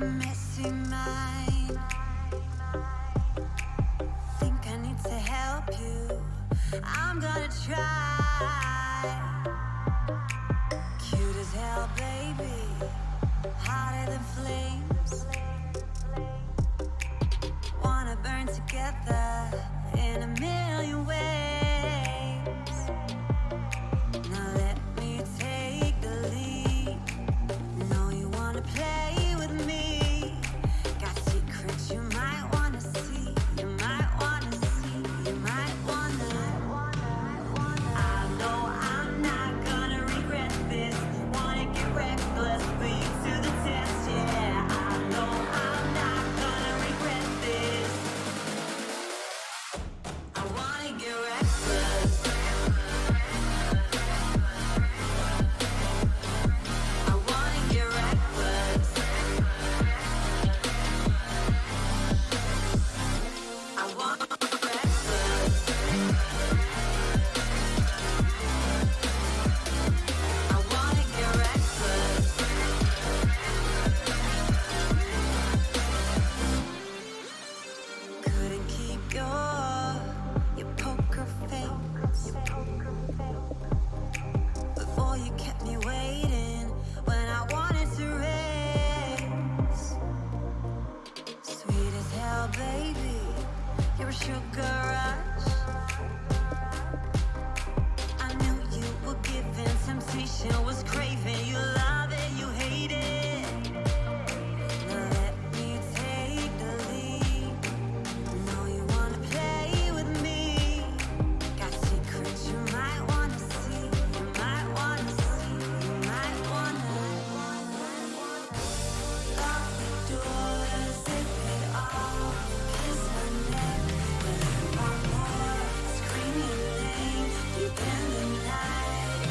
a messy mind. Think I need to help you. I'm gonna try. Cute as hell, baby. Hotter than flames. Wanna burn together in a million ways. Now let me take the lead. Know you wanna play with me. Got secrets you might wanna see. You might wanna see. You might wanna. I know I'm not gonna regret this. Wanna get reckless, put you to the test. Yeah, I know I'm not gonna regret this. I wanna get reckless. I wanna get reckless. I wanna get reckless. I wanna get reckless. Couldn't keep your poker face. Before you kept me waiting when I wanted to race. Sweet as hell, baby. You're a sugar rush. I knew you were giving. Temptation was craving. You love it, you hate it. Now let me take the lead. Know you wanna play with me. Got secrets you might wanna see. You might wanna see. You might wanna. Lock the doors, zip it off. Kiss my neck, but I want more. Scream your name deep in the night.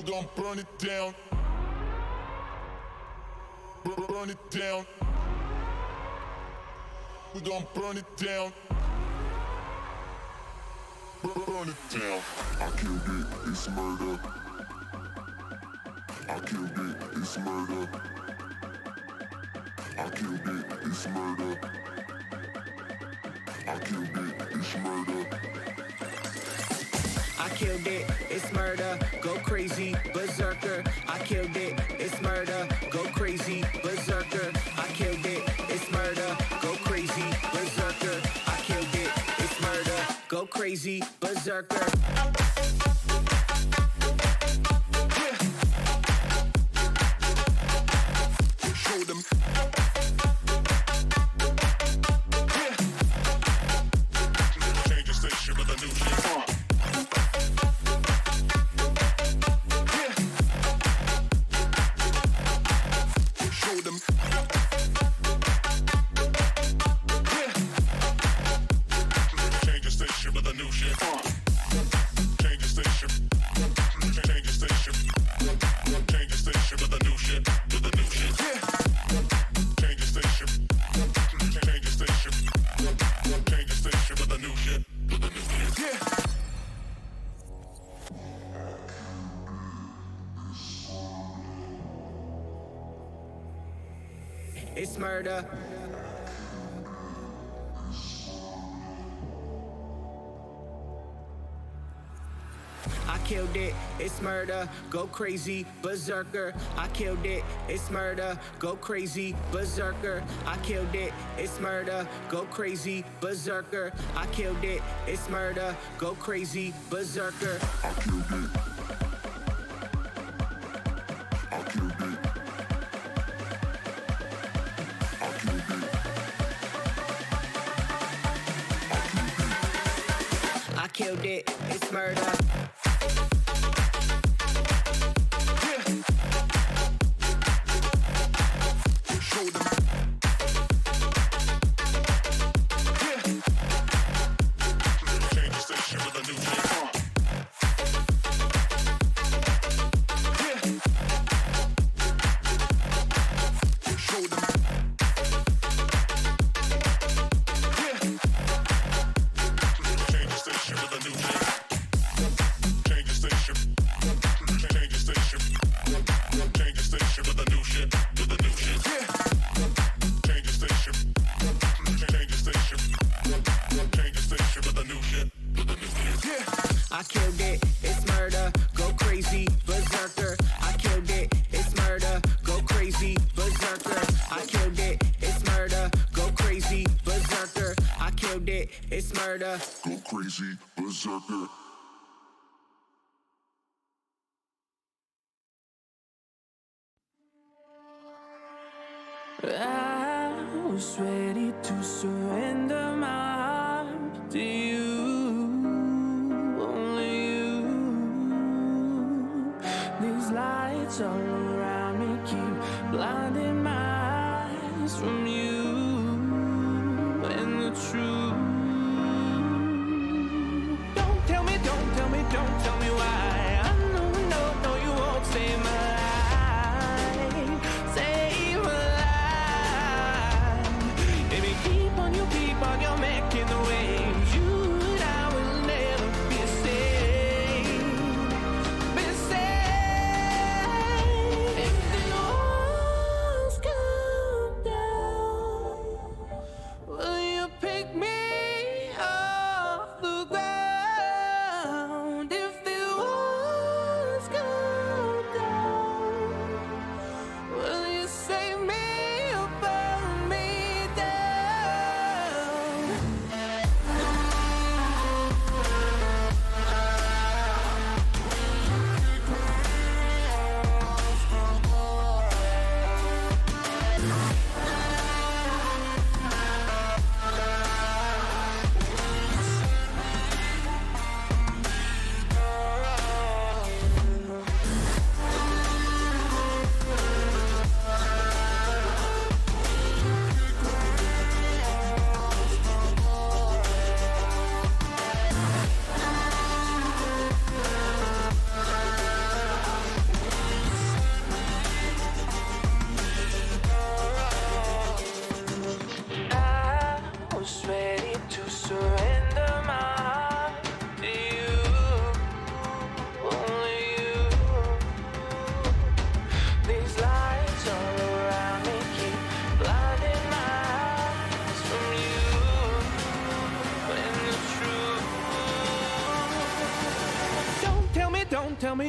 We gon' burn it down. Burn it down. We gon' burn it down. Burn it down. I killed it, it's murder. I killed it, it's murder. I killed it, it's murder. I killed it, it's murder. I killed it, it's murder, go crazy, berserker. I killed it, it's murder, go crazy, berserker. I killed it, it's murder, go crazy, berserker. I killed it, it's murder, go crazy, berserker. Show them. Change the station with a new shit. Show them. Change the station with a new shit. Change the station. Change the station. Change the station with a new shit. With a new shit. Change the station. Change the station. Change the station with a new shit. With a new shit. Yeah. It's murder. I killed it, it's murder, go crazy, berserker. I killed it, it's murder, go crazy, berserker. I killed it, it's murder, go crazy, berserker. I killed it, it's murder, go crazy, berserker. I killed it. I killed it. I killed it. I killed it, it's murder. Show them. Change the station with a new shit. Show them. Change the station with a new shit. Change the station. Change the station. Change the station with a new shit. With a new shit. Change the station. Change the station. Change the station with a new shit. With a new shit. I killed it, it's murder, go crazy, berserker. I killed it, it's murder, go crazy, berserker. I killed it, it's murder, go crazy, berserker. I killed it, it's murder. Go crazy, berserker. I was ready to surrender my heart to you, only you. These lights all around me keep blinding my eyes from you and the truth. Don't tell me, don't tell me, don't tell me why. I know, no, you won't save my life. Save my life. Baby, keep on, you're making the waves. You and I will never be saved. Be saved. If the walls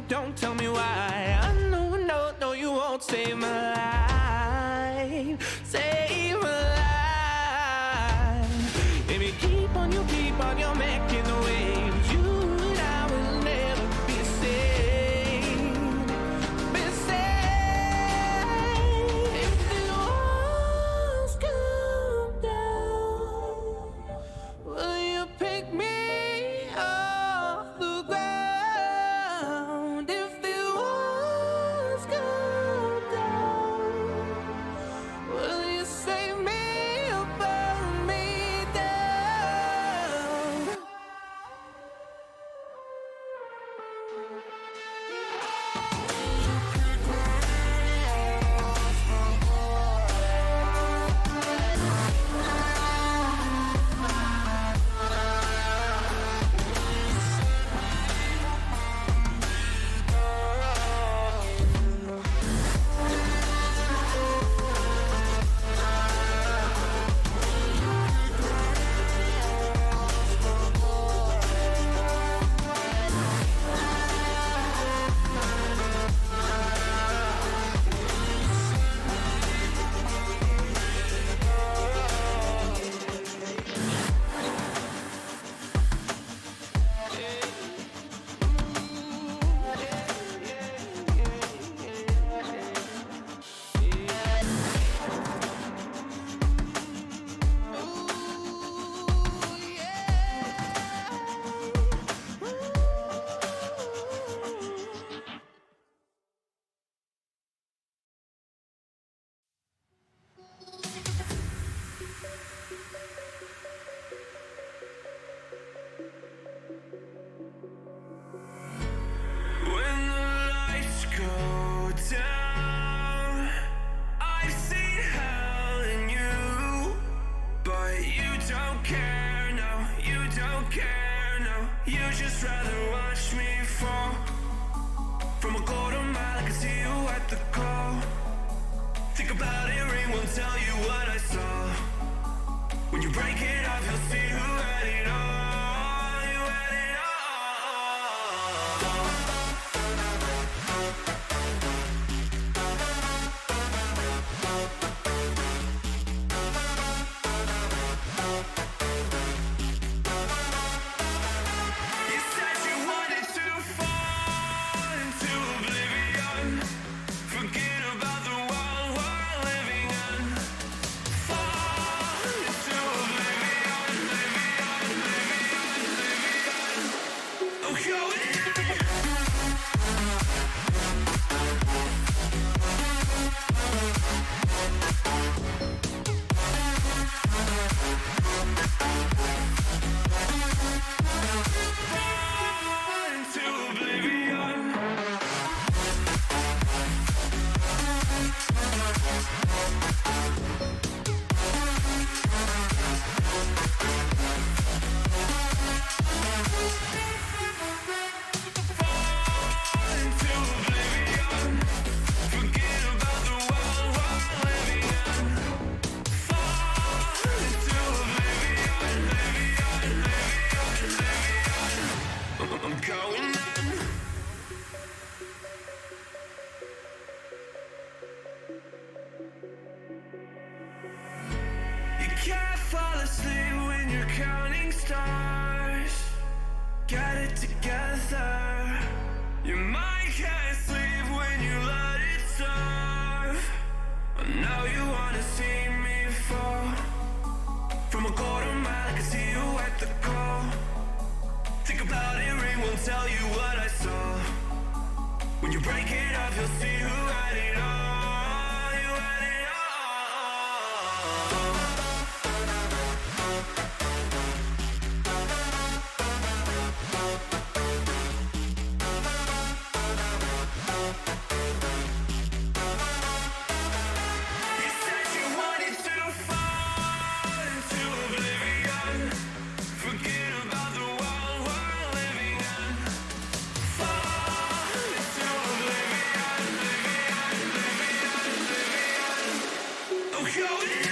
don't tell me why. I know, no, no, you won't save my life. Save my life. If you keep on you're making the waves. You and I will never be saved. Be saved. If the walls come down, will you pick me off the ground? If the walls come down, will you save me or burn me down? When the lights go down, I've seen hell in you, but you don't care, no, you don't care, no. You just rather watch me fall from a quarter mile. I can see you at the call. Think about it, ring won't tell you what I saw. When you break it off, you'll see who had it all. You had it all. You said you wanted to fall into oblivion. Forget about the world we're living in. Fall into oblivion, oblivion. Oh, go in. Fall into oblivion. Fall into oblivion. Forget about the world we're living in. Fall into oblivion, I'm going in. You can't fall asleep when you're counting stars. Get it together. Your mind can't sleep when you let it serve. Now you wanna see me fall from a quarter mile. I can see you at the call. Think about it, ring won't tell you what I saw. When you break it off, you'll see who had it all. You had it all. You said you wanted to fall into oblivion. Forget about the world we're living in. Fall into oblivion, oh, go in.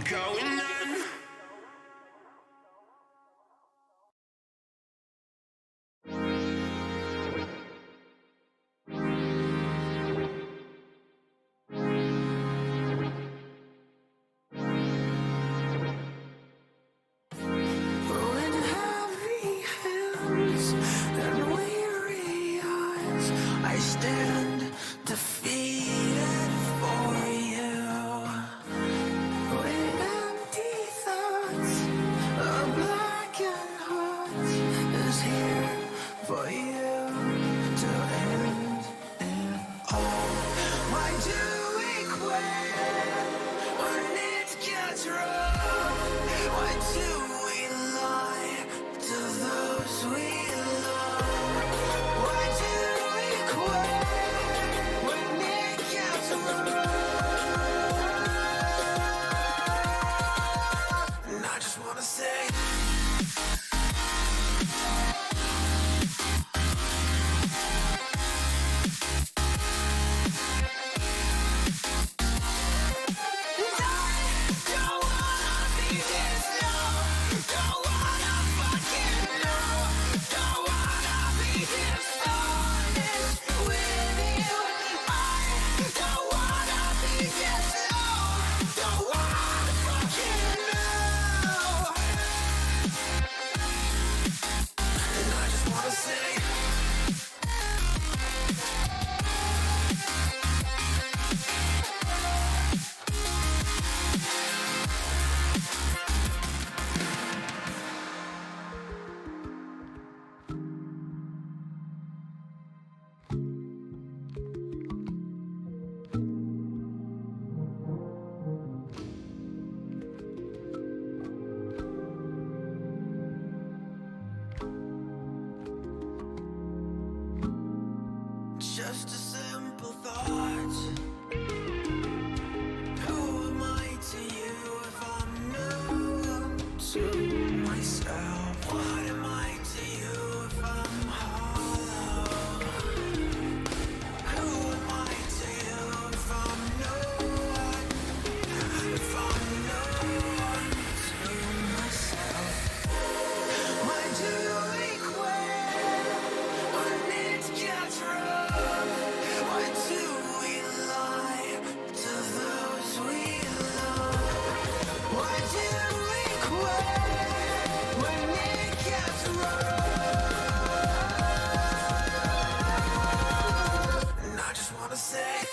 going on. When heavy hands and weary eyes, I stand defeated for you. With empty thoughts, a blackened heart is here for you to end it all. Why do we quit when it gets rough? Why do we lie to those we love? Why do we quit when it gets rough? And I just wanna say just a simple thought. Who am I to you if I'm new to myself? What am I to you if I'm hollow? Who am I to you if I'm no one? If I'm no one to myself? Why do we quit when it gets rough? Why do we lie to those we love? Why do we quit when it gets rough? And I just wanna say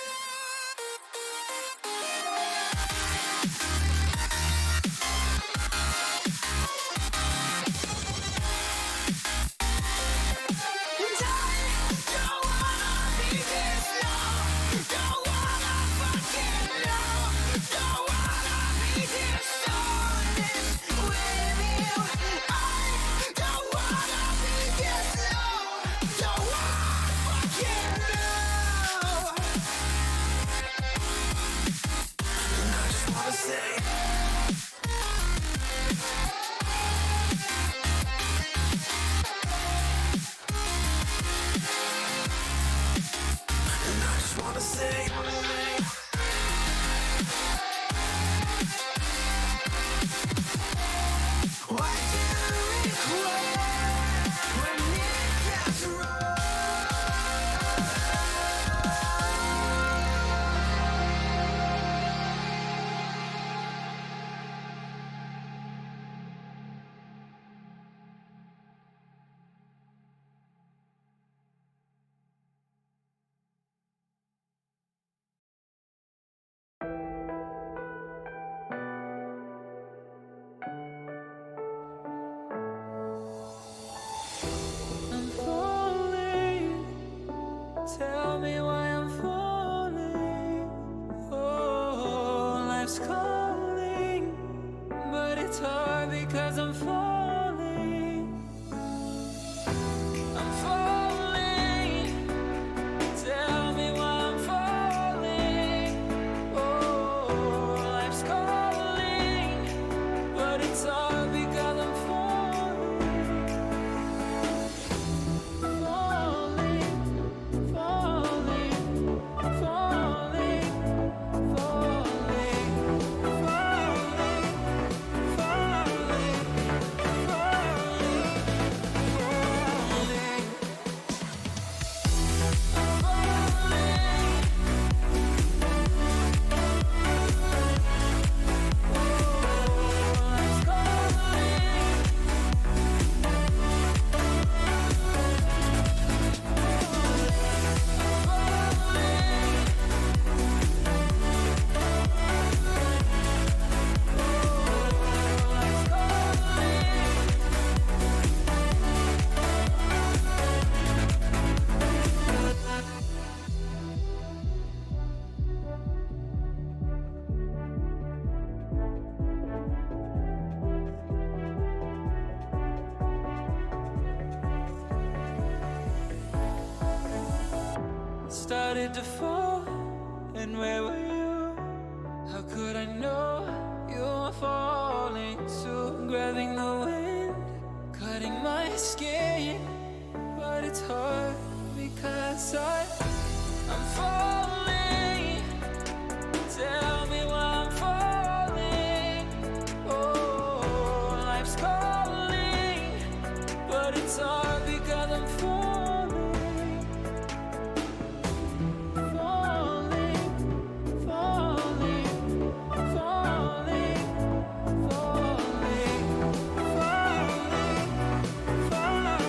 started to fall, and where were you? How could I know you were falling too? Grabbing the wind, cutting my skin, but it's hard because I'm falling. Tell me why I'm falling. Oh, life's calling, but it's hard because I'm falling, falling, falling, falling, falling, falling, falling,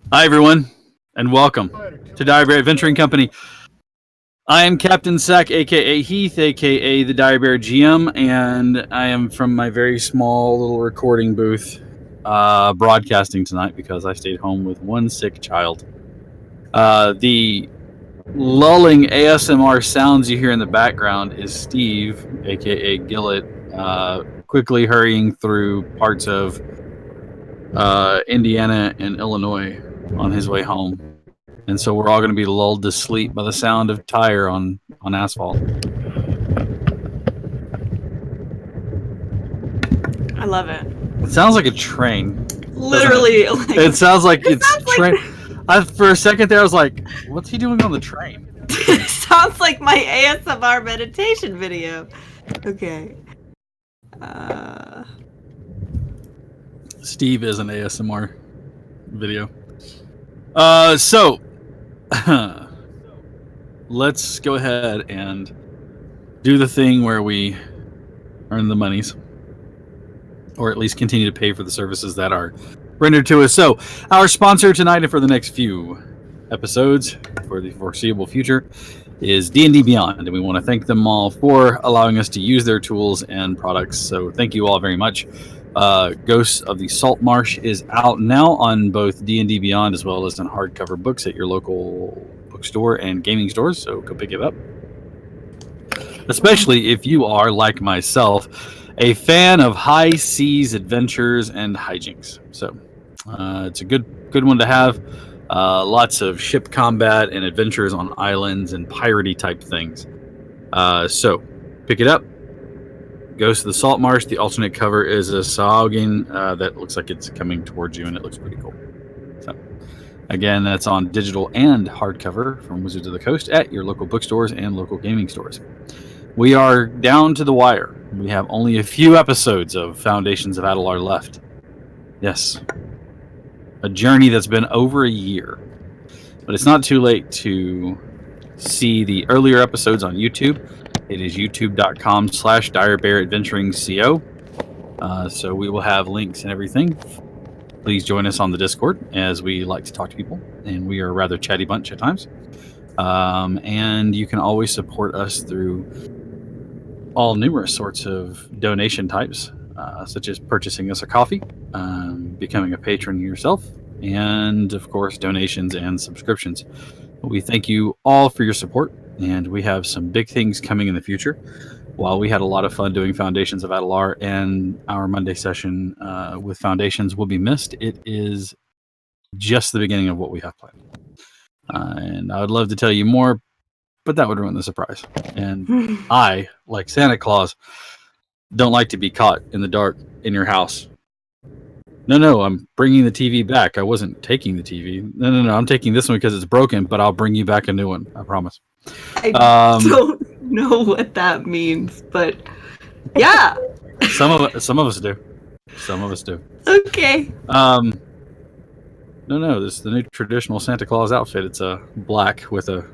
Hi, everyone, and welcome to Dire Bear Adventuring Company. I am Captain Sack, aka Heath, aka the Dire Bear GM, and I am from my very small little recording booth broadcasting tonight because I stayed home with one sick child. The lulling ASMR sounds you hear in the background is Steve, aka Gillett, quickly hurrying through parts of Indiana and Illinois on his way home. And so we're all going to be lulled to sleep by the sound of tire on asphalt. I love it. It sounds like a train. Literally. It sounds like it's train. For a second there, I was like, what's he doing on the train? It sounds like my ASMR meditation video. Okay. Steve is an ASMR video. So let's go ahead and do the thing where we earn the monies, or at least continue to pay for the services that are rendered to us. So our sponsor tonight and for the next few episodes for the foreseeable future is D&D Beyond, and we want to thank them all for allowing us to use their tools and products. So thank you all very much. Ghosts of the Salt Marsh is out now on both D&D Beyond as well as in hardcover books at your local bookstore and gaming stores, so go pick it up. especially if you are, like myself, a fan of high seas adventures and hijinks. So it's a good one to have. Lots of ship combat and adventures on islands and piratey type things. So pick it up. Goes to the Salt Marsh. The alternate cover is a Saugin that looks like it's coming towards you, and it looks pretty cool. So, again, that's on digital and hardcover from Wizards of the Coast at your local bookstores and local gaming stores. We are down to the wire. We have only a few episodes of Foundations of Adelar left. Yes. A journey that's been over a year. But it's not too late to see the earlier episodes on YouTube. It is youtube.com/DireBearAdventuringCO. So we will have links and everything. Please join us on the Discord, as we like to talk to people, and we are a rather chatty bunch at times. And you can always support us through all numerous sorts of donation types, such as purchasing us a coffee, becoming a patron yourself, and of course donations and subscriptions. We thank you all for your support, and we have some big things coming in the future. While we had a lot of fun doing Foundations of Adelar, and our Monday session with Foundations will be missed, it is just the beginning of what we have planned. And I would love to tell you more, but that would ruin the surprise. And I, like Santa Claus, don't like to be caught in the dark in your house. No, I'm bringing the TV back. I wasn't taking the TV. No, I'm taking this one because it's broken, but I'll bring you back a new one. I promise. I don't know what that means, but yeah. Some of us do. Some of us do. Okay. No, this is the new traditional Santa Claus outfit. It's a black with a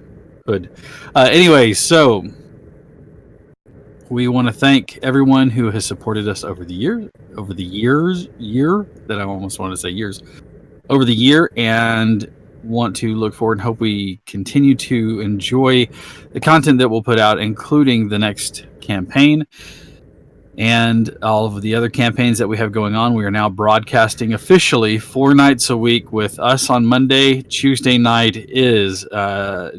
hood. Anyway, so we want to thank everyone who has supported us over the year, over the year, and want to look forward and hope we continue to enjoy the content that we'll put out, including the next campaign and all of the other campaigns that we have going on. We are now broadcasting officially 4 nights a week with us on Monday. Tuesday night is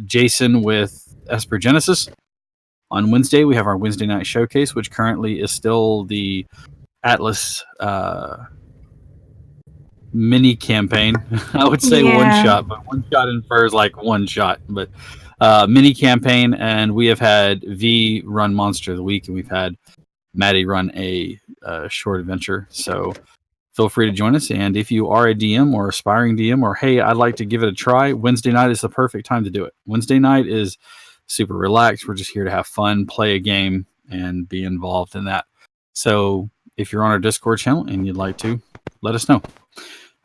Jason with Esper Genesis. On Wednesday, we have our Wednesday night showcase, which currently is still the Atlas mini campaign. I would say one shot, but one shot infers like one shot. But mini campaign, and we have had V run Monster of the Week, and we've had Maddie run a short adventure. So feel free to join us. And if you are a DM or aspiring DM, or hey, I'd like to give it a try, Wednesday night is the perfect time to do it. Wednesday night is super relaxed. We're just here to have fun, play a game, and be involved in that. So if you're on our Discord channel and you'd like to, let us know.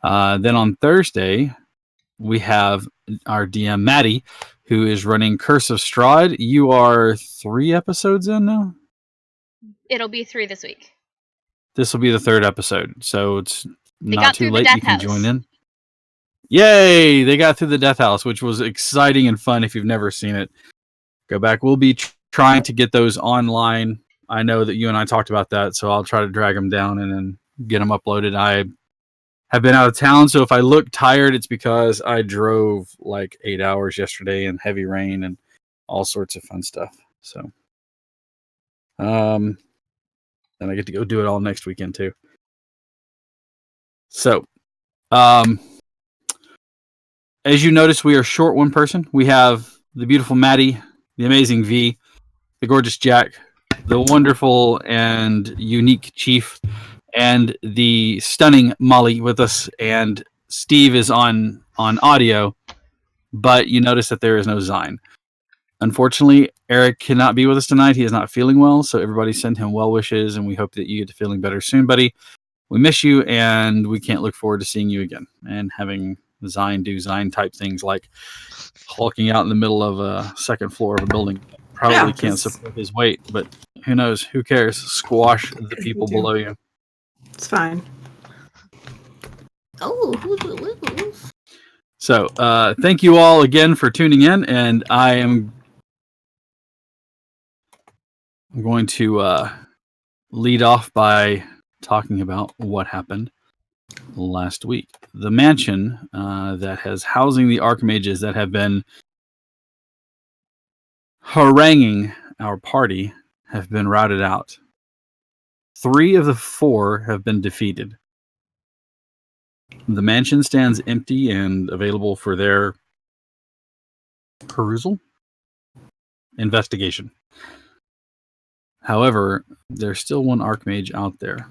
Then on Thursday, we have our DM, Maddie, who is running Curse of Strahd. You are 3 episodes in now? It'll be 3 this week. This will be the 3rd episode, so it's not too late. You can join in. Yay! They got through the Death House, which was exciting and fun. If you've never seen it, go back. We'll be trying to get those online. I know that you and I talked about that, so I'll try to drag them down and then get them uploaded. I have been out of town, so if I look tired, it's because I drove like 8 hours yesterday in heavy rain and all sorts of fun stuff. So, then I get to go do it all next weekend too. So, as you notice, we are short one person. We have the beautiful Maddie, the amazing V, the gorgeous Jack, the wonderful and unique Chief, and the stunning Molly with us. And Steve is on audio, but you notice that there is no Zine. Unfortunately, Eric cannot be with us tonight. He is not feeling well, so everybody send him well wishes, and we hope that you get to feeling better soon, buddy. We miss you, and we can't look forward to seeing you again and having Zine do Zine type things like hulking out in the middle of a second floor of a building. Probably can't support his weight, but who knows? Who cares? Squash the people below you. It's fine. So, thank you all again for tuning in, and I am going to lead off by talking about what happened last week. The mansion that has housing the Archmages that have been haranguing our party have been routed out. 3 of the 4 have been defeated. The mansion stands empty and available for their perusal, investigation. However, there's still one Archmage out there.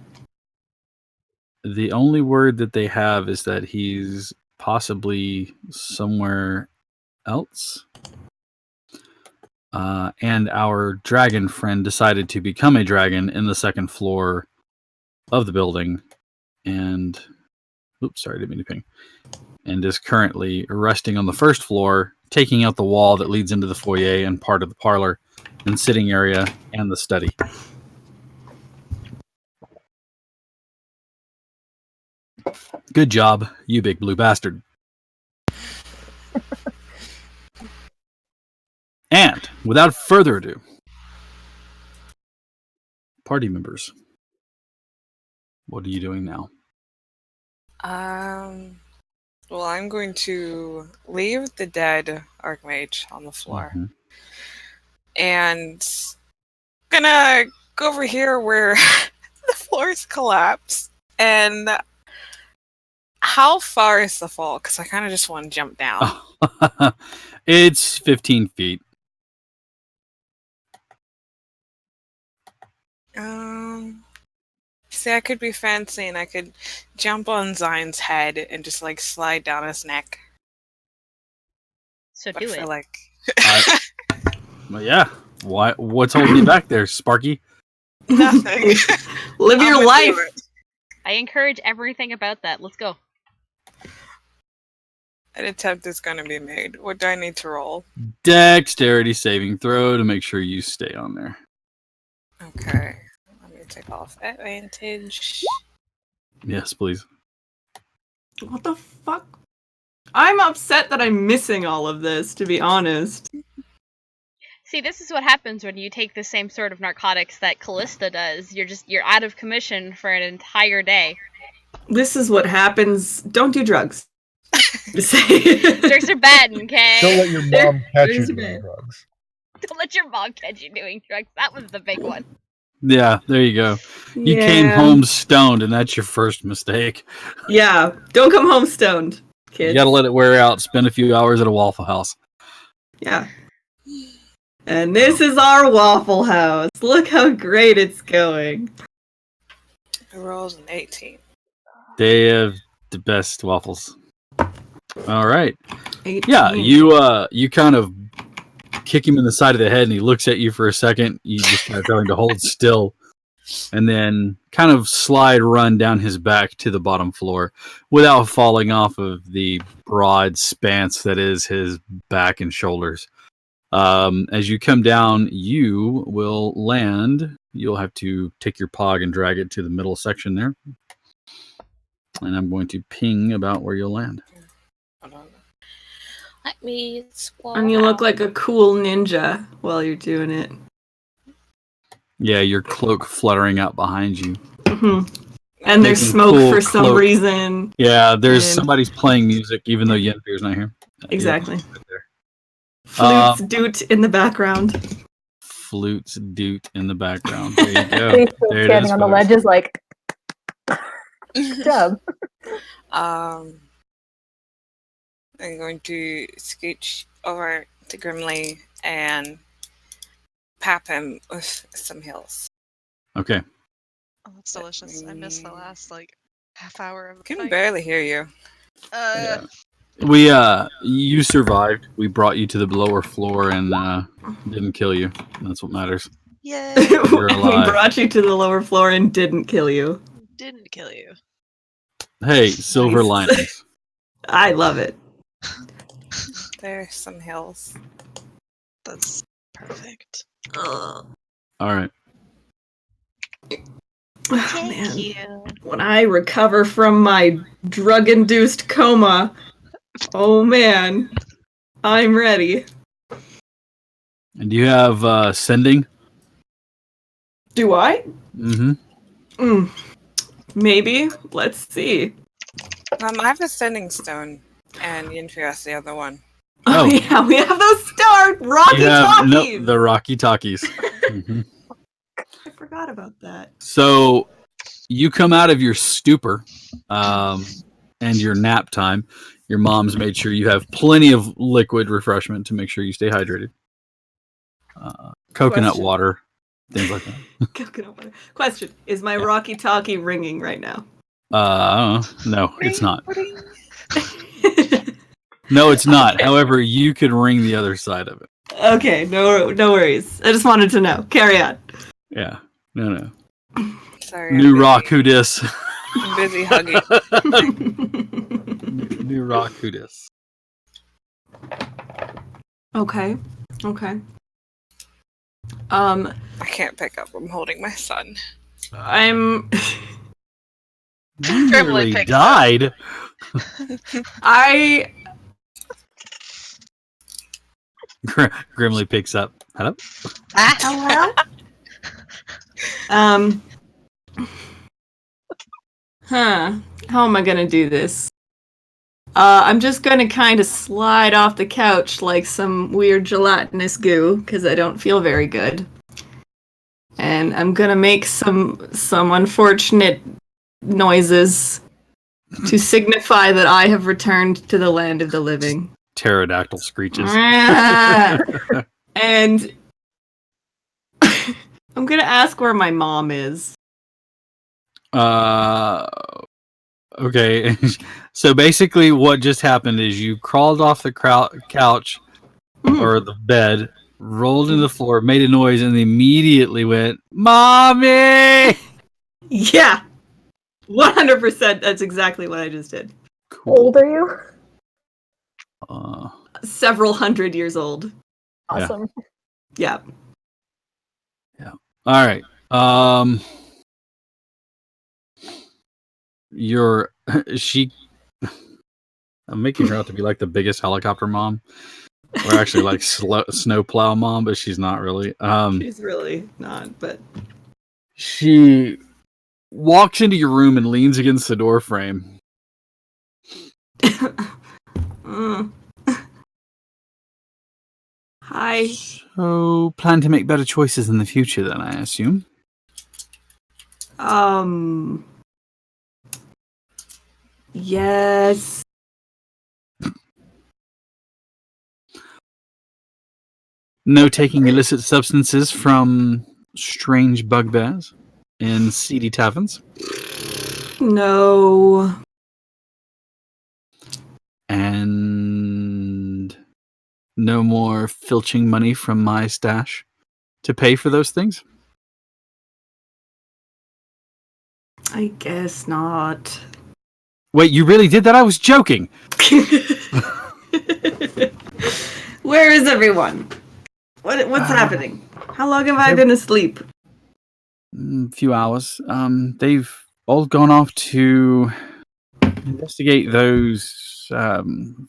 The only word that they have is that he's possibly somewhere else. And our dragon friend decided to become a dragon in the 2nd floor of the building. And, oops, sorry, didn't mean to ping. And is currently resting on the 1st floor, taking out the wall that leads into the foyer and part of the parlor and sitting area and the study. Good job, you big blue bastard. And without further ado, party members, what are you doing now? Well, I'm going to leave the dead Archmage on the floor. Mm-hmm. And gonna go over here where the floor's collapsed. And how far is the fall? Because I kind of just want to jump down. It's 15 feet. See, I could be fancy and I could jump on Zion's head and just like slide down his neck. So But do I feel it. like Well, yeah. What's holding you back there, Sparky? nothing. Live I'm your gonna life. do it. I encourage everything about that. Let's go. An attempt is going to be made. What do I need to roll? Dexterity saving throw to make sure you stay on there. Okay. Let me take off advantage. Yes, please. What the fuck? I'm upset that I'm missing all of this, to be honest. See, this is what happens when you take the same sort of narcotics that Callista does. You're out of commission for an entire day. This is what happens. Don't do drugs. Just say. Drugs are bad, okay? Don't let your mom catch you There's doing bad. drugs. Don't let your mom catch you doing drugs. That was the big one. Yeah, there you go. You came home stoned, and that's your first mistake. Yeah, don't come home stoned, kids. You gotta let it wear out. Spend a few hours at a Waffle House. Yeah. And this is our Waffle House. Look how great it's going. The roll's an 18. They have the best waffles. All right. 18. Yeah, you kind of kick him in the side of the head, and he looks at you for a second. You just kind of tell him to hold still, and then kind of run down his back to the bottom floor without falling off of the broad spanse that is his back and shoulders. As you come down, you will land. You'll have to take your pog and drag it to the middle section there. And I'm going to ping about where you'll land. Hold on. Let me swap. And you look like a cool ninja while you're doing it. Yeah, your cloak fluttering out behind you. hmm And there's Making smoke cool for some cloak. reason. Yeah, there's And- somebody's playing music, even though Yenfear's not here. Exactly. Yeah, right there. Flutes doot in the background. Flutes doot in the background. There you go. He's still There it standing is, on the folks. ledges like, good job. I'm going to scooch over to Grimly and pap him with some heals. Okay. Oh, that's delicious. I missed the last half hour of the I can fight. barely hear you. Yeah. You survived. We brought you to the lower floor and didn't kill you. That's what matters. Yay! You're We alive. brought you to the lower floor and didn't kill you. Didn't kill you. Hey, silver Nice. linings. I love it. There's some heals. That's perfect. Ugh. All right. Oh, man. you. When I recover from my drug-induced coma, oh man, I'm ready. And do you have sending? Do I? Mm-hmm. Maybe. Let's see. I have a sending stone, and Yenfear has the other one. Oh, Oh. yeah, we have those star Rocky You have Talkies. the Rocky Talkies. Mhm. I forgot about that. So you come out of your stupor and your nap time. Your mom's made sure you have plenty of liquid refreshment to make sure you stay hydrated. Coconut Question. water, things like that. Coconut water. Question: is my Rocky Talkie ringing right now? No, it's not. No, it's not. Okay. However, you could ring the other side of it. Okay, no worries. I just wanted to know. Carry on. Yeah. No. Sorry. New I'm rock, who dis? busy hugging. New rock, who dis? Okay. I can't pick up. I'm holding my son. I'm. You Gremlin nearly picks died. I. Grimly picks up. Hello? Hello. How am I gonna do this? I'm just gonna kind of slide off the couch like some weird gelatinous goo because I don't feel very good, and I'm gonna make some unfortunate noises to signify that I have returned to the land of the living. Pterodactyl screeches. And I'm gonna ask where my mom is. Okay. So basically, what just happened is you crawled off the couch or the bed, rolled into the floor, made a noise, and immediately went, "Mommy!" Yeah, 100%. That's exactly what I just did. How old are you? Several hundred years old. Awesome. Yeah. All right. I'm making her out to be like the biggest helicopter mom, or actually like snowplow mom, but she's not really. She's really not, but She walks into your room and leans against the door frame. Hi. So, plan to make better choices in the future, then, I assume. Yes. No taking illicit substances from strange bugbears in seedy taverns. No. And no more filching money from my stash to pay for those things. I guess not. Wait, you really did that? I was joking. Where is everyone? What's happening? How long have I been asleep? A few hours. They've all gone off to investigate those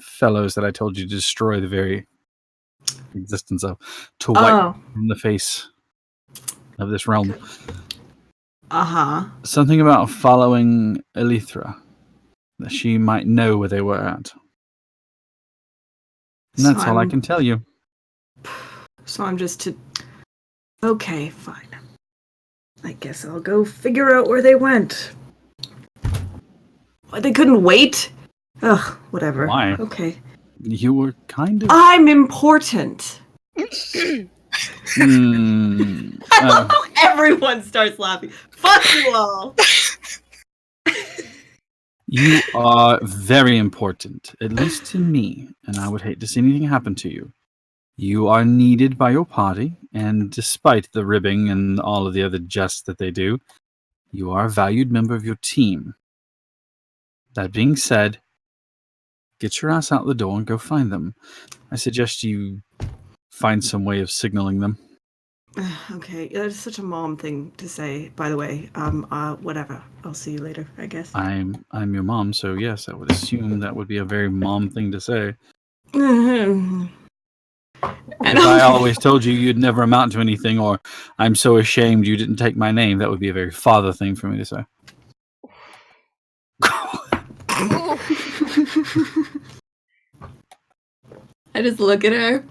fellows that I told you to destroy the very existence of, to wipe from the face of this realm. Something about following Elithra, that she might know where they were at. And that's all I can tell you. So I'm just to... Okay, fine. I guess I'll go figure out where they went. What, they couldn't wait? Ugh, whatever. Why? Okay. You were kind of... I'm important. Everyone starts laughing. Fuck you all. You are very important, at least to me, and I would hate to see anything happen to you. You are needed by your party, and despite the ribbing and all of the other jests that they do, you are a valued member of your team. That being said, get your ass out the door and go find them. I suggest you find some way of signaling them. Okay, that's such a mom thing to say, by the way. Whatever. I'll see you later, I guess. I'm your mom, so yes, I would assume that would be a very mom thing to say. If I always told you you'd never amount to anything, or I'm so ashamed you didn't take my name, that would be a very father thing for me to say. I just look at her.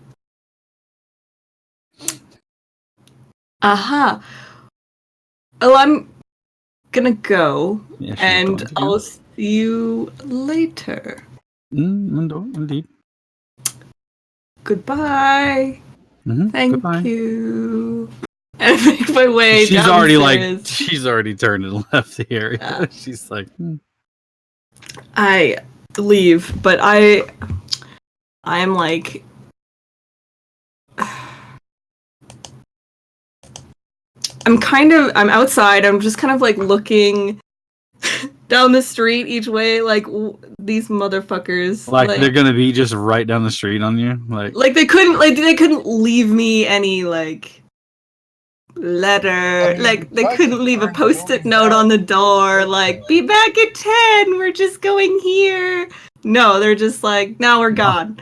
Aha. Oh, I'm gonna go, Yeah, she's and going to go. I'll see you later. Indeed. Goodbye. Mhm, Thank goodbye. you. And I make my way She's already like downstairs. she's already turned and left the area. Yeah. She's like, I leave, but I'm like I'm outside. I'm just kind of like looking down the street each way, like these motherfuckers. like they're gonna be just right down the street on you, like they couldn't leave me any like letter. Like they couldn't leave a post-it note on the door, like be back at 10. We're just going here. No, they're just like, now we're gone.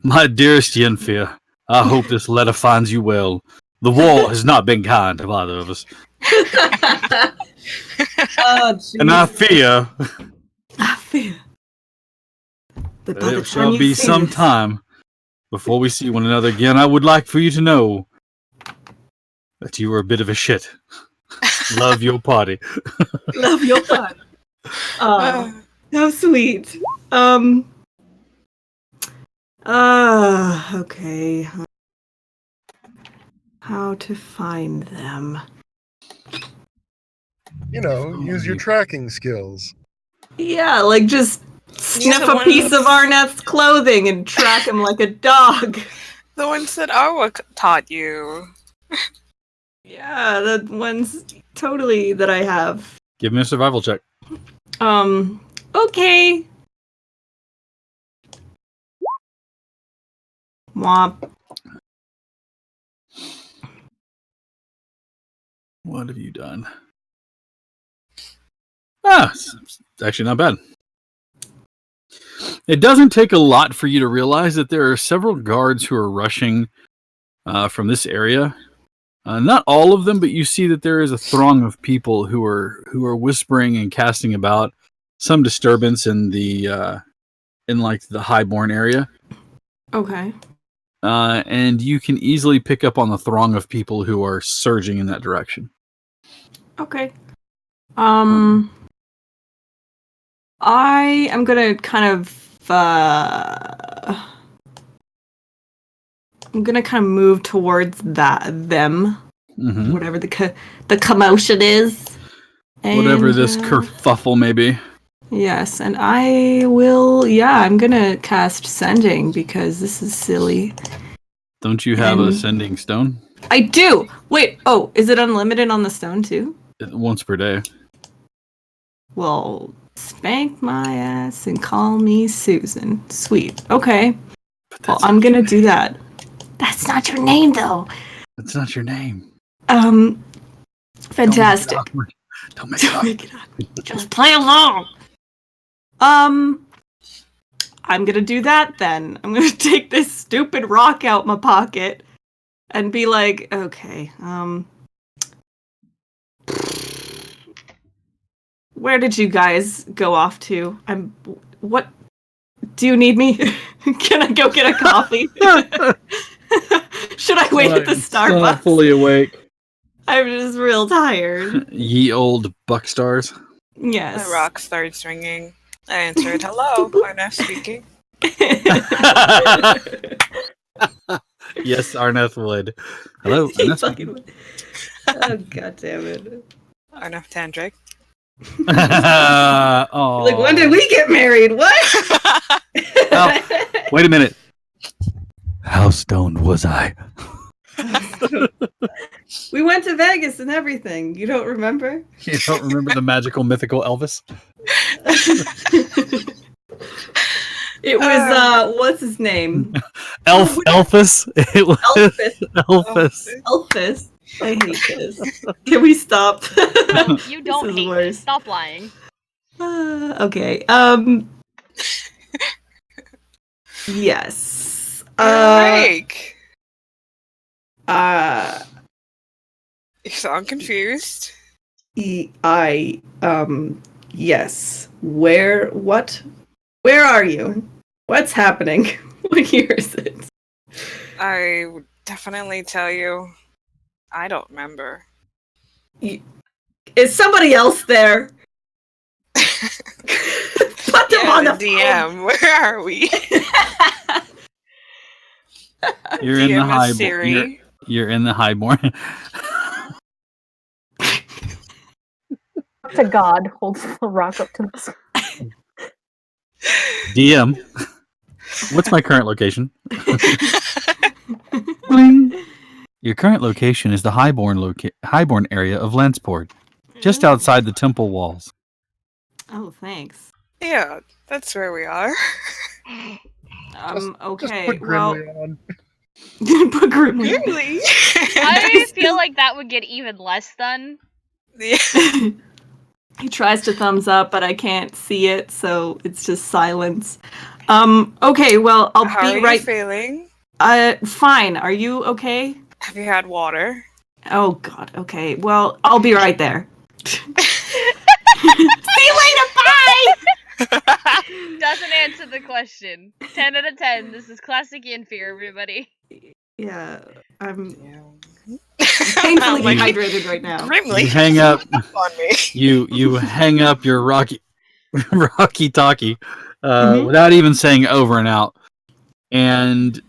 My dearest Yenfia, I hope this letter finds you well. The war has not been kind to either of us, Oh, and I fear that that it shall be some time before we see one another again. I would like for you to know that you were a bit of a shit. Love your party. Love your fun. Oh, how sweet. Okay. How to find them? Use your tracking skills. Yeah, like just sniff the a piece ones- of Arneth's clothing and track him like a dog. The ones that Arwa taught you. Yeah, the ones totally that I have. Give me a survival check. Okay. Womp. What have you done? It's actually not bad. It doesn't take a lot for you to realize that there are several guards who are rushing from this area. Not all of them, but you see that there is a throng of people who are whispering and casting about some disturbance in the Highborn area. Okay. And you can easily pick up on the throng of people who are surging in that direction. Okay. I am gonna kind of move towards them, Mhm. whatever the commotion is. Whatever And, this kerfuffle may be. Yes, and I will. Yeah, I'm gonna cast sending because this is silly. Don't you have a And- sending stone? I do. Wait. Oh, is it unlimited on the stone too? Once per day. Well, spank my ass and call me Susan. Sweet. Okay. Well, I'm gonna do that. That's not your name, though. That's not your name. Fantastic. Don't make it awkward. Just play along. I'm gonna do that then. I'm gonna take this stupid rock out my pocket and be like, okay, where did you guys go off to? What? Do you need me? Can I go get a coffee? Should I wait at the Still not Starbucks? fully awake. I'm just real tired. Ye old buck stars. Yes. The rock starts ringing. I answered, hello, Arneth speaking. Yes, Arneth would. Hello, He Arneth. fucking- Oh, god damn it. Arneth Tandrick. Oh. Like, when did we get married? What? Wait a minute. How stoned was I? We went to Vegas and everything. You don't remember? You don't remember the magical, mythical Elvis? It was, what's his name? Elphus? It was Elphus. Elphus. I hate this. Can we stop? You don't is hate me. worse. Stop lying. Okay. Yes. Mike! Uh. You sound confused. Yes. What? Where are you? What's happening? What year is it? I would definitely tell you. I don't remember. Is somebody else there? Put them on the DM. Where are we? You're in the DM is high. Siri. You're in the highborn. To God holds the rock up to the sky. DM. What's my current location? Bling. Your current location is the highborn area of Lanceport, just outside the temple walls. Oh, thanks. Yeah, that's where we are. Okay. Just put Well, Grimly on. put Grimly. Really? I feel like that would get even less done. He tries to thumbs up, but I can't see it, so it's just silence. Okay, well, I'll How be are you right. feeling? Fine. Are you okay? Have you had water? Oh God. Okay. Well, I'll be right there. See you later. Bye. Doesn't answer the question. 10 out of 10. This is classic Yanfear, everybody. Yeah, I'm painfully dehydrated right now. Grimly. You hang up. On me. You hang up your Rocky talkie Mhm. without even saying over and out, and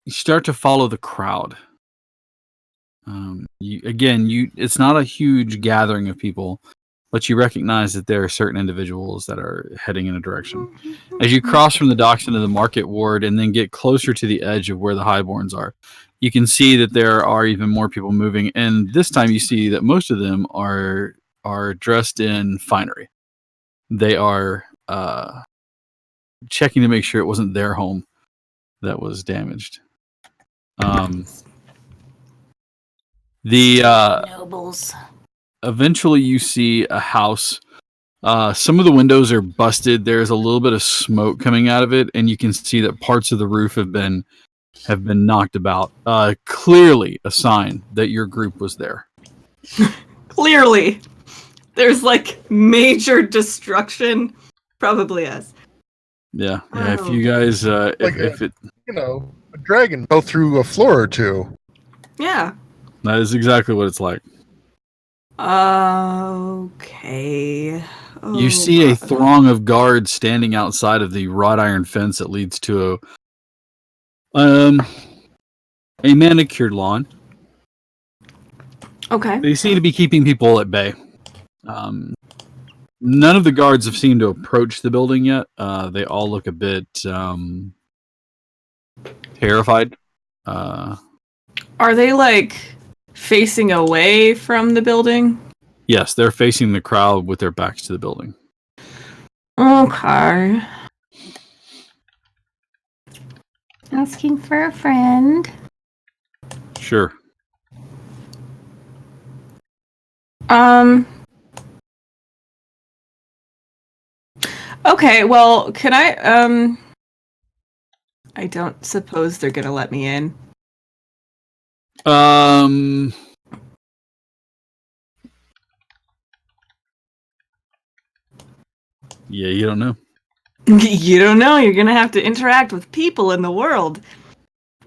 you start to follow the crowd. It's not a huge gathering of people, but you recognize that there are certain individuals that are heading in a direction. As you cross from the docks into the market ward and then get closer to the edge of where the highborns are, you can see that there are even more people moving, and this time you see that most of them are dressed in finery. They are checking to make sure it wasn't their home that was damaged. Nobles. Eventually you see a house. Some of the windows are busted. There's a little bit of smoke coming out of it, and you can see that parts of the roof have been knocked about. Clearly a sign that your group was there. Clearly, there's like major destruction. Probably us. Yeah. If you guys, if it, A dragon fell through a floor or two. Yeah. that is exactly what it's like. Okay. You see a throng of guards standing outside of the wrought iron fence that leads to a manicured lawn. Okay. They seem to be keeping people at bay. None of the guards have seemed to approach the building yet. They all look a bit terrified. Are they like facing away from the building? Yes, they're facing the crowd with their backs to the building. Okay. Asking for a friend. Sure. Okay, well, can I don't suppose they're gonna let me in. Yeah, you don't know. You don't know. You're gonna have to interact with people in the world.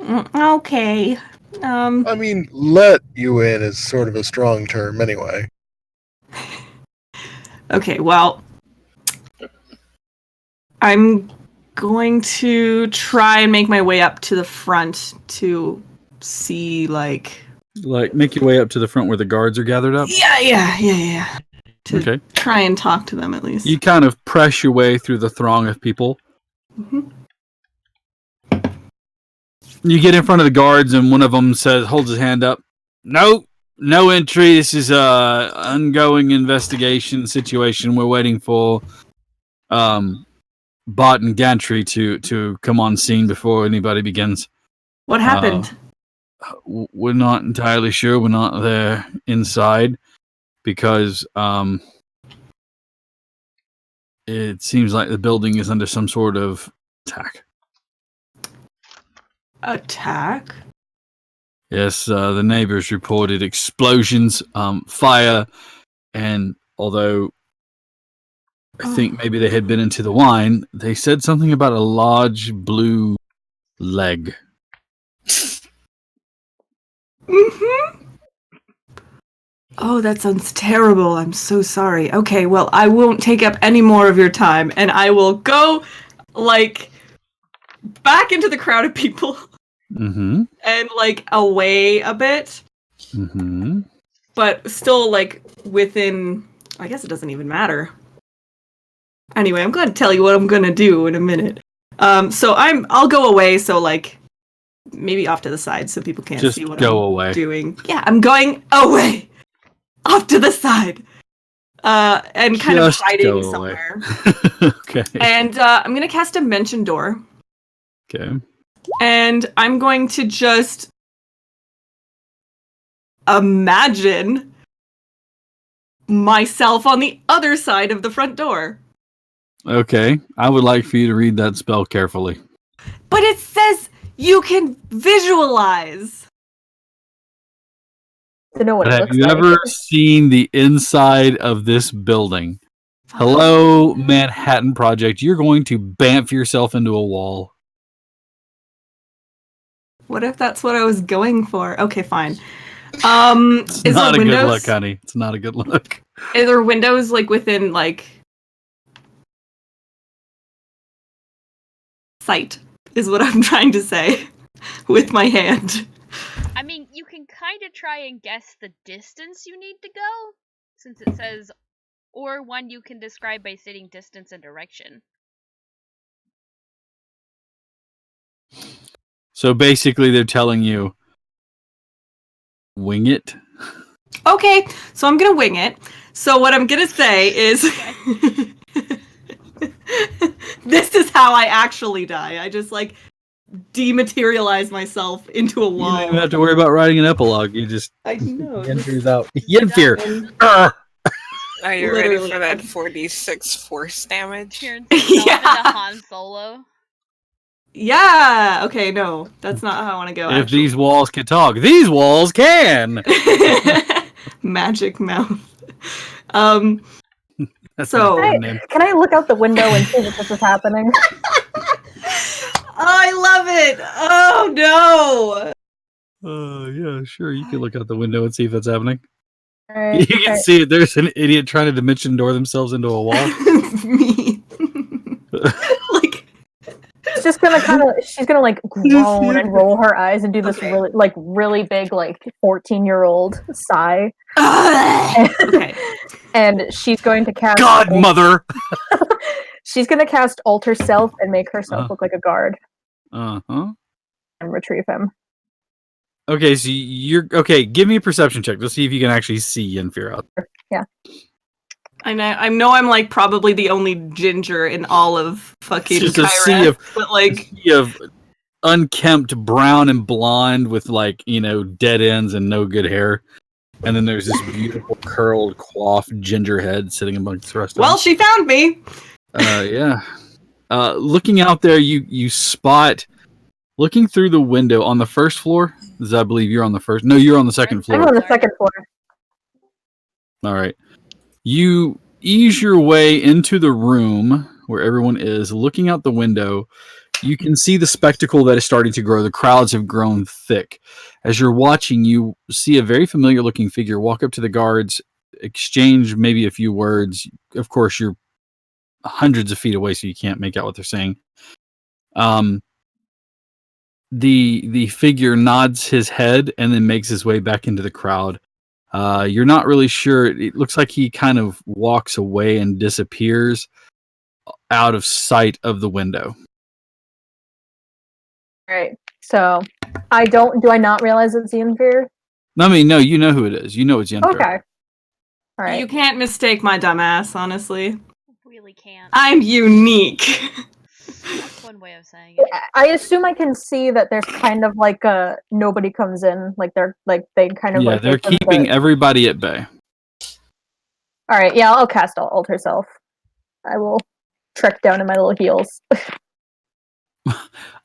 Okay. I mean, let you in is sort of a strong term anyway. Okay, well, I'm going to try and make my way up to the front to see, like make your way up to the front where the guards are gathered up? Yeah. To Okay. try and talk to them at least. You kind of press your way through the throng of people. Mhm. You get in front of the guards, and one of them holds his hand up. No entry. This is a ongoing investigation situation. We're waiting for Bot and Gantry to come on scene before anybody begins. What happened? We're not entirely sure. We're not there inside because it seems like the building is under some sort of attack. Attack? Yes, the neighbors reported explosions, fire, and although I think maybe they had been into the wine, they said something about a large blue leg. Mm-hmm. Oh, that sounds terrible. I'm so sorry. Okay, well, I won't take up any more of your time, and I will go, like, back into the crowd of people Mm-hmm. and, like, away a bit, Mm-hmm. but still, like, within... I guess it doesn't even matter. Anyway, I'm going to tell you what I'm going to do in a minute. So I'll go away, so, like, maybe off to the side so people can't Just see what go I'm away. doing. Yeah, I'm going away! Off to the side! And kind Just of hiding go away. somewhere. Okay. And I'm going to cast Dimension Door. Okay. And I'm going to just imagine myself on the other side of the front door. Okay. I would like for you to read that spell carefully. But it says you can visualize. To know what But it have looks you like. ever seen the inside of this building? Hello, Manhattan Project. You're going to bamf yourself into a wall. What if that's what I was going for? Okay, fine. It's Is not there a good windows? look, honey. It's not a good look. Are there windows like within like sight? Is what I'm trying to say with my hand. I mean, you can kind of try and guess the distance you need to go, since it says, or one you can describe by stating distance and direction. So basically, they're telling you, wing it. Okay, so I'm gonna wing it. So what I'm gonna say is, this is how I actually die. I just like dematerialize myself into a You wall. don't even have to worry about writing an epilogue. You just I know. Yenfear's out. Yenfear. Are you ready Literally. for that 46 force damage? Turns yourself into Han Solo. Yeah. Okay. No, that's not how I want to go. If these walls can talk, these walls can. Magic mouth. That's So- my name. Can I look out the window and see that this is happening? I love it. Oh Yeah, sure. You can look out the window and see if that's happening. Alright, You can okay. see it. There's an idiot trying to dimension door themselves into a wall. no. Me. Like. She's just gonna she's gonna like groan and roll her eyes and do this really big like 14-year-old sigh. Okay. And she's going to cast Godmother. she's gonna cast Alter Self and make herself look like a guard Uh-huh. and retrieve him. Okay, so you're okay. Give me a perception check. Let's see if you can actually see Yenfear out. Yeah. I know I'm like probably the only ginger in all of fucking It's just a Kyra, sea of but like unkempt brown and blonde with like dead ends and no good hair, and then there's this beautiful curled coiffed ginger head sitting amongst the rest of well, them. she found me. Yeah. Looking out there, you spot looking through the window on the first floor. Because I believe you're on the first. No, you're on the second I'm floor. on the second floor. All right. You ease your way into the room where everyone is. Looking out the window, you can see the spectacle that is starting to grow. The crowds have grown thick. As you're watching, you see a very familiar looking figure walk up to the guards, exchange maybe a few words. Of course, you're hundreds of feet away, so you can't make out what they're saying. The figure nods his head and then makes his way back into the crowd. You're not really sure. It looks like he kind of walks away and disappears out of sight of the window. Alright. So do I not realize it's Yenfear? I mean, no, you know who it is. You know it's Yenfear. Okay. Alright. You can't mistake my dumbass, honestly. Really can't. I'm unique. That's one way of saying it. I assume I can see that there's kind of like a nobody comes in, like they kind of Yeah, like they're give them keeping the- everybody at bay. All right, yeah, I'll cast Alter Self. I will trek down in my little heels.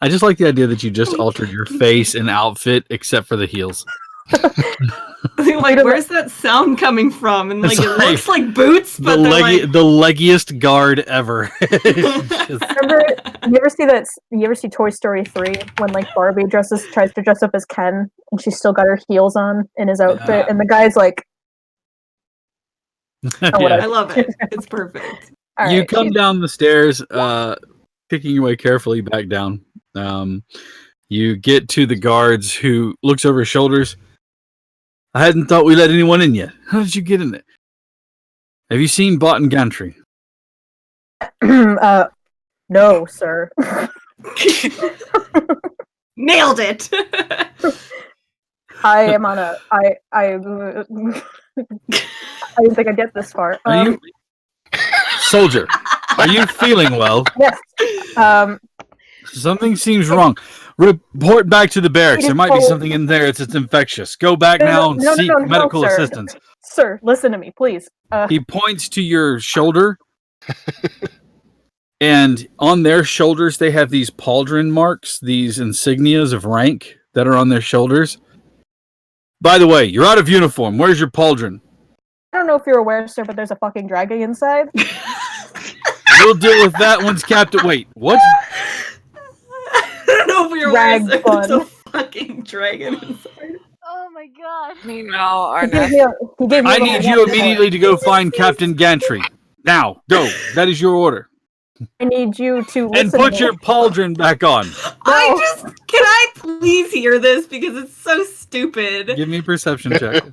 I just like the idea that you just altered your face and outfit except for the heels. Like, where's that sound coming from? And like, It's it like looks like boots, but The they're like... the leggiest guard ever. Remember, you ever see Toy Story 3 when like Barbie tries to dress up as Ken and she's still got her heels on in his outfit, Yeah. and the guy's like I love it. It's perfect. All You right, come she's- down the stairs, picking your way carefully back down. You get to the guards who looks over his shoulders. I hadn't thought we let anyone in yet. How did you get in there? Have you seen Botan Gantry? No, sir. Nailed it. I am on a. I didn't think I'd get this far. Are you soldier? Are you feeling well? Yes. Something seems wrong. Report back to the barracks. There might be something in there. It's infectious. Go back now and seek medical sir. assistance. Sir, listen to me, please. He points to your shoulder, and on their shoulders they have these pauldron marks, these insignias of rank that are on their shoulders. By the way, you're out of uniform. Where's your pauldron? I don't know if you're aware, sir, but there's a fucking dragon inside. We'll deal with that once Captain... Wait, what? I don't know if you're Drag aware, fun. there's a fucking dragon inside. Oh my god. Meanwhile, He gave me a I little need you one immediately to go find Captain Gantry. Now, go. That is your order. I need you to listen And to put me. your pauldron back on. Can I please hear this because it's so stupid. Give me a perception check.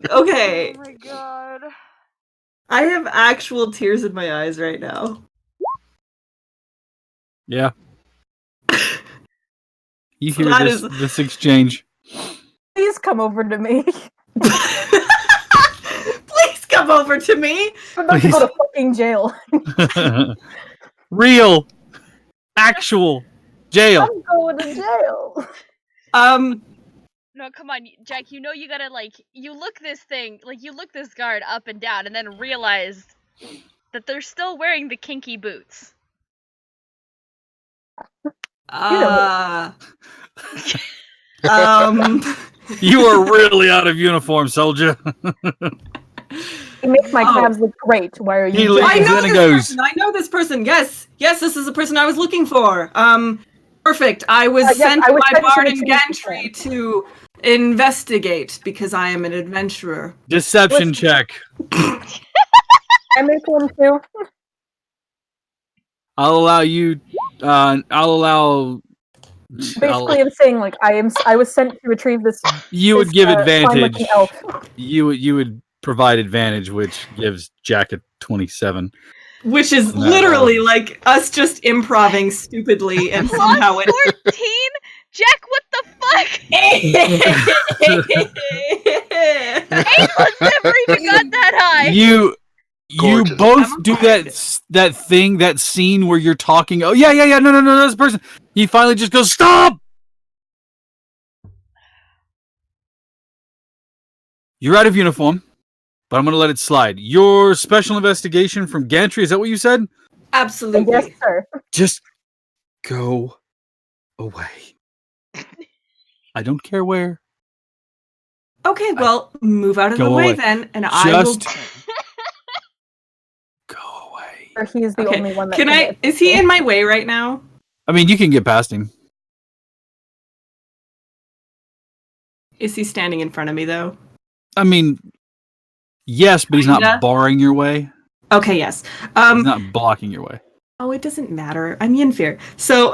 Okay. Oh my god. I have actual tears in my eyes right now. Yeah. You hear That this exchange. Please come over to me. Please come over to me. I'm about to go to fucking jail. Real. Actual. Jail. I'm going to jail. No, come on, Jack, you know you gotta, you look this guard up and down and then realize that they're still wearing the kinky boots. You are really out of uniform, soldier. He makes my calves look great. Why are you? He leaves I know and this goes. person. I know this person. Yes, this is the person I was looking for. Perfect. I was yes, sent I was by sent to Barden retrieve Gantry to investigate because I am an adventurer. Deception check. I make one too. I'll allow you. I'll allow. Basically, I'm saying I was sent to retrieve this. You would this, give fine-looking advantage. elf. You would provide advantage, which gives Jack a 27. Which is No. literally like us just improving stupidly and somehow it. 14? Jack, what the fuck? Aimless never even got that high. You Gorgeous. both do that scene where you're talking. Oh yeah, no, that's the person. He finally just goes, stop. You're out of uniform, but I'm gonna let it slide. Your special investigation from Gantry, is that what you said? Absolutely. Yes, sir. Just go away. I don't care where. Okay, well, move out of Go the way away. then, and I will. Just go away. Or he's the Okay, only one that Can I? Is he in my way right now? I mean, you can get past him. Is he standing in front of me though? I mean, yes, but he's Kinda. not barring your way. Okay, yes. He's not blocking your way. Oh, it doesn't matter. I'm Yinfir. So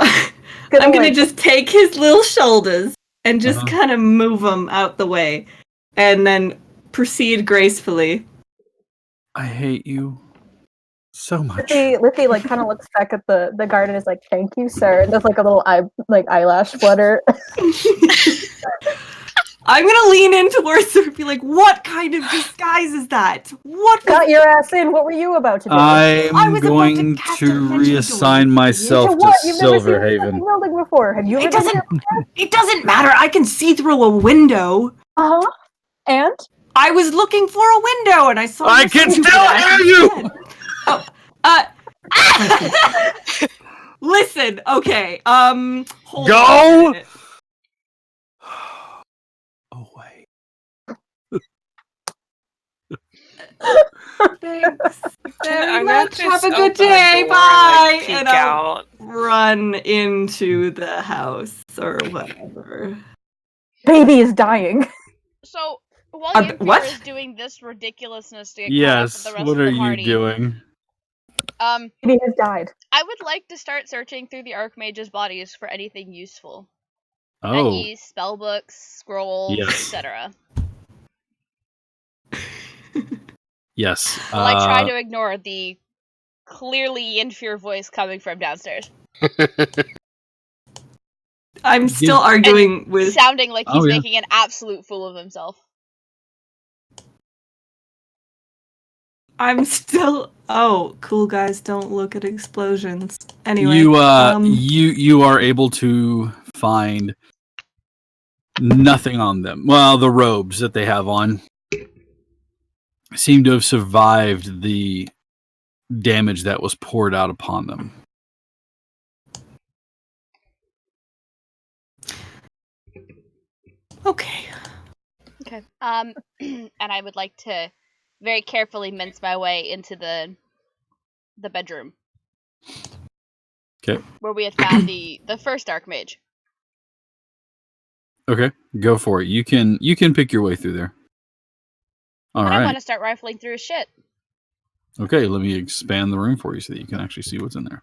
Good I'm gonna lord. just take his little shoulders and just Uh-huh. kind of move him out the way, and then proceed gracefully. I hate you so much. Liffy kind of looks back at the guard and is like, "Thank you, sir." And does a little eyelash flutter. I'm gonna lean in towards her and be like, "What kind of disguise is that? What?" Got your ass in. What were you about to do? I'm I was about going to cast to a vengeance reassign on myself To to what? You've never seen a Silverhaven. fucking building before. Have you ever It been doesn't. here? It doesn't matter. I can see through a window. Uh huh. And I was looking for a window and I saw. I this can window still that I hear you! said. Listen, okay. Hold Go! on a minute. Away. Thanks very I'm much. gonna Have a just good open the day. door, Bye. peek And I'll out. run into the house or whatever. baby is dying. So, While Yinfir what? is doing this ridiculousness to get Yes. caught up with the rest What of are the you party, doing? He has died. I would like to start searching through the Archmage's bodies for anything useful. Oh, i.e. spell books, scrolls, Yes. etc. yes. While I try to ignore the clearly Yinfir voice coming from downstairs. I'm still arguing with. Sounding like he's Oh, yeah. making an absolute fool of himself. I'm still. Oh, cool guys don't look at explosions. Anyway, you you are able to find nothing on them. Well, the robes that they have on seem to have survived the damage that was poured out upon them. Okay. Okay. And I would like to very carefully mince my way into the bedroom. Okay. Where we had found the first Archmage. Okay, go for it. You can pick your way through there. All I want right. to start rifling through his shit. Okay, let me expand the room for you so that you can actually see what's in there.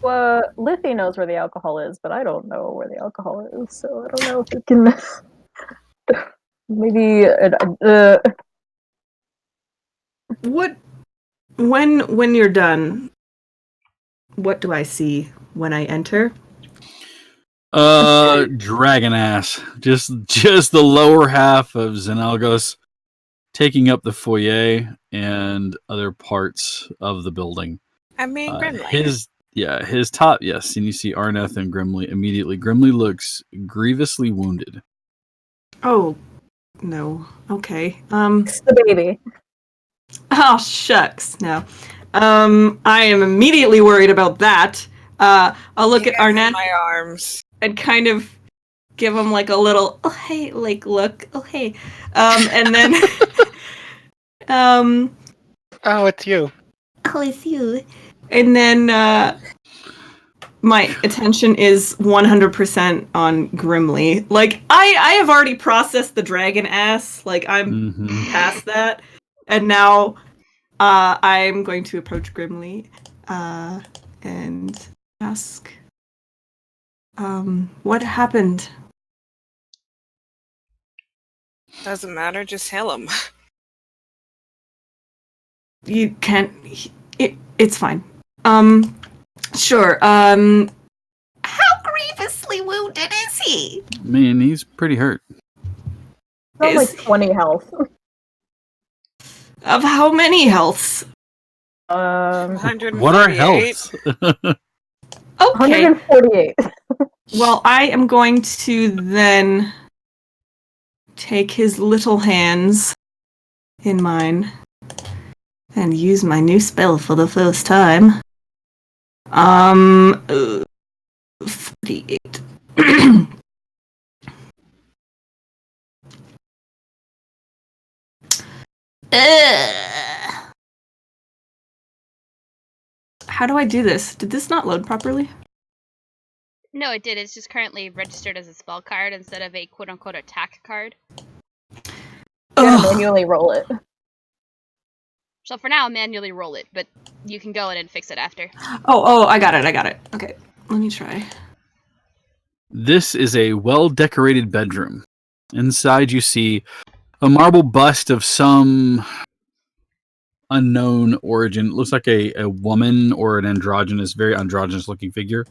Well, Liffy knows where the alcohol is, but I don't know where the alcohol is, so I don't know if it can. Maybe. What? When you're done, what do I see when I enter? Dragon ass. Just the lower half of Xenalgos taking up the foyer and other parts of the building. I mean, Grimly. His top, yes, and you see Arneth and Grimly immediately. Grimly looks grievously wounded. Oh, no. Okay. It's the baby. Oh, shucks. No. I am immediately worried about that. I'll look at Arnett My arms. and kind of give him like a little, oh, hey, like, look, oh, hey. And then, Oh, it's you. oh, it's you. And then, my attention is 100% on Grimly. Like, I have already processed the dragon ass. Like, I'm past that. And now, I'm going to approach Grimly, and ask, what happened? Doesn't matter, just heal him. You can't. It's fine. Sure. How grievously wounded is he? Man, he's pretty hurt. Not like 20 health. Of how many healths? 148. What are healths? Okay. 148. Well, I am going to then take his little hands in mine and use my new spell for the first time. 48. How do I do this? Did this not load properly? No, it did. It's just currently registered as a spell card instead of a quote-unquote attack card. You gotta manually roll it. So for now, manually roll it, but you can go in and fix it after. Oh, I got it. Okay, let me try. This is a well-decorated bedroom. Inside you see a marble bust of some unknown origin. It looks like a woman or an very androgynous-looking figure.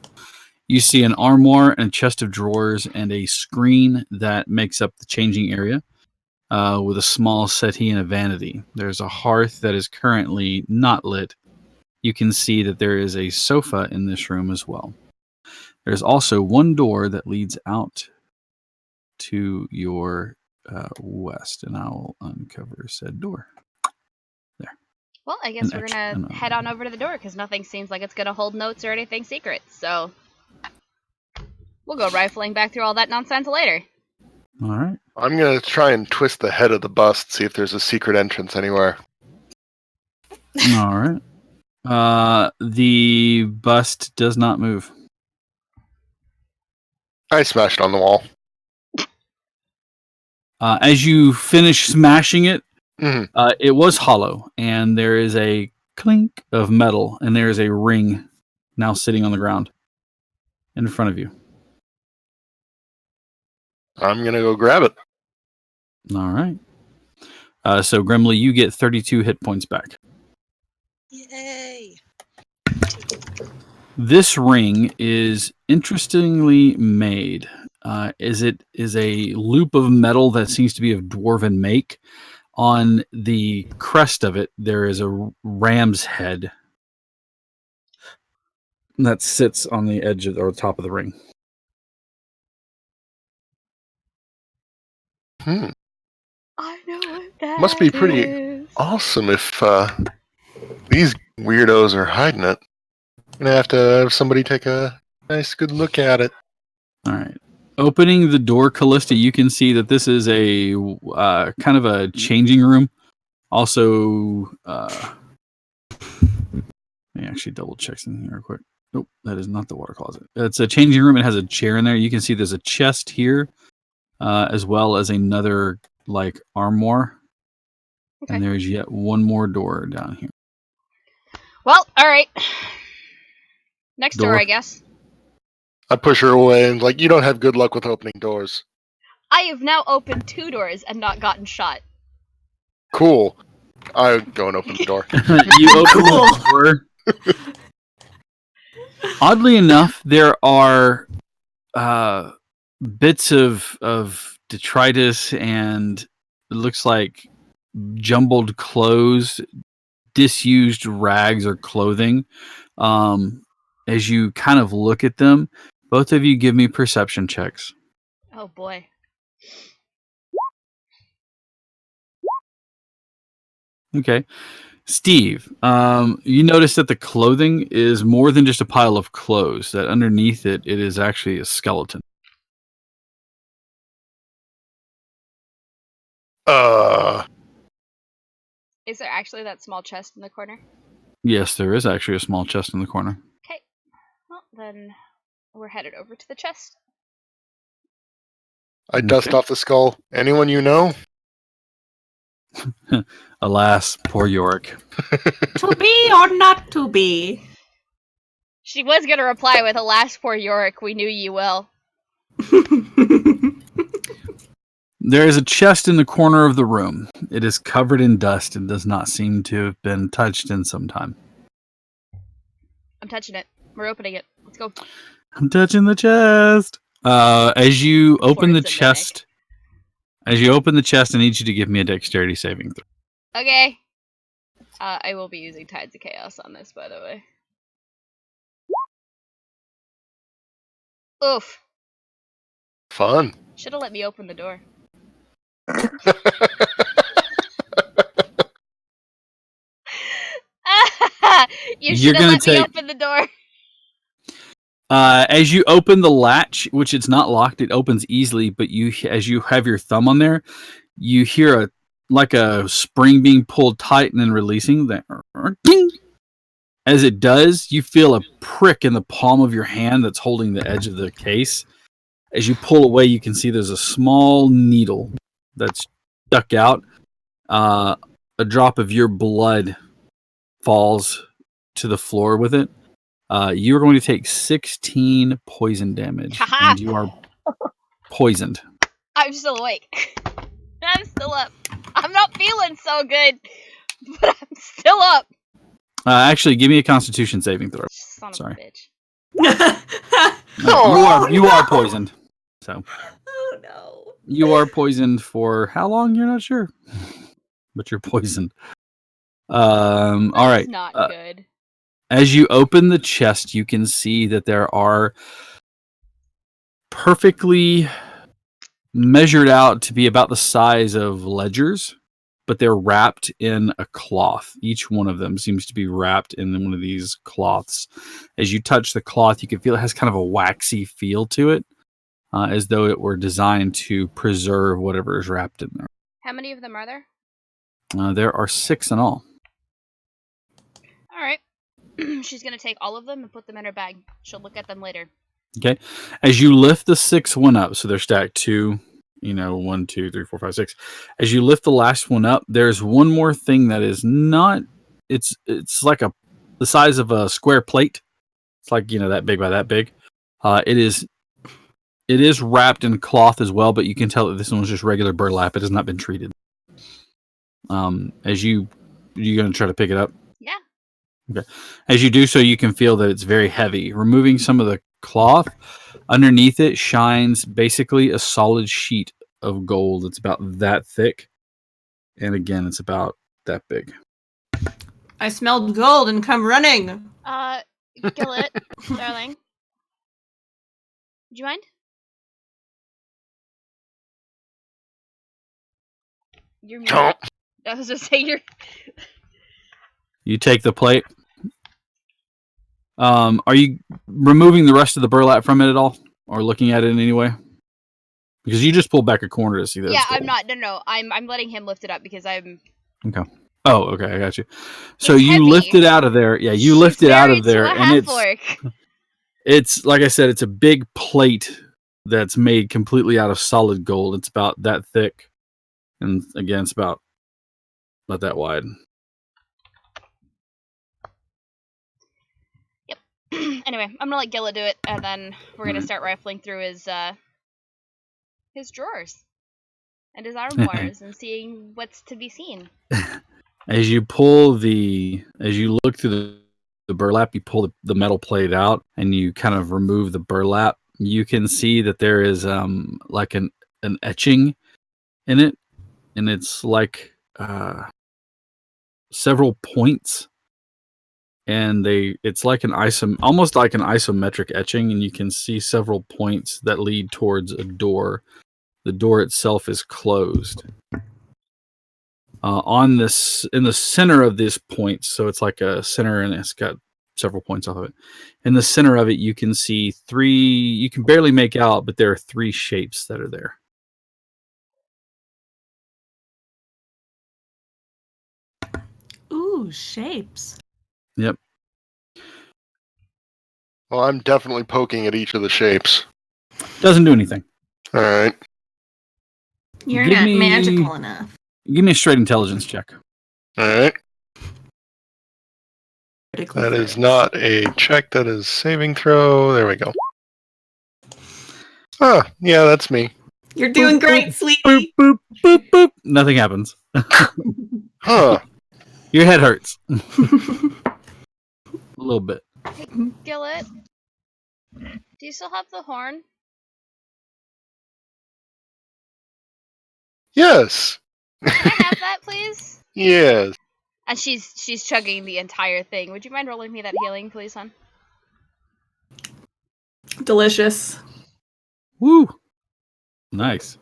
You see an armoire and a chest of drawers and a screen that makes up the changing area with a small settee and a vanity. There's a hearth that is currently not lit. You can see that there is a sofa in this room as well. There's also one door that leads out to your west, and I will uncover said door. There. Well, I guess we're gonna head on over to the door because nothing seems like it's gonna hold notes or anything secret. So we'll go rifling back through all that nonsense later. All right. I'm gonna try and twist the head of the bust, see if there's a secret entrance anywhere. All right. The bust does not move. I smashed on the wall. As you finish smashing it, Mhm. it was hollow, and there is a clink of metal, and there is a ring now sitting on the ground in front of you. I'm gonna go grab it. All right. So Grimly, you get 32 hit points back. Yay! This ring is interestingly made. Is it is a loop of metal that seems to be of dwarven make. On the crest of it, there is a ram's head that sits on the edge of or top of the ring. Hmm. I know what that Must be pretty is. awesome if these weirdos are hiding it. I'm gonna have to have somebody take a nice, good look at it. All right. Opening the door, Callista, you can see that this is a kind of a changing room. Also, let me actually double check something here real quick. Nope, that is not the water closet. It's a changing room. It has a chair in there. You can see there's a chest here, as well as another like armoire. Okay. And there's yet one more door down here. Well, all right. Next door, Door. I guess. I push her away and like, you don't have good luck with opening doors. I have now opened 2 doors and not gotten shot. Cool. I go and open the door. You open the door. Oddly enough, there are bits of detritus and it looks like jumbled clothes, disused rags or clothing. As you kind of look at them, both of you give me perception checks. Oh boy. Okay. Steve, you notice that the clothing is more than just a pile of clothes, that underneath it, it is actually a skeleton. Is there actually that small chest in the corner? Yes, there is actually a small chest in the corner. Okay. Well, then we're headed over to the chest. I dust off the skull. Anyone you know? Alas, poor Yorick. To be or not to be? She was gonna reply with, "Alas, poor Yorick, we knew ye well." There is a chest in the corner of the room. It is covered in dust and does not seem to have been touched in some time. I'm touching it. We're opening it. Let's go. I'm touching the chest. As you open the chest, I need you to give me a dexterity saving throw. Okay. I will be using Tides of Chaos on this, by the way. Oof. Fun. Should have let me open the door. You should have let me open the door. As you open the latch, which it's not locked, it opens easily. But as you have your thumb on there, you hear like a spring being pulled tight and then releasing. Ding! As it does, you feel a prick in the palm of your hand that's holding the edge of the case. As you pull away, you can see there's a small needle that's stuck out. A drop of your blood falls to the floor with it. You're going to take 16 poison damage, and you are poisoned. I'm still awake. I'm still up. I'm not feeling so good, but I'm still up. Actually, give me a Constitution saving throw. Son Sorry. of a bitch. You are poisoned. So. Oh no. You are poisoned for how long? You're not sure, but you're poisoned. All right. That's not good. As you open the chest, you can see that there are perfectly measured out to be about the size of ledgers, but they're wrapped in a cloth. Each one of them seems to be wrapped in one of these cloths. As you touch the cloth, you can feel it has kind of a waxy feel to it, as though it were designed to preserve whatever is wrapped in there. How many of them are there? There are 6 in all. All right. She's gonna take all of them and put them in her bag. She'll look at them later. Okay. As you lift the 6th one up, so they're stacked 2, you know, 1, 2, 3, 4, 5, 6. As you lift the last one up, there's one more thing that is not. It's like the size of a square plate. It's like, you know, that big by that big. It is wrapped in cloth as well, but you can tell that this one was just regular burlap. It has not been treated. As you going to try to pick it up? Yeah. Okay. As you do so, you can feel that it's very heavy. Removing some of the cloth, underneath it shines basically a solid sheet of gold. It's about that thick. And again, it's about that big. I smelled gold and come running. Gillet, darling. Do you mind? You're muted. Don't. I was just saying you're. You take the plate. Are you removing the rest of the burlap from it at all, or looking at it in any way? Because you just pulled back a corner to see that. Yeah, it's gold. I'm not. No. I'm letting him lift it up because I'm. Okay. Oh, okay, I got you. So It's you heavy. lift it out of there. Yeah, you lift it out of there, and orc. it's like I said, it's a big plate that's made completely out of solid gold. It's about that thick, and again, it's about that wide. Yep. Anyway, I'm gonna let Gillet do it, and then we're gonna start rifling through his drawers and his armoires and seeing what's to be seen. As you look through the burlap, you pull the metal plate out and you kind of remove the burlap. You can see that there is like an etching in it, and it's like several points, and it's like almost like an isometric etching, and you can see several points that lead towards a door. The door itself is closed. In the center of this point, so it's like a center, and it's got several points off of it. In the center of it, you can see three. You can barely make out, but there are three shapes that are there. Ooh, shapes. Yep. Well, I'm definitely poking at each of the shapes. Doesn't do anything. All right. You're Give not me- magical enough. Give me a straight intelligence check. All right. Critically That is first. not a check. That is saving throw. There we go. Oh, yeah, that's me. You're doing Boop, great, boop, sweetie. Boop, boop, boop, boop. Nothing happens. Huh. Your head hurts. A little bit. Gillet, do you still have the horn? Yes. Can I have that, please? Yes. And she's chugging the entire thing. Would you mind rolling me that healing, please, hon? Delicious. Woo. Nice.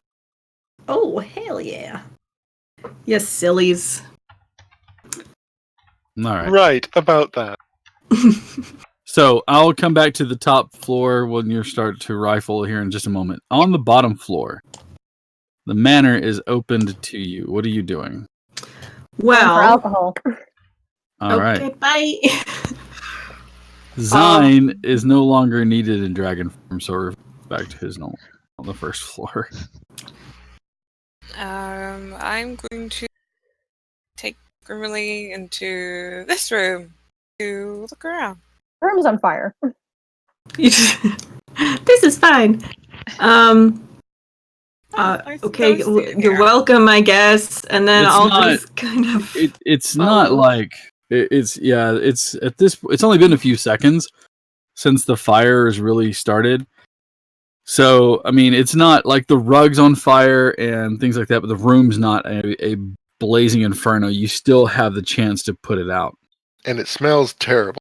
Oh, hell yeah. Yes, sillies. All right. Right about that. So I'll come back to the top floor when you start to rifle here in just a moment. On the bottom floor, the manor is opened to you. What are you doing? For Well, alcohol. All right. okay, bye. Zine is no longer needed in Dragon form, so we're back to his normal on the first floor. I'm going to take Grimmerly into this room to look around. Room's on fire. This is fine. Okay, you're welcome, I guess. And then It's I'll not- just kind of. It's not like it's at this. It's only been a few seconds since the fire has really started. So I mean, it's not like the rug's on fire and things like that, but the room's not a blazing inferno. You still have the chance to put it out. And it smells terrible.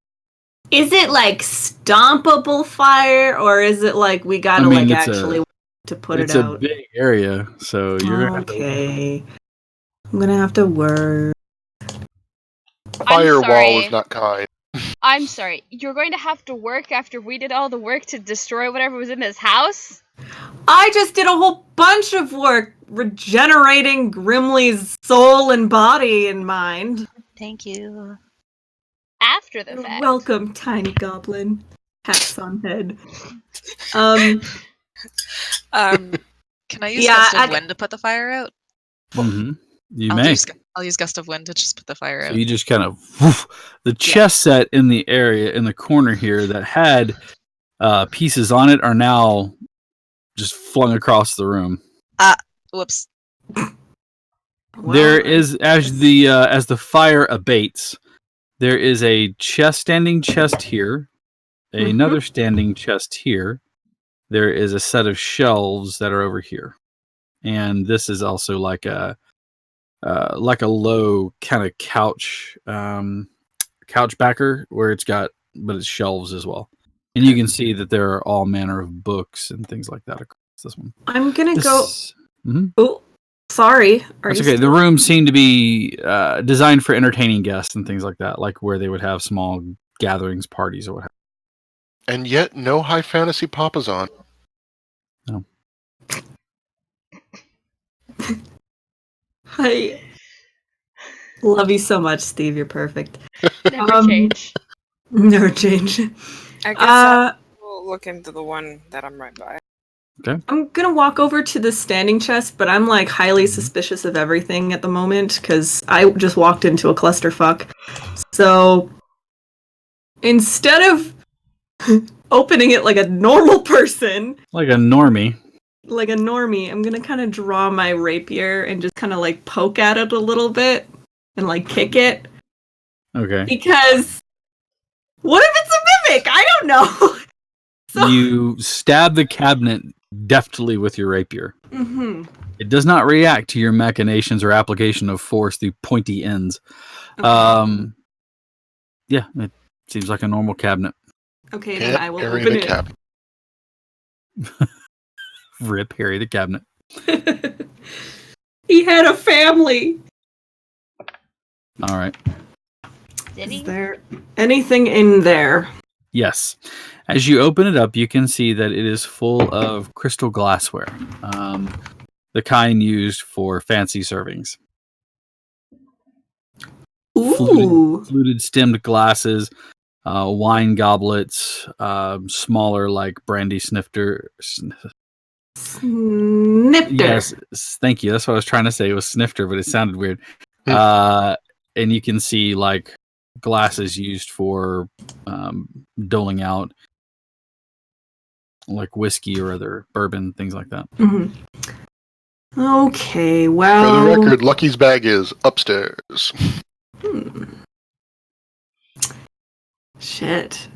Is it like stompable fire, or is it like we gotta I mean, like it's actually to put it's it a out? big area, so you're gonna have to. Okay. I'm gonna have to work. Firewall sorry. is not kind. I'm sorry. You're going to have to work after we did all the work to destroy whatever was in this house? I just did a whole bunch of work regenerating Grimly's soul and body and mind. Thank you. After the You're fact. welcome, tiny goblin. Hats on head. Can Can I use Yeah, gust of I- wind to put the fire out? Mm-hmm. You I'll may. use gust of wind to just put the fire So out. you just kind of the chess set in the area in the corner here that had pieces on it are now just flung across the room. Whoops. There is as the fire abates, there is a standing chest here, another standing chest here. There is a set of shelves that are over here, and this is also like a low kind of couch backer where but it's shelves as well, and you can see that there are all manner of books and things like that across this one. I'm gonna go. Mhm. Oh, sorry. That's okay. The rooms seem to be designed for entertaining guests and things like that, like where they would have small gatherings, parties, or what have you. And yet, no high fantasy papas on. No. I love you so much, Steve. You're perfect. Never change. Never change. I guess I'll look into the one that I'm right by. Okay. I'm gonna walk over to the standing chest, but I'm like highly suspicious of everything at the moment because I just walked into a clusterfuck. So instead of opening it like a normal person, Like a normie. like a normie, I'm gonna kind of draw my rapier and just kind of like poke at it a little bit and like kick it. Okay. Because what if it's a mimic? I don't know. You stab the cabinet deftly with your rapier. Mm-hmm. It does not react to your machinations or application of force through pointy ends. Yeah, it seems like a normal cabinet. Okay, then I will Harry open the it. cabinet. Rip Harry the cabinet. He had a family. All right. Is there anything in there? Yes. As you open it up, you can see that it is full of crystal glassware, the kind used for fancy servings. Fluted stemmed glasses, wine goblets, smaller like brandy snifter. Snifter. Yes, thank you. That's what I was trying to say. It was snifter, but it sounded weird. And you can see like glasses used for doling out like whiskey or other bourbon, things like that. Mm-hmm. Okay, For well. the record, Lucky's bag is upstairs. Shit.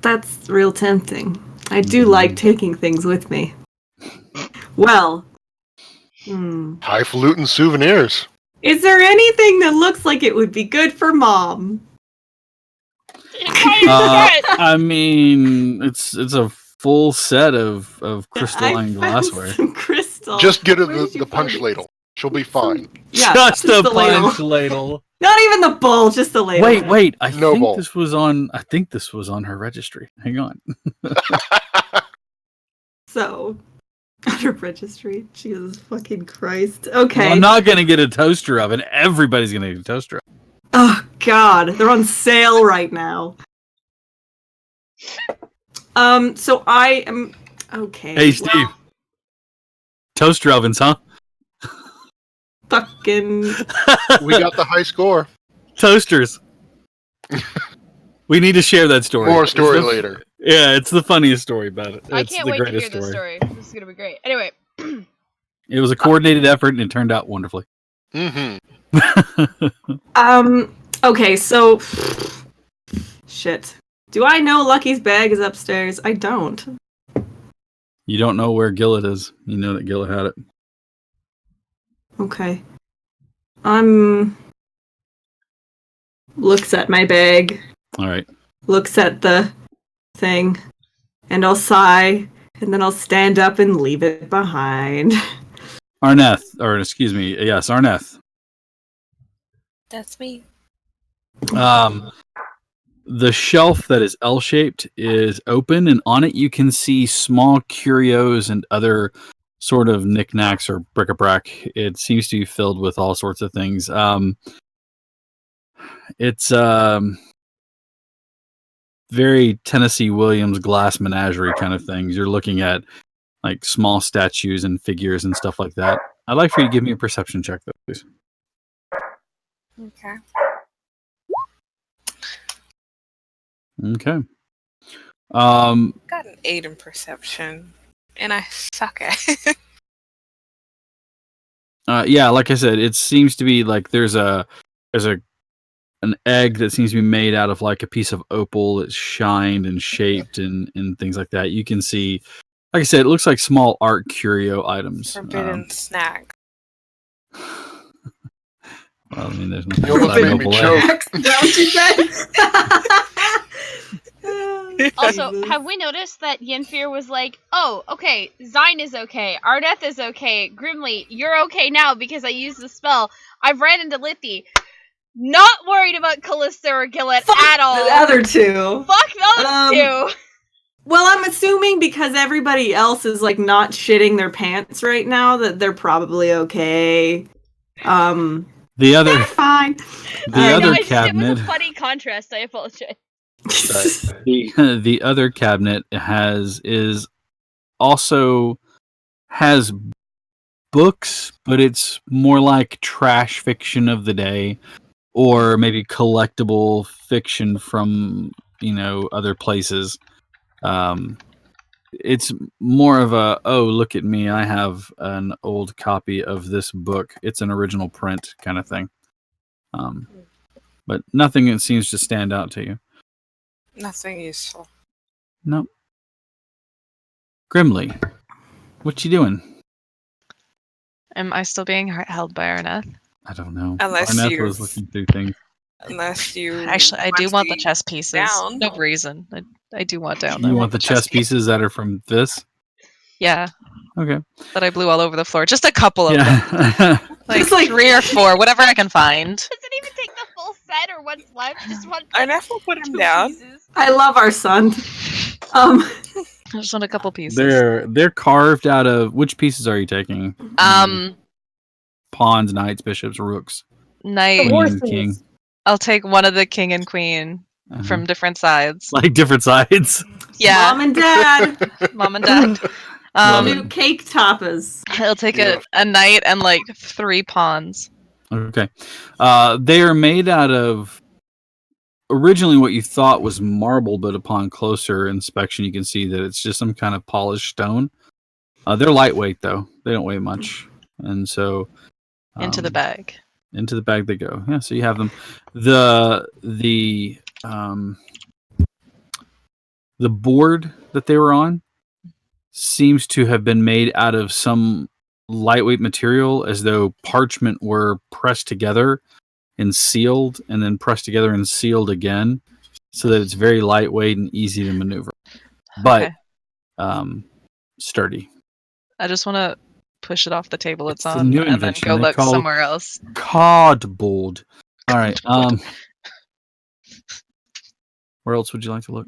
That's real tempting. I do like taking things with me. Well. Highfalutin souvenirs. Is there anything that looks like it would be good for Mom? I mean, it's a full set of crystalline glassware. Some crystal. Just get her the punch ladle. She'll be fine. Yeah, just a the ladle. punch ladle. Not even the bowl, just the ladle. Wait! I No think bowl. this was on. I think this was on her registry. Hang on. So, on her registry, Jesus fucking Christ. Okay. Well, I'm not gonna get a toaster oven. Everybody's gonna get a toaster oven. Oh God, they're on sale right now. So I am okay. Hey, Steve. Toaster ovens, huh? Fucking. We got the high score. Toasters. We need to share that story. More story It's the- later. Yeah, it's the funniest story about it. I It's can't the wait to hear greatest this story. This is gonna be great. Anyway, It was a coordinated effort, and it turned out wonderfully. Mm-hmm. Okay, so. Shit. Do I know Lucky's bag is upstairs? I don't. You don't know where Gillet is. You know that Gillet had it. Okay. Looks at my bag. All right. Looks at the thing. And I'll sigh. And then I'll stand up and leave it behind. Arneth, or excuse me, yes, Arneth. That's me. The shelf that is L-shaped is open, and on it you can see small curios and other sort of knickknacks or bric-a-brac. It seems to be filled with all sorts of things. It's very Tennessee Williams glass menagerie kind of things. You're looking at like small statues and figures and stuff like that. I'd like for you to give me a perception check, though, please. Okay. Okay. Got an 8 in perception, and I suck at it. Yeah, like I said, it seems to be like there's an egg that seems to be made out of like a piece of opal that's shined and shaped and things like that. You can see, like I said, it looks like small art curio items. Forbidden snack. Well, I mean, there's nothing You almost inside made an me opal choke. egg. Is that what you said? Also, have we noticed that Yenfear was like, oh, okay, Zine is okay, Ardeth is okay, Grimly, you're okay now because I used the spell. I've ran into Lithy. Not worried about Callista or Gillet at all. The other two. Fuck those two. Well, I'm assuming because everybody else is like not shitting their pants right now that they're probably okay. The other, They're fine. the other No, it cabinet. was a funny contrast. I apologize. The other cabinet has books, but it's more like trash fiction of the day, or maybe collectible fiction from other places. It's more of a, oh, look at me, I have an old copy of this book. It's an original print kind of thing. But nothing that seems to stand out to you. Nothing useful. Nope. Grimly, what you doing? Am I still being held by Arneth? I don't know. Unless Arneth you- was looking through things. Unless you Actually, I do want the be chess pieces. down. No reason. I do want down. You want the chess pieces that are from this? Yeah, Okay. that I blew all over the floor. Just a couple of them. Yeah. Like 3 or 4, whatever I can find. Does it even take the full set or what's left? Just one. Arneth will put him down. Pieces. I love our son. I just want a couple pieces. They're carved out of, which pieces are you taking? Pawns, knights, bishops, rooks. Knight. Queen and king. I'll take one of the king and queen from different sides. Like different sides. Yeah. Mom and Dad. Mom and dad. New cake toppers. He'll take a knight and like 3 pawns. Okay. They are made out of originally what you thought was marble, but upon closer inspection, you can see that it's just some kind of polished stone. They're lightweight, though. They don't weigh much. And so... Into the bag. Into the bag they go. Yeah, so you have them. The board that they were on seems to have been made out of some lightweight material, as though parchment were pressed together and sealed, and then pressed together and sealed again, so that it's very lightweight and easy to maneuver. But sturdy. I just want to push it off the table it's a on new and then invention. go They look call somewhere else. Cardboard. All right. Where else would you like to look?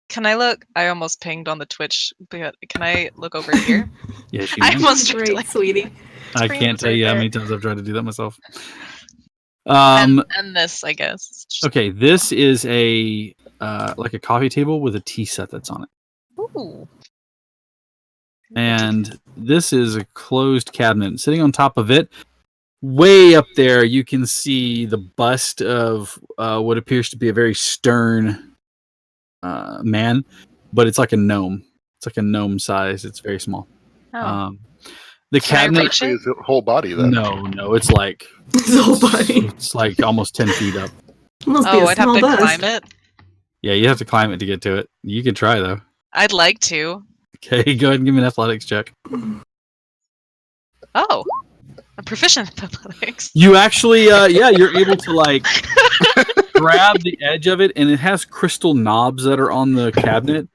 Can I look? I almost pinged on the Twitch, but can I look over here? Yes, you I may. almost Great, sweetie. I can't tell you how many times I've tried to do that myself. And this, I guess. Okay, this is a like a coffee table with a tea set that's on it. Ooh. And this is a closed cabinet. Sitting on top of it, way up there, you can see the bust of what appears to be a very stern man, but it's like a gnome. It's like a gnome size. It's very small. Oh. The Can I cabinet, reach it? His whole body, then. no, it's like His whole body. it's like almost 10 feet up. Must be Oh, a I'd have small to bust. climb it. Yeah, you have to climb it to get to it. You can try though. I'd like to. Okay, go ahead and give me an athletics check. Oh, I'm proficient in athletics. You actually, you're able to like grab the edge of it, and it has crystal knobs that are on the cabinet.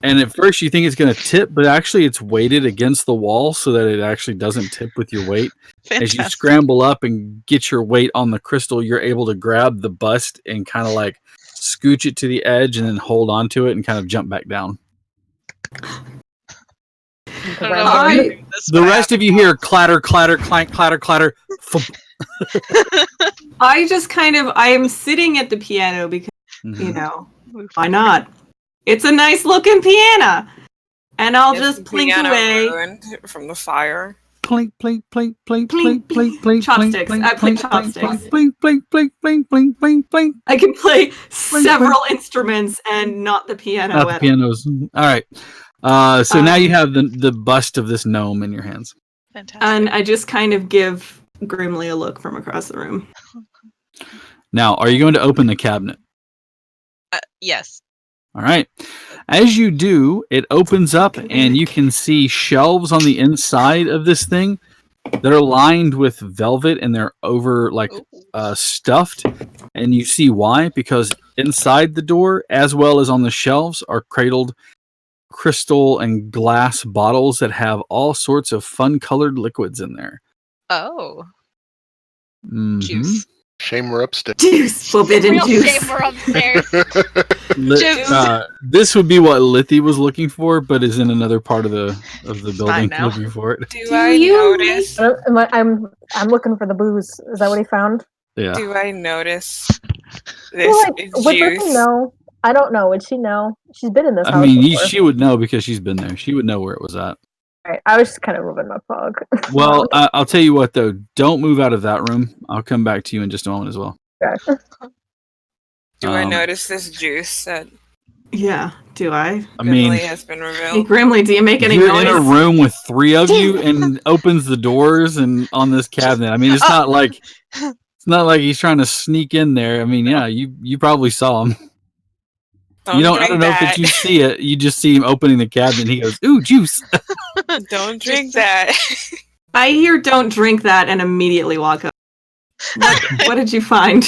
And at first you think it's going to tip, but actually it's weighted against the wall so that it actually doesn't tip with your weight. As you Fantastic. scramble up and get your weight on the crystal, you're able to grab the bust and kind of like scooch it to the edge and then hold on to it and kind of jump back down. I don't know how we're doing this, The but rest of you hear clatter, clatter, clank, clatter, clatter. I just kind of, I am sitting at the piano because You know, why not? It's a nice looking piano, and I'll Is just the plink piano away. ruined from the fire? Plink, plink, plink, plink, Plink, plink, plink, plink, chopsticks. plink, I play plink, plink, chopsticks. plink, plink, plink, plink, plink, plink, plink. I can play several instruments and not the piano. Not the at all. pianos. All right. So now you have the bust of this gnome in your hands. Fantastic. And I just kind of give Grimly a look from across the room. Now, are you going to open the cabinet? Yes. All right. As you do, it opens up and you can see shelves on the inside of this thing that are lined with velvet and they're over stuffed. And you see why? Because inside the door, as well as on the shelves, are cradled crystal and glass bottles that have all sorts of fun colored liquids in there. Oh. Mhm. Juice. Shame we're upstairs. Juice, forbidden Real juice. shame we're upstairs. This would be what Lithy was looking for, but is in another part of the building now. looking for it. Do I notice? I'm looking for the booze. Is that what he found? Yeah. Do I notice Well, this would Brittany juice? know? I don't know. Would she know? She's been in this I house mean, before. she would know because she's been there. She would know where it was at. Right. I was just kind of rubbing my fog. Well, I'll tell you what, though. Don't move out of that room. I'll come back to you in just a moment as well. Okay. Do I notice this juice that Yeah, do I? I mean, Grimly has been Hey, revealed? Grimly, do you make any you're noise? in a room with 3 of you and opens the doors and on this cabinet. I mean, it's not like he's trying to sneak in there. I mean, yeah, you probably saw him. Don't I drink don't know that. if you see it. You just see him opening the cabinet. And he goes, "Ooh, juice!" Don't drink that. I hear "don't drink that" and immediately walk up. What did you find?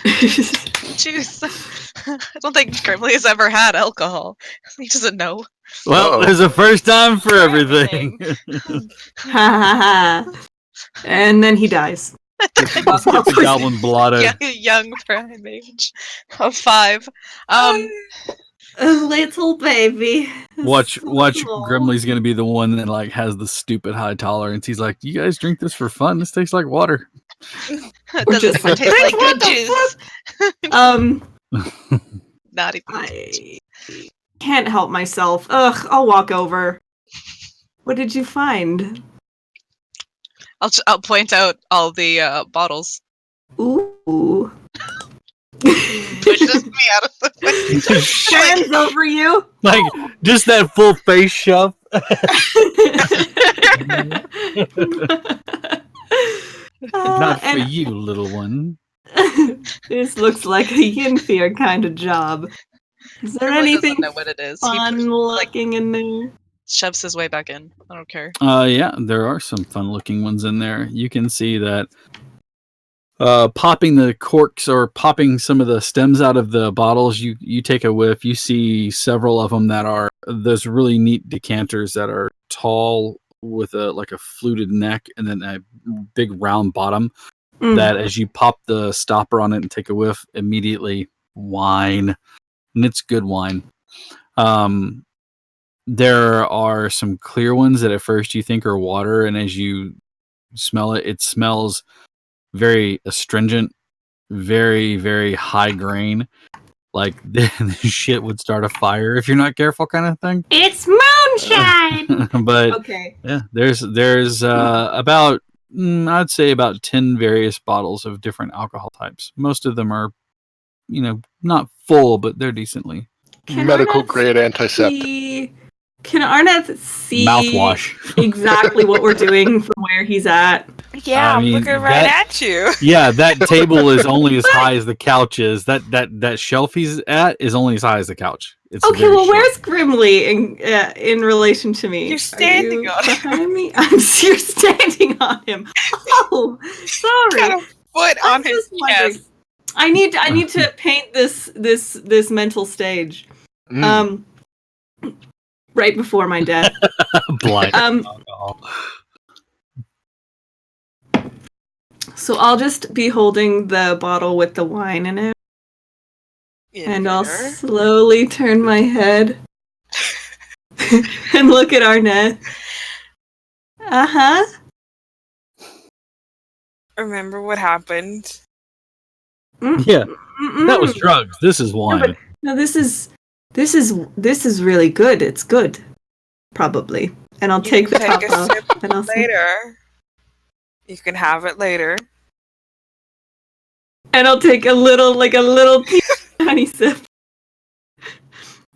Juice. I don't think Grimly has ever had alcohol. He doesn't know. Well, there's a first time for everything. And then he dies. Get the goblin blood out. Young prime age of 5. A little baby. Watch Grimly's gonna be the one that like has the stupid high tolerance. He's like, "You guys drink this for fun? This tastes like water." We're just Doesn't taste like good juice. Not even. I can't help myself. Ugh, I'll walk over. What did you find? I'll point out all the bottles. Ooh. Pushes me out of the way. Hands over you. Like just that full face shove. Not for you, little one. This looks like a Yinfir kind of job. Is there Grimly doesn't anything know what it is. fun looking in there? Shoves his way back in. I don't care. Yeah, there are some fun-looking ones in there. You can see that popping the corks or popping some of the stems out of the bottles, you take a whiff. You see several of them that are those really neat decanters that are tall with a fluted neck and then a big round bottom. That as you pop the stopper on it and take a whiff, immediately wine, and it's good wine. There are some clear ones that at first you think are water, and as you smell it, it smells very astringent, very, very high grain. Like this shit would start a fire if you're not careful, kind of thing. It's moonshine. But Okay. yeah, there's about I'd say about 10 various bottles of different alcohol types. Most of them are, not full, but they're decently medical grade antiseptic. Can Arneth see mouthwash. exactly what we're doing from where he's at? Yeah, I I'm mean, looking right at you. Yeah, that table is only as high as the couch is. That shelf he's at is only as high as the couch. It's Okay, very well, short. where's Grimly in relation to me? You're standing Are on you him. behind me. You're standing on him. Oh, sorry. Got a foot on his wondering. chest. I need to paint this mental stage. Right before my death. Blind. So I'll just be holding the bottle with the wine in it. And I'll slowly turn my head and look at Arnett. Uh-huh. Remember what happened Yeah, that was drugs. This is wine. No, this is really good. It's good, probably. And I'll You take the can top take a off. sip And I'll say, later. You can have it later. and I'll take a little tiny sip.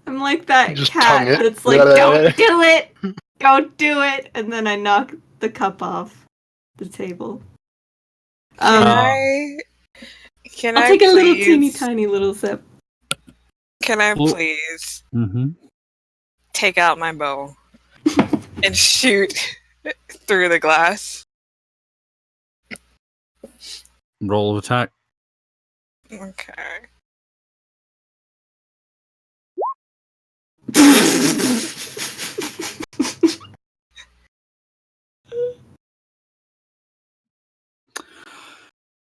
I'm like that Just cat tongue it. that's like, don't do it, don't do it, and then I knock the cup off the table. Can I'll I take a little please- teeny tiny little sip. Can I Well- please Mm-hmm. take out my bow and shoot through the glass? Roll of attack. Okay.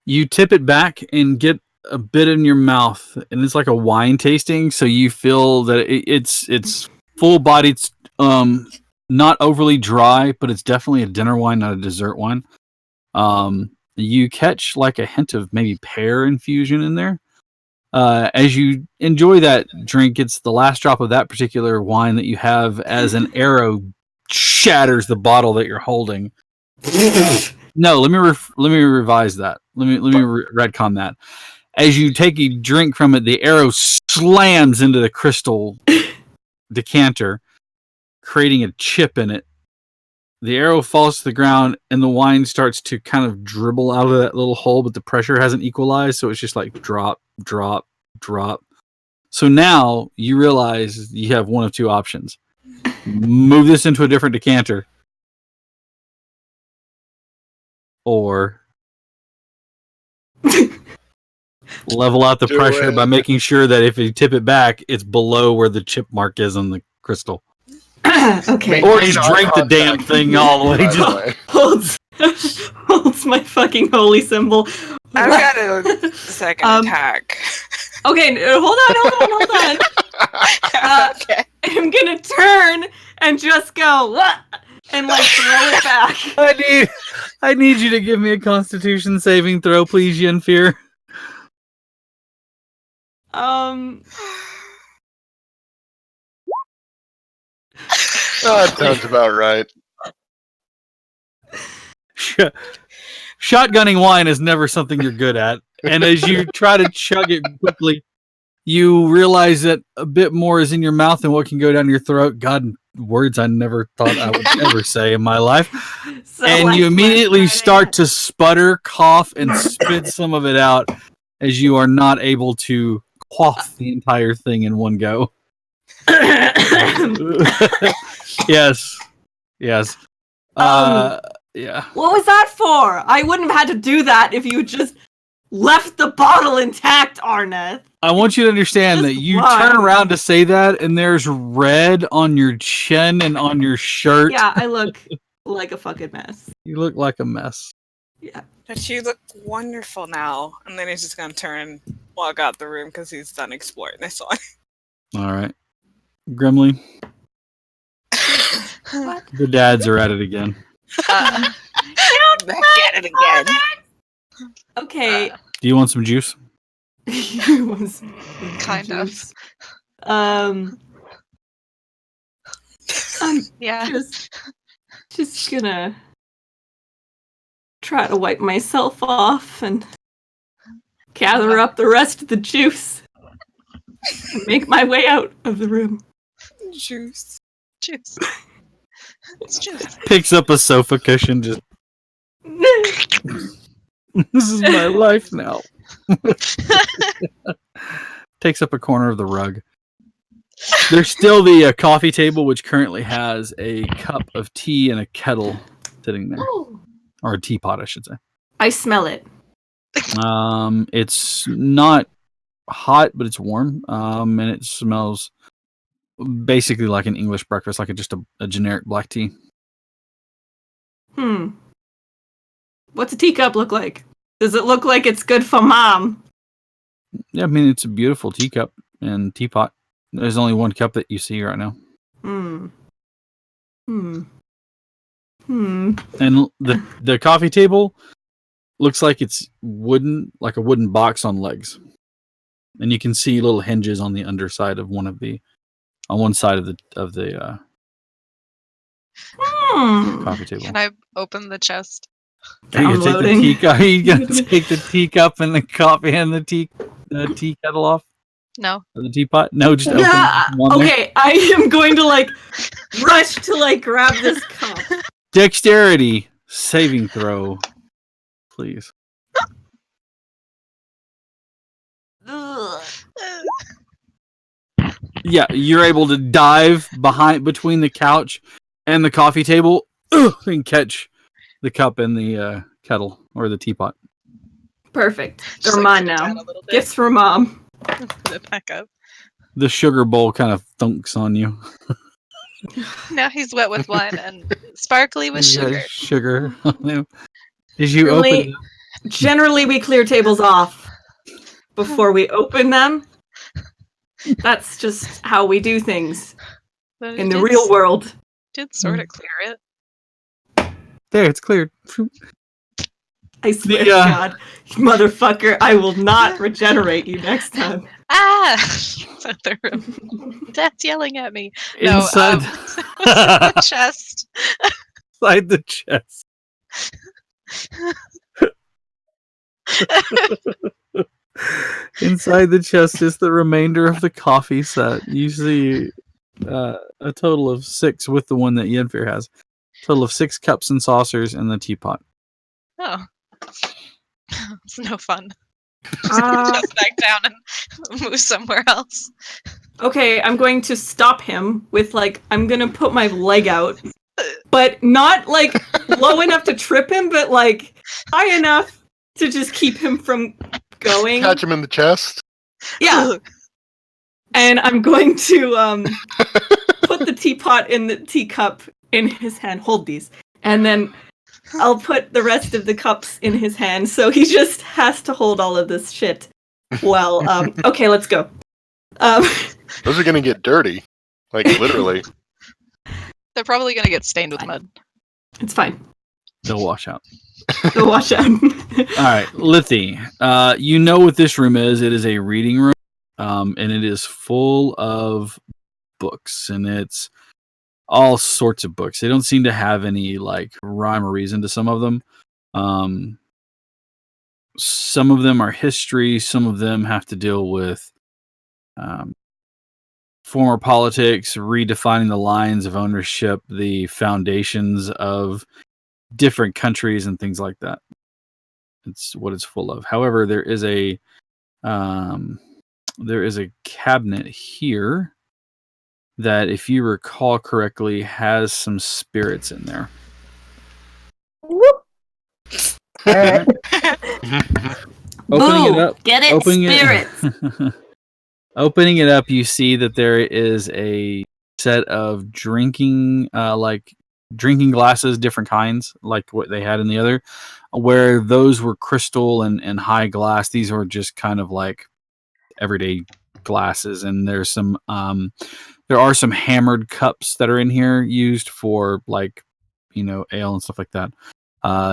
You tip it back and get a bit in your mouth, and it's like a wine tasting. So you feel that it's full bodied, not overly dry, but it's definitely a dinner wine, not a dessert wine. You catch like a hint of maybe pear infusion in there. As you enjoy that drink, it's the last drop of that particular wine that you have as an arrow shatters the bottle that you're holding. No, let me revise that. Let me retcon that. As you take a drink from it, the arrow slams into the crystal decanter, creating a chip in it. The arrow falls to the ground, and the wine starts to kind of dribble out of that little hole, but the pressure hasn't equalized, so it's just like drop, drop, drop. So now you realize you have one of two options. Move this into a different decanter, or level out the Do pressure it. by making sure that if you tip it back, it's below where the chip mark is on the crystal. Okay. Or just drink the damn thing all the way. By the Just, way. holds my fucking holy symbol. I've got a second attack. Okay, hold on. Okay. I'm gonna turn and just go "Wah!" and like throw it back. I need you to give me a Constitution saving throw, please, Yenfear. That sounds about right. Shotgunning wine is never something you're good at, and as you try to chug it quickly, you realize that a bit more is in your mouth than what can go down your throat. God, words I never thought I would ever say in my life. And you immediately start to sputter, cough, and spit some of it out as you are not able to quaff the entire thing in one go. Yes. Yeah. What was that for? I wouldn't have had to do that if you just left the bottle intact, Arneth. I want you to understand that you turn around to say that, and there's red on your chin and on your shirt. Yeah, I look like a fucking mess. You look like a mess. Yeah. But you look wonderful now. And then he's just gonna turn, walk out the room because he's done exploring this one. All right. Grimly, the dads are at it again. Back at it again. Okay. Do you want some juice? Kind of. I'm Yeah. just gonna try to wipe myself off and gather up the rest of the juice and make my way out of the room. Juice. Juice. It's juice. Picks up a sofa cushion. Just this is my life now. Takes up a corner of the rug. There's still the coffee table, which currently has a cup of tea and a kettle sitting there, or a teapot, I should say. I smell it. It's not hot, but it's warm. And it smells basically like an English breakfast, like just a generic black tea. What's a teacup look like? Does it look like it's good for mom? Yeah, I mean, it's a beautiful teacup and teapot. There's only one cup that you see right now. And the coffee table, looks like it's wooden, like a wooden box on legs, and you can see little hinges on the underside of on one side of the coffee table. Can I open the chest? Are you gonna take the teacup? Are you gonna take the teacup and the coffee and the tea kettle off? No. Or the teapot? No, just open one there. Okay, I am going to rush to grab this cup. Dexterity saving throw, please. Yeah, you're able to dive between the couch and the coffee table and catch the cup and the kettle or the teapot. Perfect. They're mine now. Gifts for Mom. Put it back up. The sugar bowl kind of thunks on you. Now he's wet with wine and sparkly with You got sugar. Sugar on him. Did you open? Generally, we clear tables off before we open them. That's just how we do things But it in the did real world. Did sort of clear it. There, it's cleared. I swear to God, motherfucker, I will not regenerate you next time. Ah! Inside the room. Dad's yelling at me. Inside the chest. Inside the chest. Inside the chest is the remainder of the coffee set. You see a total of 6 with the one that Yenfir has. Total of 6 cups and saucers and the teapot. Oh. It's no fun. Uh, Just back down and move somewhere else. Okay, I'm going to stop him with I'm gonna put my leg out, but not low enough to trip him, but high enough to just keep him from going. Catch him in the chest. Yeah. And I'm going to put the teapot in the teacup in his hand. Hold these. And then I'll put the rest of the cups in his hand, so he just has to hold all of this shit. Well, okay, let's go. Those are gonna get dirty. Literally. They're probably gonna get stained with mud. It's fine. They'll wash out. They'll wash out. All right, Lithy. You know what this room is. It is a reading room, and it is full of books, and it's all sorts of books. They don't seem to have any rhyme or reason to some of them. Some of them are history. Some of them have to deal with former politics, redefining the lines of ownership, the foundations of different countries, and things like that. It's what it's full of. However, there is a cabinet here that, if you recall correctly, has some spirits in there. Whoop. All right. Opening it up. Get it, spirits. Opening it up, you see that there is a set of drinking glasses, different kinds, like what they had in the other, where those were crystal and high glass. These were just kind of everyday glasses, and there's some there are some hammered cups that are in here used for ale and stuff like that.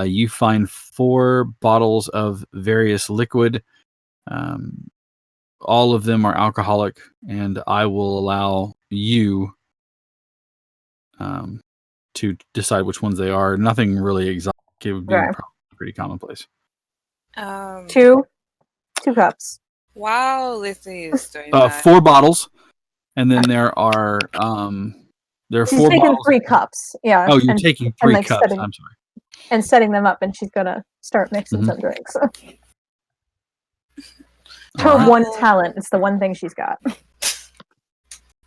You find 4 bottles of various liquid. All of them are alcoholic, and I will allow you to decide which ones they are. Nothing really exotic. It would be pretty commonplace. 2 cups. Wow, Lithy is doing that. 4 bottles, and then there are 4 She's taking bottles. 3 cups. Yeah. Oh, you're taking 3 cups. I'm sorry. And setting them up, and she's gonna start mixing some drinks. Her one talent. It's the one thing she's got.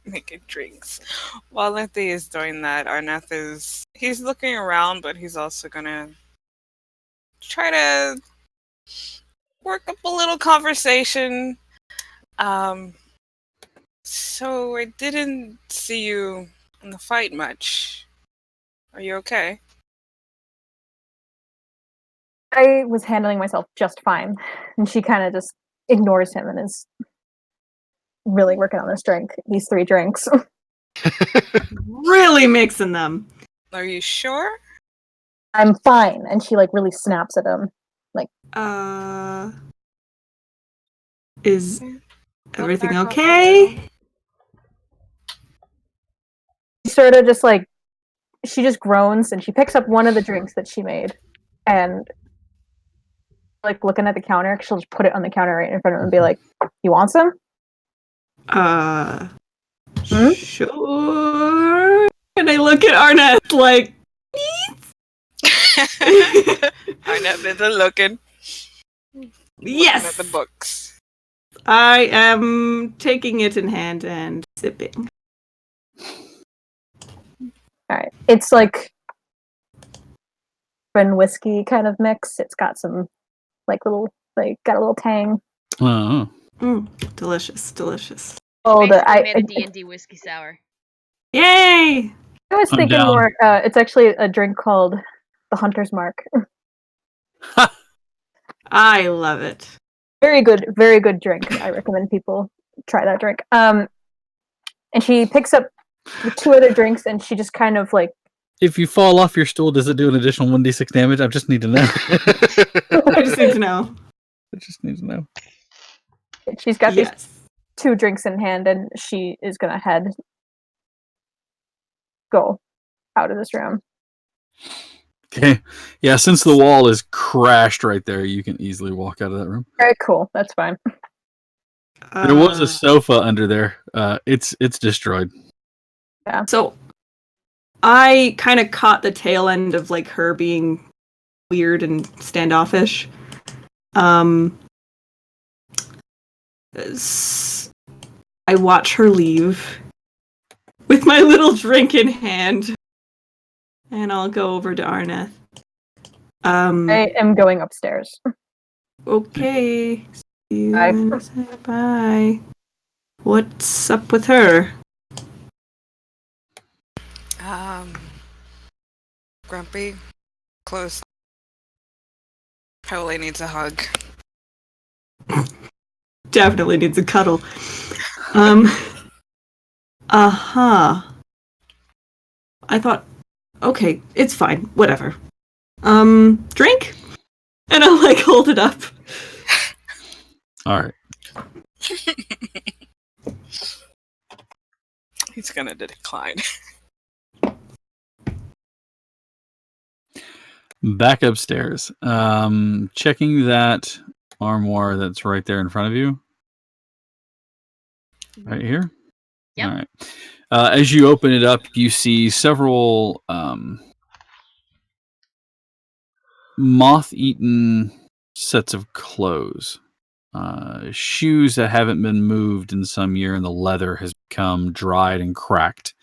Making drinks. While Lithy is doing that, Arneth he's looking around, but he's also gonna try to work up a little conversation. So I didn't see you in the fight much. Are you okay? I was handling myself just fine, and she kind of just ignores him and is really working on these 3 drinks. Really mixing them. Are you sure? I'm fine, and she really snaps at him. Is everything back up okay? She sort of just like she just groans and she picks up one of the drinks that she made and like looking at the counter, she'll just put it on the counter right in front of him and be like, "You want some?" Sure. And I look at Arnett like, Arnett isn't looking. yes. Looking at the books. I am taking it in hand and sipping. All right, it's like bourbon whiskey kind of mix. It's got some got a little tang. Oh. Delicious, delicious. Oh, Basically made a D&D whiskey sour. Yay! I was I'm thinking down. more. It's actually a drink called the Hunter's Mark. I love it. Very good drink. I recommend people try that drink. And she picks up the two other drinks and she just kind of like If you fall off your stool, does it do an additional 1d6 damage? I just need to know. I just need to know. she's got Yes. these two drinks in hand and she is gonna go out of this room. Okay. Yeah, since the wall is crashed right there, you can easily walk out of that room. Very cool. That's fine. There was a sofa under there. It's destroyed. Yeah. So I kind of caught the tail end of like her being weird and standoffish. I watch her leave with my little drink in hand, and I'll go over to Arneth. I am going upstairs. Okay. See you Bye. in a sec. Bye. What's up with her? Grumpy, close. Probably needs a hug. Definitely needs a cuddle. I thought, okay, it's fine, whatever. Drink? And I'll like hold it up. All right. He's gonna decline. Back upstairs. Checking that armoire that's right there in front of you. Right here? Yep. All right. As you open it up, you see several moth-eaten sets of clothes. Shoes that haven't been moved in some year, and the leather has become dried and cracked.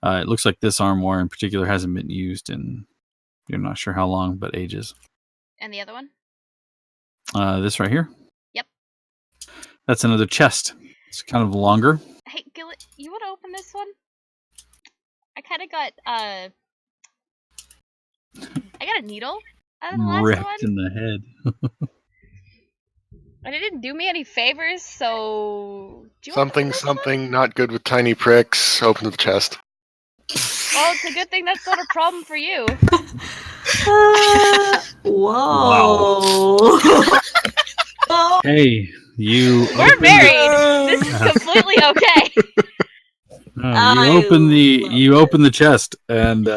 It looks like this armoire in particular hasn't been used in, you're not sure how long, but ages. And the other one? This right here? Yep. That's another chest. It's kind of longer. Hey, Gillet, you want to open this one? I kind of got, I got a needle out of the last Ripped one. in the head. And it didn't do me any favors, so... Do you want to open this one? Something not good with tiny pricks. Open the chest. Well, it's a good thing that's not a problem for you. Whoa. Hey, you. We're opened married. This is completely okay. You open the chest, and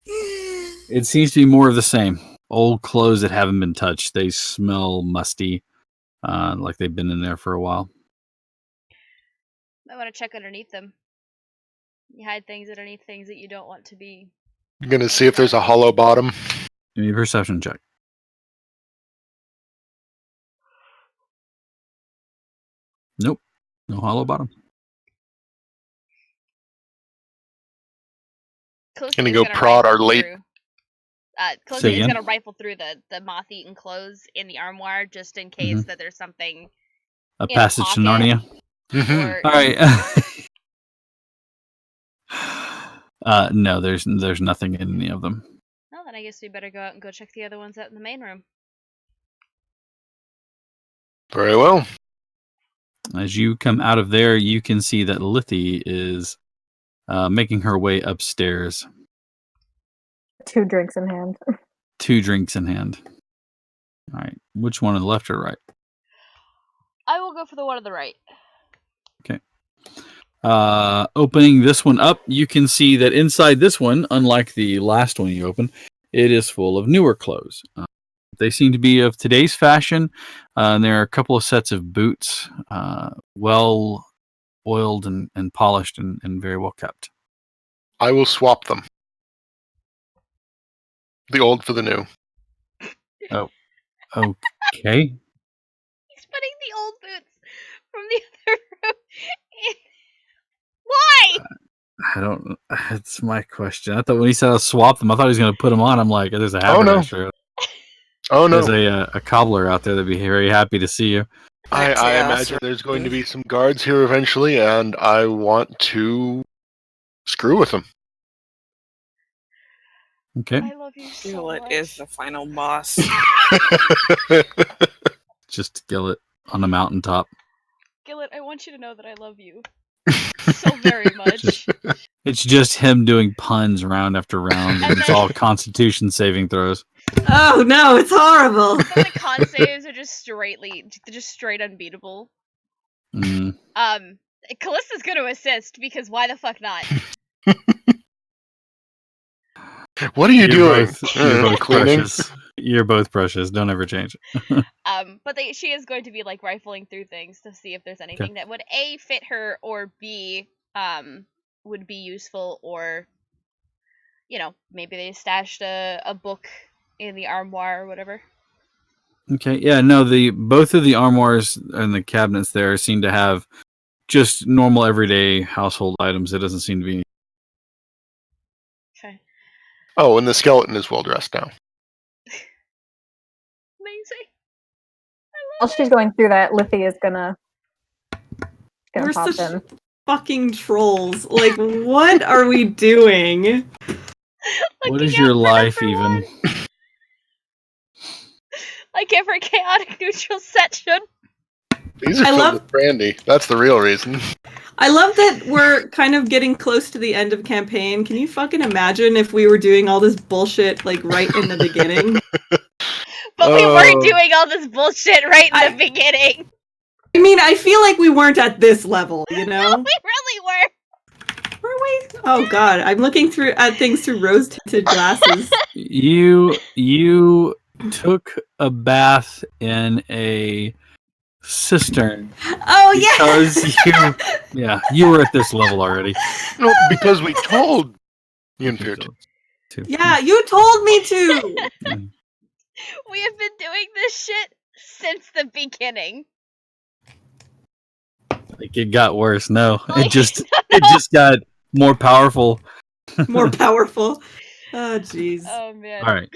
it seems to be more of the same. Old clothes that haven't been touched. They smell musty, like they've been in there for a while. I want to check underneath them. You hide things underneath things that you don't want to be. You're gonna see if there's a hollow bottom. Give me a perception check. Nope. No hollow bottom. Gonna go prod our late. Say Closely is again? gonna rifle through the moth-eaten clothes in the armoire just in case that there's something. A in passage to pocket, Narnia. or- All right. No, there's nothing in any of them. Well, then I guess we better go out and go check the other ones out in the main room. Very well. As you come out of there, you can see that Lithy is making her way upstairs. 2 drinks in hand. 2 drinks in hand. All right. Which one on the left or right? I will go for the one on the right. Opening this one up, you can see that inside this one, unlike the last one you opened, it is full of newer clothes. They seem to be of today's fashion. And there are a couple of sets of boots, well oiled and polished and very well kept. I will swap them. The old for the new. Okay. He's putting the old boots from the other room in. Why? I don't. That's my question. I thought when he said I'll swap them, I thought he was going to put them on. I'm like, there's a haberdasher. Oh no! There's a cobbler out there that'd be very happy to see you. I imagine there's going to be some guards here eventually, and I want to screw with them. Okay. I love you so Gillet much. is the final boss. Just Gillet on a mountaintop. Gillet, I want you to know that I love you so very much. It's just him doing puns round after round, and it's all Constitution saving throws. Oh no, it's horrible. The con saves are just straight unbeatable. Mm. Callista's gonna assist because why the fuck not? What are you doing? You're both Cleaning? precious. You're both precious. Don't ever change it. But she is going to be like rifling through things to see if there's anything that would A, fit her, or B, would be useful, or maybe they stashed a book in the armoire or whatever. Okay, yeah, no, both of the armoires and the cabinets there seem to have just normal everyday household items. It doesn't seem to be. Okay. Oh, and the skeleton is well dressed now. Amazing. While she's going through that, Liffy is gonna We're pop such in. fucking trolls. Like, what are we doing? What is your life even? Like every chaotic neutral section. These are I filled love- with brandy. That's the real reason. I love that we're kind of getting close to the end of campaign. Can you fucking imagine if we were doing all this bullshit like right in the beginning? But we weren't doing all this bullshit right in the beginning. I mean, I feel like we weren't at this level, you know? No, we really were. Were we? Oh god, I'm looking at things through rose-tinted glasses. You took a bath in a cistern. Oh yeah. Because you were at this level already. No, because we told Yunfir to. Yeah, you told me to. We have been doing this shit since the beginning. Like it got worse. No, it just got more powerful. More powerful. Oh jeez. Oh man. All right.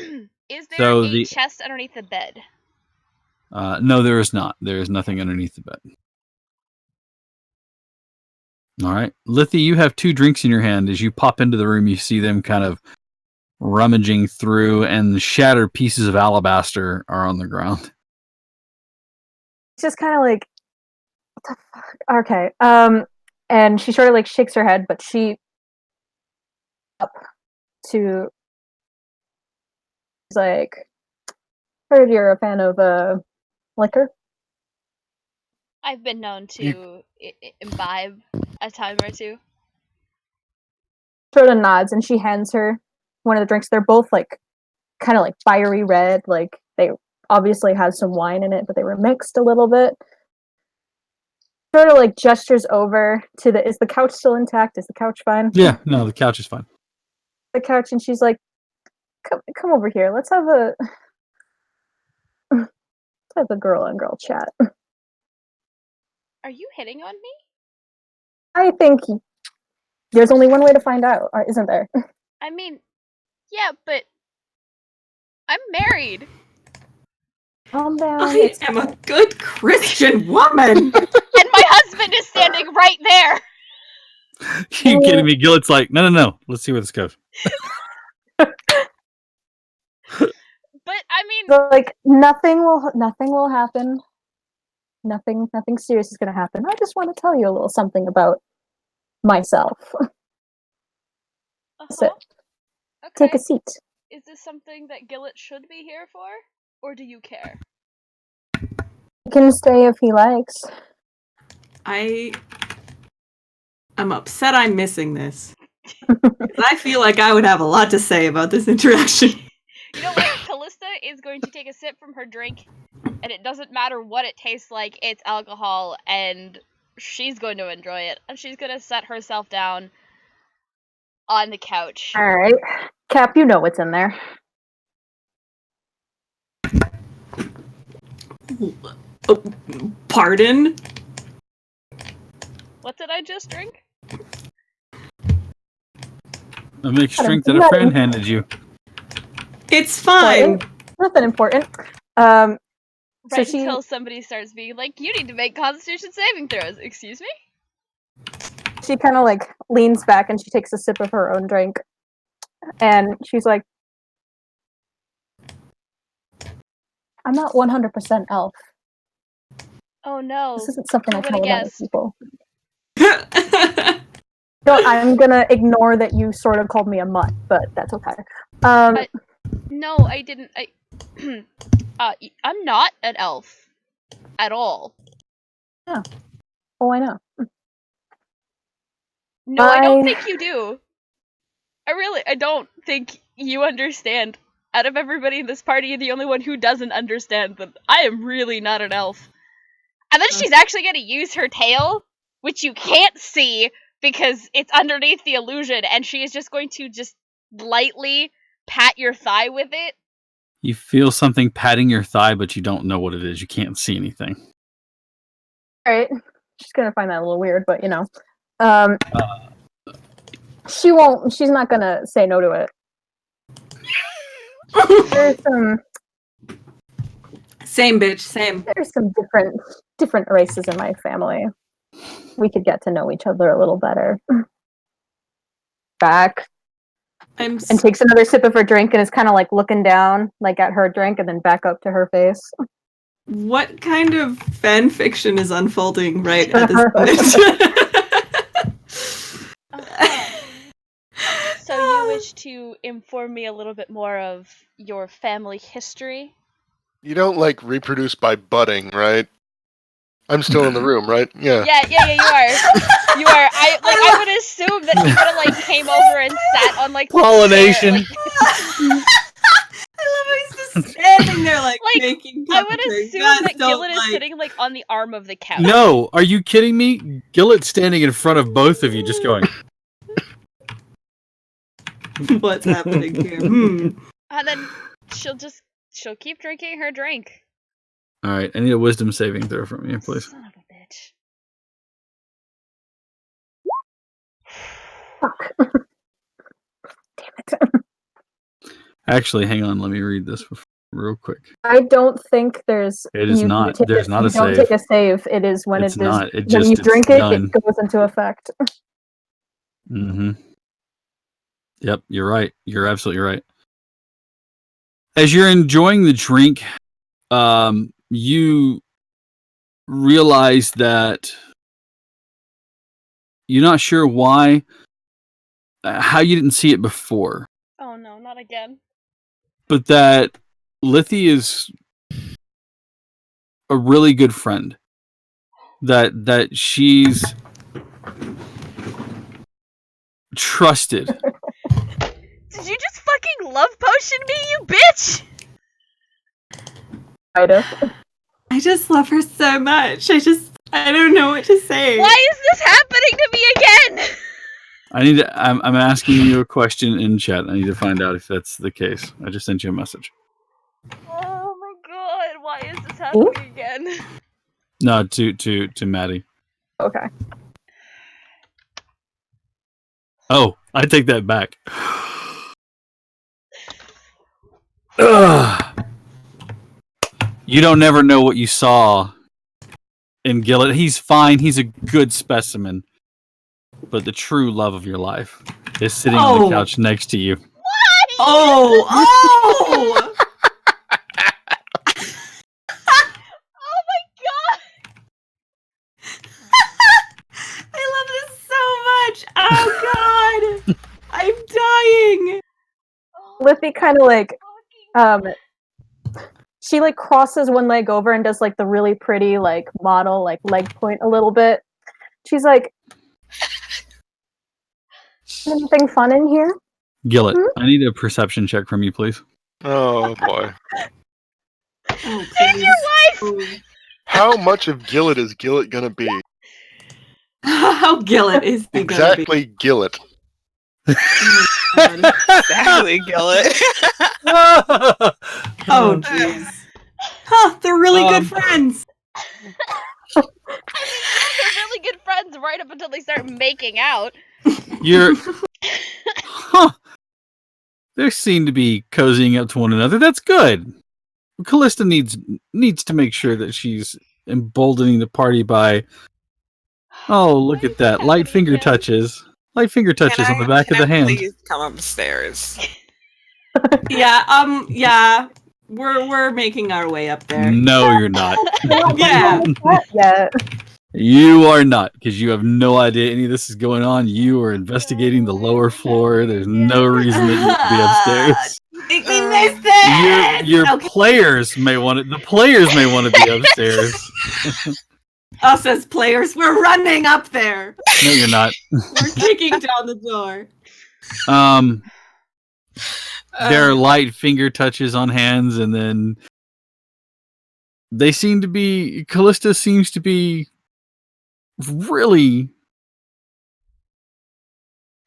Is there So a chest underneath the bed? No, there is not. There is nothing underneath the bed. All right, Lithy, you have 2 drinks in your hand. As you pop into the room, you see them kind of rummaging through, and shattered pieces of alabaster are on the ground. It's just kind of like, what the fuck? Okay. And she sort of like shakes her head, but she up to. She's like, heard you're a fan of liquor. I've been known to imbibe a time or two. Sort of nods, and she hands her one of the drinks. They're both like kind of like fiery red. Like they obviously had some wine in it, but they were mixed a little bit. Sort of like gestures over to the. Is the couch still intact? Is the couch fine? Yeah, no, the couch is fine. The couch, and she's like, "Come over here. Let's have a girl on girl chat." Are you hitting on me? I think there's only one way to find out, isn't there? I mean, yeah, but I'm married. Calm down. I am a good Christian woman. And my husband is standing right there. You kidding me? Gillet's like, no. Let's see where this goes. But I mean, like nothing will happen. Nothing serious is going to happen. I just want to tell you a little something about myself. Sit. Okay. Take a seat. Is this something that Gillet should be here for? Or do you care? He can stay if he likes. I'm upset I'm missing this. 'Cause I feel like I would have a lot to say about this interaction. You know what? Callista is going to take a sip from her drink, and it doesn't matter what it tastes like, it's alcohol, and she's going to enjoy it. And she's going to set herself down on the couch. Alright. Cap, you know what's in there. Oh, pardon? What did I just drink? A mixed drink that a friend handed you. It's fine. Nothing important. Right So she until somebody starts being like, you need to make Constitution saving throws. Excuse me? kind of like leans back and she takes a sip of her own drink. And she's like, I'm not 100% elf. Oh no. This isn't something Who I would've tell a lot of guessed? people. So I'm gonna ignore that you sort of called me a mutt, but that's okay. No, I didn't. I'm not an elf. At all. Yeah. Oh, I know. No, I don't think you do. I don't think you understand. Out of everybody in this party, you're the only one who doesn't understand that I am really not an elf. And then she's actually gonna use her tail, which you can't see because it's underneath the illusion, and she is just going to just lightly pat your thigh with it. You feel something patting your thigh, but you don't know what it is. You can't see anything. Alright. She's gonna find that a little weird, but you know. She's not gonna say no to it. There's some Same, bitch, same. There's some different races in my family. We could get to know each other a little better. Back. And takes another sip of her drink and is kind of like looking down, like at her drink, and then back up to her face. What kind of fan fiction is unfolding right at this point? So you wish to inform me a little bit more of your family history? You don't like reproduce by budding, right? I'm still in the room, right? Yeah. Yeah, you are. You are. I would assume that you would have like came over and sat on like pollination. I love how he's just standing there like making I would commentary. assume God, that don't, Gillen is sitting like on the arm of the couch. No, are you kidding me? Gillet's standing in front of both of you, just going. What's happening here? And then she'll keep drinking her drink. All right, I need a wisdom saving throw from you, please. Son of a bitch. Fuck. Actually, hang on. Let me read this real quick. I don't think there's. It is not. There's not a save. Don't take a save. It is when It's it is. not. It when just- you it's drink it, done. it goes into effect. Mm-hmm. Yep, you're right. You're absolutely right. As you're enjoying the drink, you realize that you're not sure why, how you didn't see it before, Oh no, not again. but that Lithy is a really good friend. That she's trusted. Did you just fucking love potion me, you bitch? I just love her so much. I don't know what to say. Why is this happening to me again? I'm asking you a question in chat. I need to find out if that's the case. I just sent you a message. Oh my god, why is this happening again? No, to Maddie. Okay. Oh, I take that back. Ugh. You don't never know what you saw in Gillet. He's fine. He's a good specimen. But the true love of your life is sitting on the couch next to you. Oh! Oh my god! I love this so much! Oh god! I'm dying! Liffy kind of like, she like crosses one leg over and does like the really pretty like model like leg point a little bit. She's like, anything fun in here? Gillet, I need a perception check from you, please. Oh boy. Oh, It's your wife! How much of Gillet is Gillet gonna be? How Gillet is he Exactly Gillet. gonna be? Exactly, Gillet. Oh, jeez. Huh, they're really good friends. They're really good friends right up until they start making out. You're. Huh. They seem to be cozying up to one another. That's good. Callista needs to make sure that she's emboldening the party by. Oh, look at that! Light finger touches. Light finger touches on the back of the hand. Please come upstairs. Yeah, we're making our way up there. No, you're not. Yeah. Yeah. You are not, because you have no idea any of this is going on. You are investigating the lower floor. There's no reason that you would be upstairs. We missed it. Your Okay. players may want it. The players may want to be upstairs. Us as players, we're running up there. No, you're not. We're kicking down the door. There are light finger touches on hands, and then they seem to be. Callista seems to be really.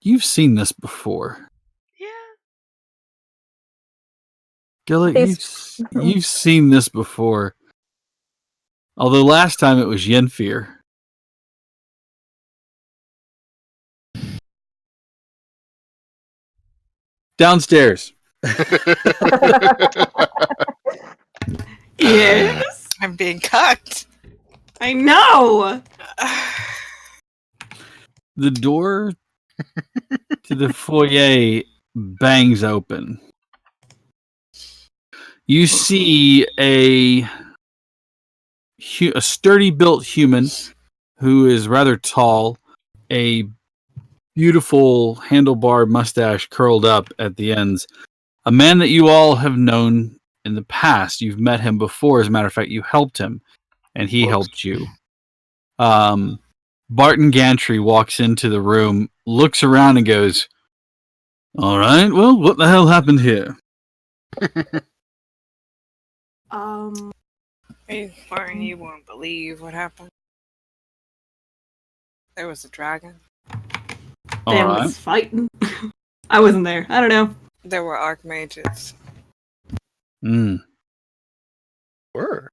You've seen this before. Yeah. Gillet, you've seen this before. Although last time it was Yenfear. Downstairs. Yes. I'm being cut. I know. The door to the foyer bangs open. You see a sturdy built human who is rather tall, a beautiful handlebar mustache curled up at the ends. A man that you all have known in the past. You've met him before. As a matter of fact, you helped him, and he helped you. Barton Gantry walks into the room, looks around, and goes, "All right, well, what the hell happened here?" Martin, you won't believe what happened. There was a dragon. They was fighting. I wasn't there. I don't know. There were archmages. Were.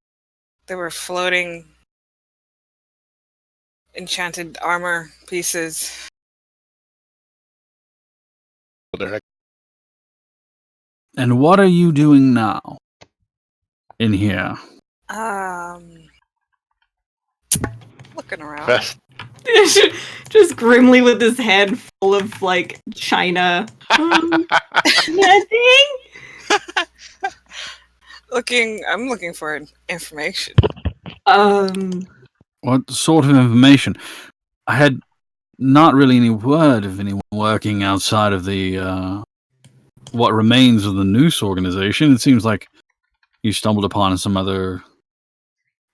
There were floating enchanted armor pieces. And what are you doing now in here? Looking around. Best. Just grimly with his head full of like china. Nothing. I'm looking for information. What sort of information? I had not really any word of anyone working outside of the what remains of the Noose organization. It seems like you stumbled upon some other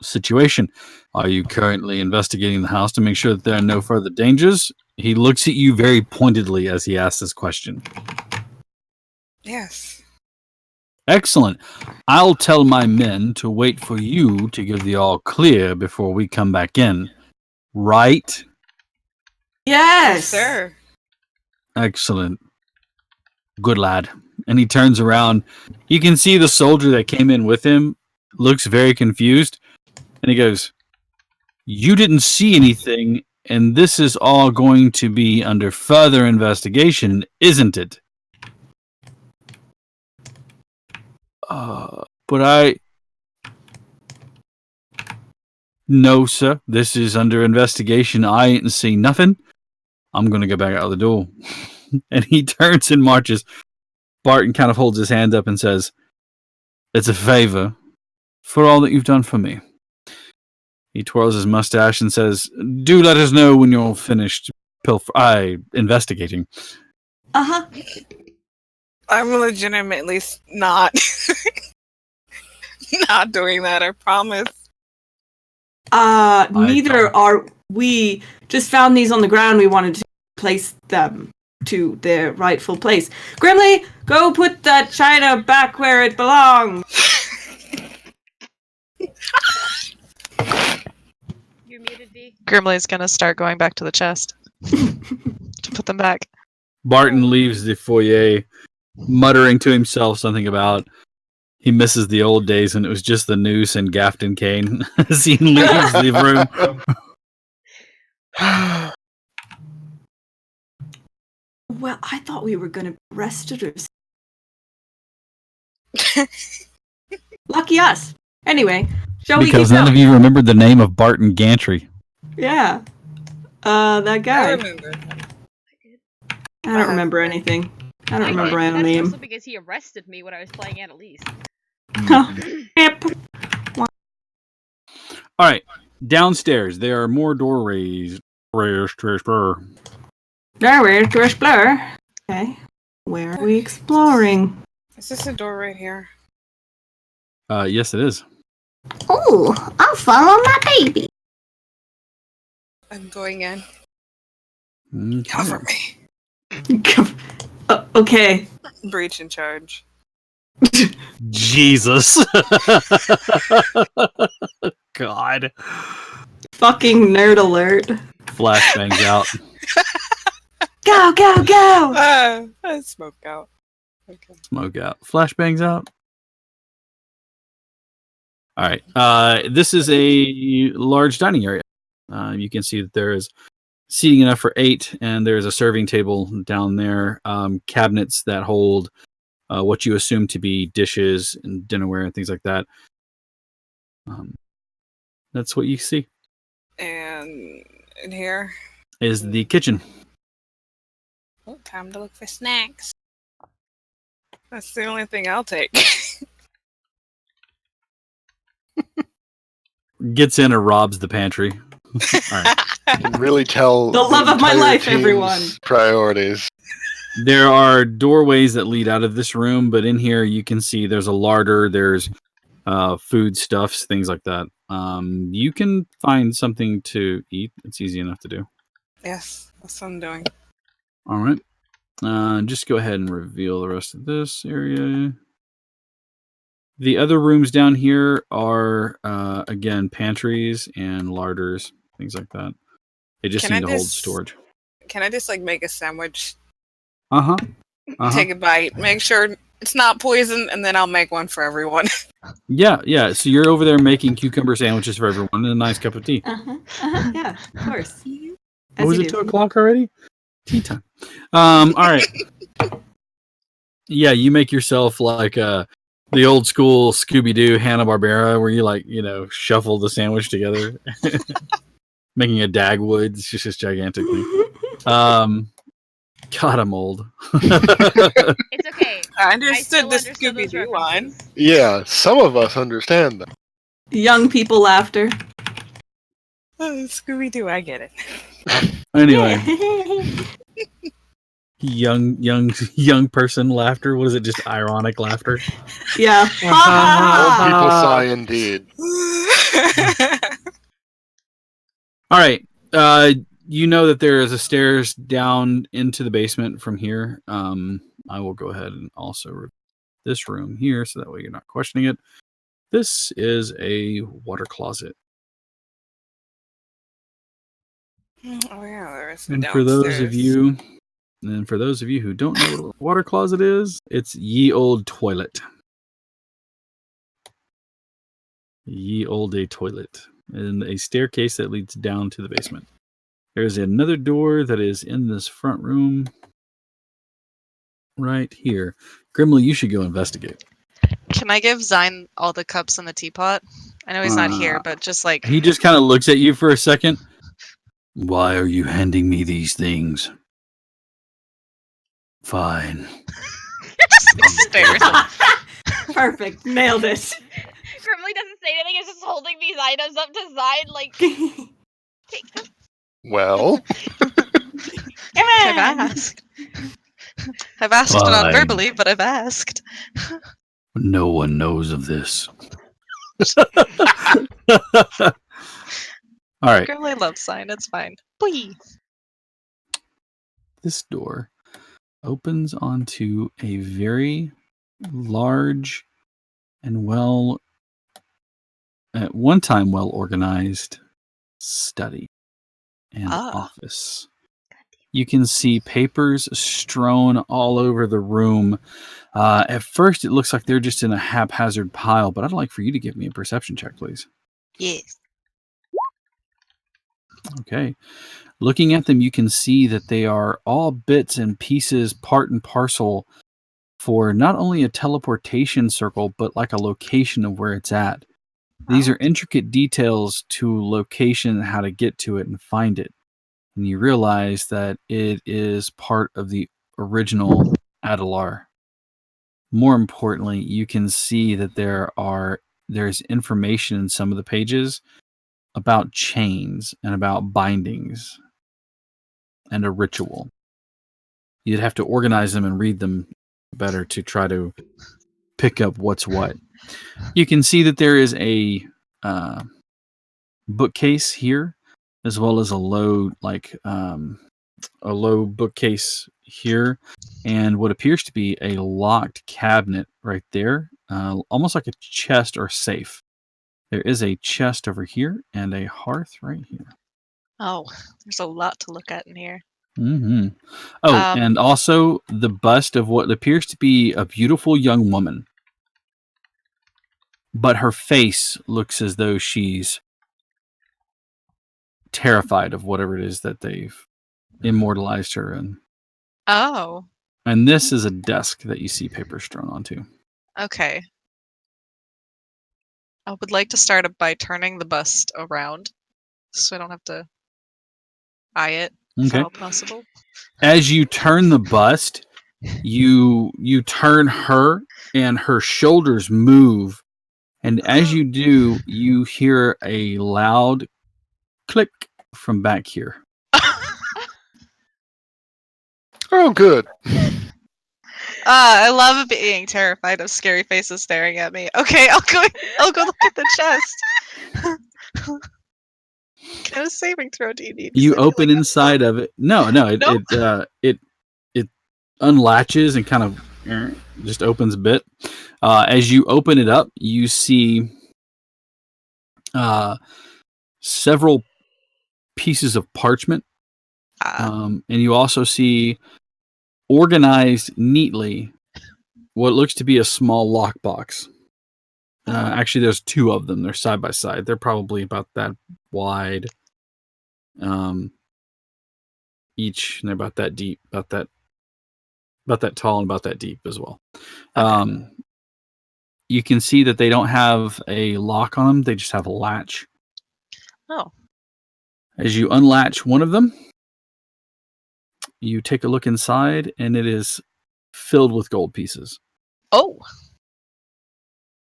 situation. Are you currently investigating the house to make sure that there are no further dangers? He looks at you very pointedly as he asks this question. Yes. Excellent. I'll tell my men to wait for you to give the all clear before we come back in. Right? Yes, sir. Excellent. Good lad. And he turns around. You can see the soldier that came in with him looks very confused. And he goes, "You didn't see anything, and this is all going to be under further investigation, isn't it?" But No, sir. This is under investigation. I ain't seen nothing. I'm going to go back out the door. And he turns and marches. Barton kind of holds his hand up and says, "It's a favor for all that you've done for me." He twirls his mustache and says, "Do let us know when you're finished investigating." Uh-huh. I'm legitimately not not doing that, I promise. Neither are we. Just found these on the ground. We wanted to place them to their rightful place. Grimly, go put that china back where it belongs. You're muted, D. Grimly's gonna start going back to the chest to put them back. Barton leaves the foyer, muttering to himself something about he misses the old days when it was just the noose and Gafton Kane as he leaves the room. Well, I thought we were gonna be arrested or lucky us. Anyway, shall we Because keep none of going? you remembered the name of Barton Gantry. Yeah. That I guy. remember. I don't remember anything. I don't remember my own That's name. also because he arrested me when I was playing Annalise. Yep. All right, downstairs there are more doorways. There is Blur. Okay. Where are we exploring? Is this a door right here? Yes, it is. Oh, I'll follow my baby. I'm going in. Okay. Cover me. Okay. Breach in charge. Jesus. God. Fucking nerd alert. Flashbangs out. Go, go, go! I smoke out. Okay. Smoke out. Flashbangs out. All right. This is a large dining area. You can see that there is seating enough for 8, and there's a serving table down there. Cabinets that hold what you assume to be dishes and dinnerware and things like that. That's what you see. And in here. Is the kitchen. Oh, time to look for snacks. That's the only thing I'll take. Gets in or robs the pantry. All right. You can really tell The love of my entire life, team's everyone. Priorities. There are doorways that lead out of this room, but in here you can see there's a larder, there's food stuffs, things like that. You can find something to eat. It's easy enough to do. Yes, that's what I'm doing. All right. Just go ahead and reveal the rest of this area. The other rooms down here are, again, pantries and larders, things like that. They just Can I need to hold just- storage. Can I just like make a sandwich? Uh-huh. Take a bite, make sure it's not poison, and then I'll make one for everyone. Yeah. So you're over there making cucumber sandwiches for everyone and a nice cup of tea. Yeah, of course. What was it, 2 o'clock already? Tea time. All right. Yeah, you make yourself like the old school Scooby-Doo Hanna-Barbera where you like, shuffle the sandwich together. Making a Dagwood. It's just this gigantic thing. God, I'm old. It's okay. I still understood the understood those Scooby-Doo line. Yeah, some of us understand that. Young people laughter. Scooby-Doo, I get it. Anyway, young person laughter. What is it? Just ironic laughter. Yeah. Old people sigh indeed. All right. You know that there is a stairs down into the basement from here. I will go ahead and also this room here, so that way you're not questioning it. This is a water closet. Oh yeah, there is. And for those of you who don't know what a water closet is, it's ye old toilet. Ye old a toilet. And a staircase that leads down to the basement. There's another door that is in this front room. Right here. Grimly, you should go investigate. Can I give Zine all the cups in the teapot? I know he's not here, but just like He just kind of looks at you for a second. Why are you handing me these things? Fine. stares. Perfect. Nailed it. Grimly doesn't say anything, he's just holding these items up to Zine, like, take them. Well, I've asked. I've asked Fine. not verbally, but I've asked. No one knows of this. All right. Grimly love sign. It's fine. Boy. This door opens onto a very large and at one time well organized study and office. You can see papers strewn all over the room. At first, it looks like they're just in a haphazard pile, but I'd like for you to give me a perception check, please. Yes. Okay. Looking at them, you can see that they are all bits and pieces, part and parcel, for not only a teleportation circle, but like a location of where it's at. These are intricate details to location and how to get to it and find it. And you realize that it is part of the original Adalar. More importantly, you can see that there's information in some of the pages about chains and about bindings and a ritual. You'd have to organize them and read them better to try to pick up what's what. You can see that there is a bookcase here, as well as a low bookcase here, and what appears to be a locked cabinet right there, almost like a chest or safe. There is a chest over here and a hearth right here. Oh, there's a lot to look at in here. Mm-hmm. Oh, and also the bust of what appears to be a beautiful young woman. But her face looks as though she's terrified of whatever it is that they've immortalized her in. Oh, And this is a desk that you see papers strewn onto. okay. I would like to start by turning the bust around, so I don't have to eye it, if Okay. at all possible. As you turn the bust, you turn her, and her shoulders move. And as you do, you hear a loud click from back here. Oh, good. I love being terrified of scary faces staring at me. Okay, I'll go look at the chest. Kind of saving throw do you need? You open inside of it. No, it unlatches and kind of just opens a bit. As you open it up, you see several pieces of parchment, and you also see organized neatly what looks to be a small lockbox. Actually, there's two of them. They're side by side. They're probably about that wide. Each, and they're about that deep, about that tall, and about that deep as well. You can see that they don't have a lock on them. They just have a latch. Oh. As you unlatch one of them, you take a look inside, and it is filled with gold pieces. Oh.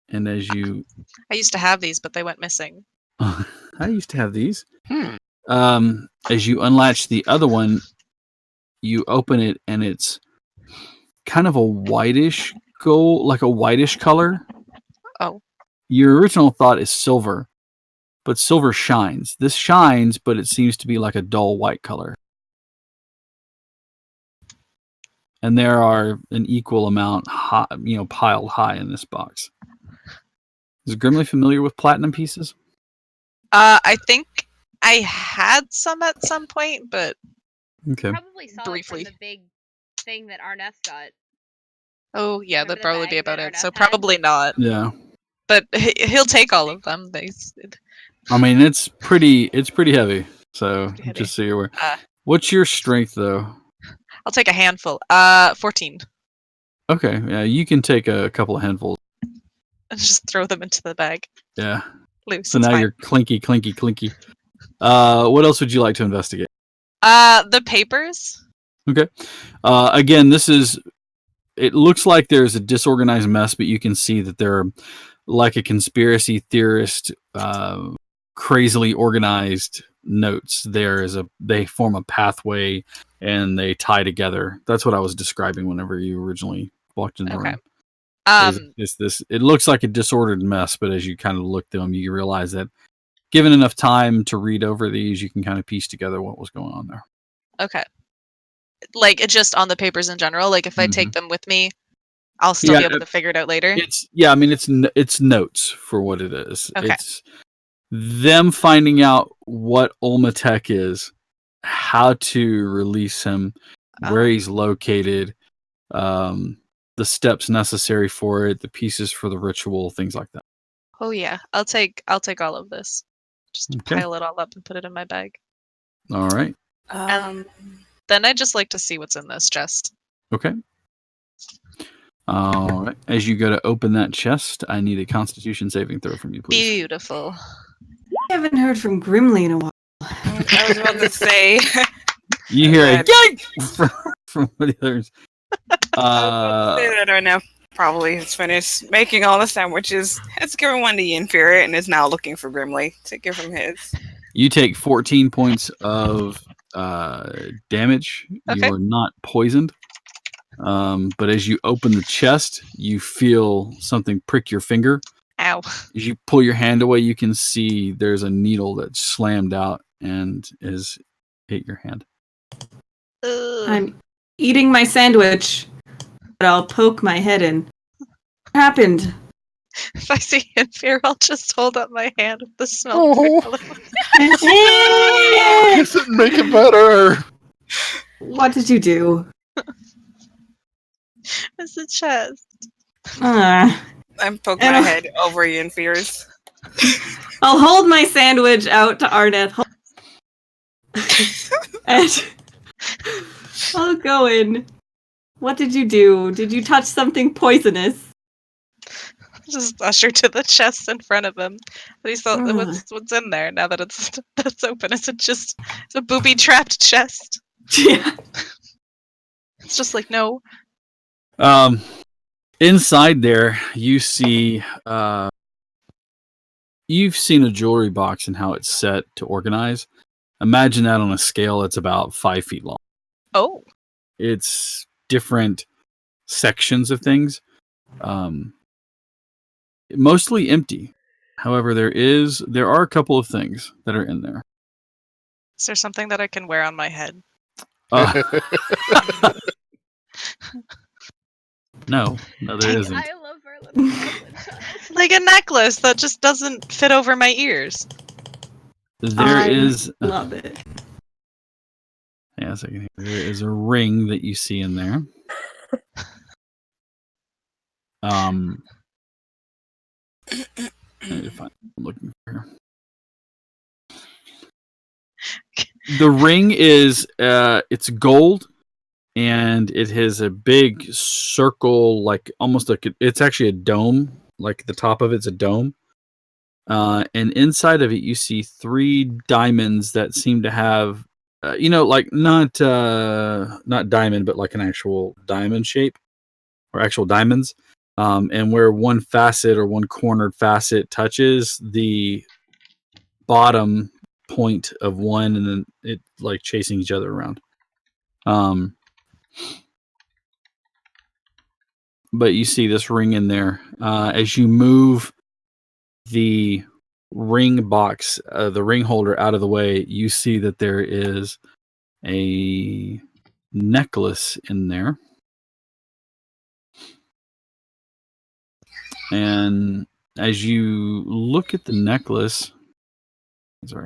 And as you... I used to have these, but they went missing. I used to have these. As you unlatch the other one, you open it, and it's kind of a whitish gold, like a whitish color. Oh. Your original thought is silver, but silver shines. This shines, but it seems to be like a dull white color. And there are an equal amount piled high in this box. Is Grimly familiar with platinum pieces? I think I had some at some point, but Okay. Probably saw briefly. it from the big thing that Arneth got. Oh yeah, Remember that'd the probably bag be about that it. So Arneth had? probably not. Yeah. But he'll take all of them. I mean, it's pretty heavy. So Pretty heavy. just so you're aware. What's your strength, though? I'll take a handful. 14. Okay, yeah, you can take a couple of handfuls. And just throw them into the bag. Yeah. Loose. So it's now fine. you're clinky. What else would you like to investigate? The papers. Okay. Again, it looks like there's a disorganized mess, but you can see that they're like a conspiracy theorist, crazily organized notes. They form a pathway and they tie together. That's what I was describing whenever you originally walked in the room. It looks like a disordered mess, but as you kind of look through them, you realize that given enough time to read over these, you can kind of piece together what was going on there. Okay. Like just on the papers in general. Like if I take them with me, I'll still Yeah, be able to figure it out later. It's notes for what it is. Okay. It's them finding out what Olmatech is, how to release him, where he's located, the steps necessary for it, the pieces for the ritual, things like that. Oh yeah, I'll take all of this. Just Okay. pile it all up and put it in my bag. All right. And then I just like to see what's in this chest. Okay. All right. As you go to open that chest, I need a Constitution saving throw from you, please. Beautiful. I haven't heard from Grimly in a while. I was about to say. You hear a yank from the others. Say that right now. Probably has finished making all the sandwiches. Has given one to Yinfir and is now looking for Grimly to give him his. You take 14 points of damage. Okay. You are not poisoned. But as you open the chest, you feel something prick your finger. Ow. As you pull your hand away, you can see there's a needle that slammed out and has hit your hand. I'm eating my sandwich, but I'll poke my head in. What happened? If I see him fear, I'll just hold up my hand with the smell. Oh. Does it make it better? What did you do? It's a chest. I'm poking my head over Yinfir's. I'll hold my sandwich out to Arneth. And I'll go in. What did you do? Did you touch something poisonous? Just usher to the chest in front of him. But he's thought, what's in there now that that's open? Is it just a booby trapped chest? Yeah. It's just like no. Inside there, you see, you've seen a jewelry box and how it's set to organize. Imagine that on a scale that's about 5 feet long. Oh. It's different sections of things, mostly empty. However, there are a couple of things that are in there. Is there something that I can wear on my head? No, there isn't. I love our little Like a necklace that just doesn't fit over my ears. There is. Love it. Yeah, a second here. There is a ring that you see in there. I need to find what I'm looking for here. The ring is it's gold, and it has a big circle, like almost like it's actually a dome. Like the top of it's a dome, and inside of it you see 3 diamonds that seem to have, like not diamond, but like an actual diamond shape or actual diamonds. And where one facet or one cornered facet touches the bottom point of one, and then it like chasing each other around. But you see this ring in there. As you move the ring box, the ring holder out of the way, you see that there is a necklace in there. And as you look at the necklace, sorry.